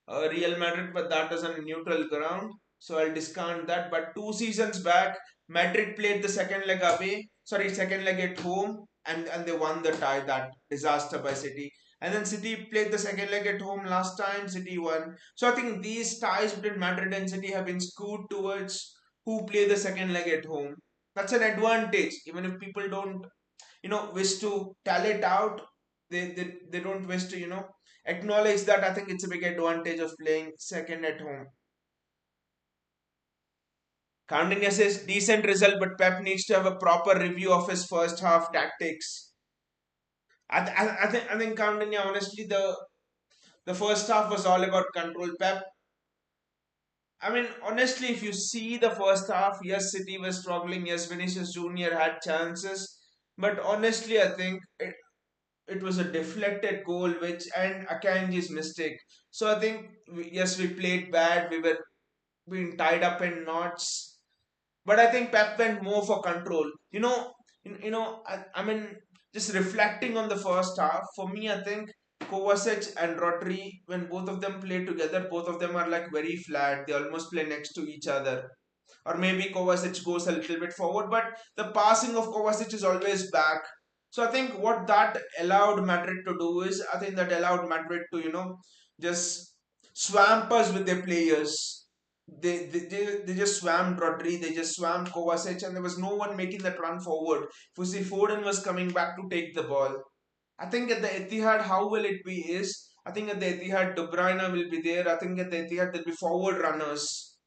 Real Madrid, but that was on a neutral ground. So I'll discount that. But 2 seasons back, Madrid played the second leg away, sorry, second leg at home, and they won the tie. That disaster by City. And then City played the second leg at home last time, City won. So I think these ties between Madrid and City have been skewed towards who play the second leg at home. That's an advantage, even if people don't wish to tell it out. They don't wish to acknowledge that. I think it's a big advantage of playing second at home. Coutinho says decent result, but Pep needs to have a proper review of his first half tactics. I think Coutinho, honestly, the first half was all about control. Pep, I mean, honestly, if you see the first half, yes, City was struggling. Yes, Vinicius Junior had chances, but honestly, I think it was a deflected goal, which and Akanji's mistake. So I think yes, we played bad. We were being tied up in knots. But I think Pep went more for control. I mean, just reflecting on the first half, for me, I think Kovacic and Rodri, when both of them play together, both of them are like very flat. They almost play next to each other. Or maybe Kovacic goes a little bit forward, but the passing of Kovacic is always back. So I think what that allowed Madrid to do is, I think that allowed Madrid to, just swamp us with their players. They just swamped Rodri, they just swamped Kovacic, and there was no one making that run forward. If you see Foden was coming back to take the ball. I think at the Etihad, how will it be is, I think at the Etihad, De Bruyne will be there. I think at the Etihad, there'll be forward runners.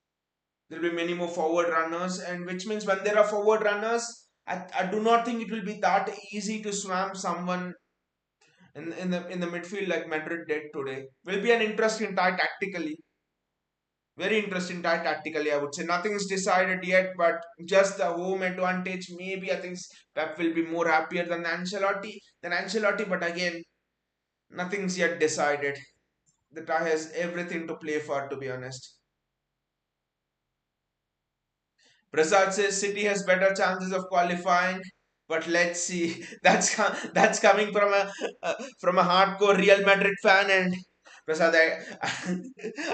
There'll be many more forward runners, and which means when there are forward runners, I do not think it will be that easy to swamp someone in the midfield like Madrid did today. Will be an interesting tie tactically. Very interesting tie tactically, I would say. Nothing is decided yet, but just the home advantage. Maybe I think Pep will be more happier than Ancelotti. But again, nothing's yet decided. The tie has everything to play for, to be honest. Prasad says City has better chances of qualifying, but let's see. That's coming from a hardcore Real Madrid fan, and Prasad,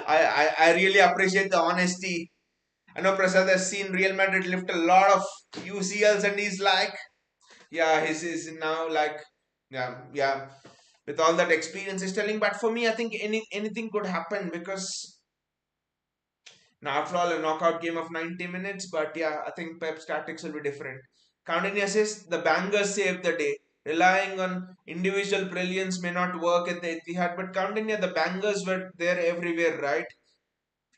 I really appreciate the honesty. I know Prasad has seen Real Madrid lift a lot of UCLs, and he's like, yeah, he's now like, yeah, with all that experience he's telling. But for me, I think anything could happen because now, after all, a knockout game of 90 minutes, but yeah, I think Pep's tactics will be different. Coutinho says the bangers saved the day. Relying on individual brilliance may not work at the Etihad, but Coutinho, the bangers were there everywhere, right?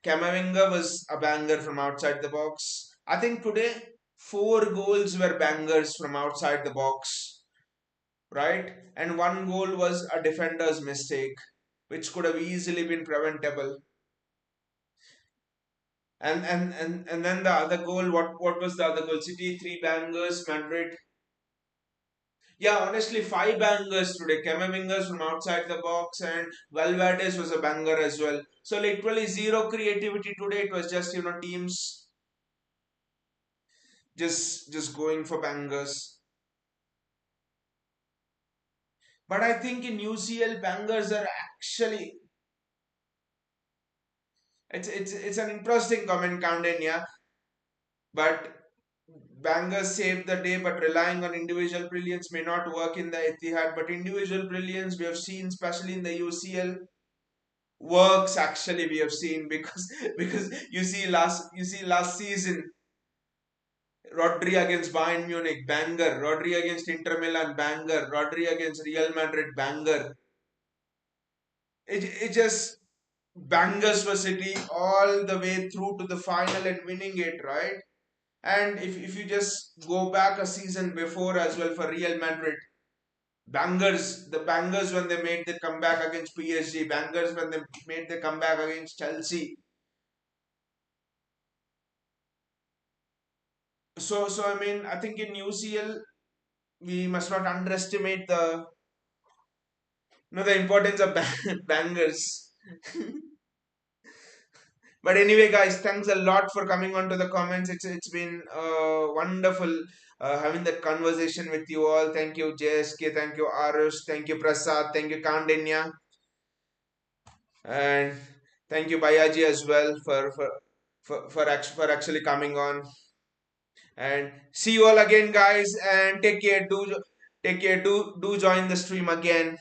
Camavinga was a banger from outside the box. I think today, 4 goals were bangers from outside the box, right? And one goal was a defender's mistake, which could have easily been preventable. And then the other goal, what was the other goal? City 3 bangers, Madrid. Yeah, honestly, five bangers today. Kemavingers from outside the box and Valverde's was a banger as well. So literally zero creativity today. It was just teams just going for bangers. But I think in UCL bangers are actually it's an interesting comment, Camden, yeah. But bangers saved the day, but relying on individual brilliance may not work in the Etihad. But individual brilliance we have seen, especially in the UCL, works actually we have seen because because you see last season Rodri against Bayern Munich banger, Rodri against Inter Milan banger, Rodri against Real Madrid banger. It just bangers for City all the way through to the final and winning it, right? And if you just go back a season before as well for Real Madrid, bangers, the bangers when they made the comeback against PSG, bangers when they made the comeback against Chelsea. So I mean, I think in UCL we must not underestimate the importance of bangers. But anyway, guys, thanks a lot for coming on to the comments. It's been wonderful having that conversation with you all. Thank you, JSK. Thank you, Arush. Thank you, Prasad. Thank you, Kandenya. And thank you, Bayaji, as well for actually coming on. And see you all again, guys. And take care. Take care. Do join the stream again.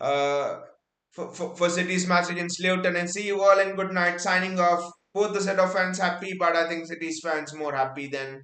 Uh, for City's match against Luton. And see you all and good night. Signing off. Both the set of fans happy, but I think City's fans more happy than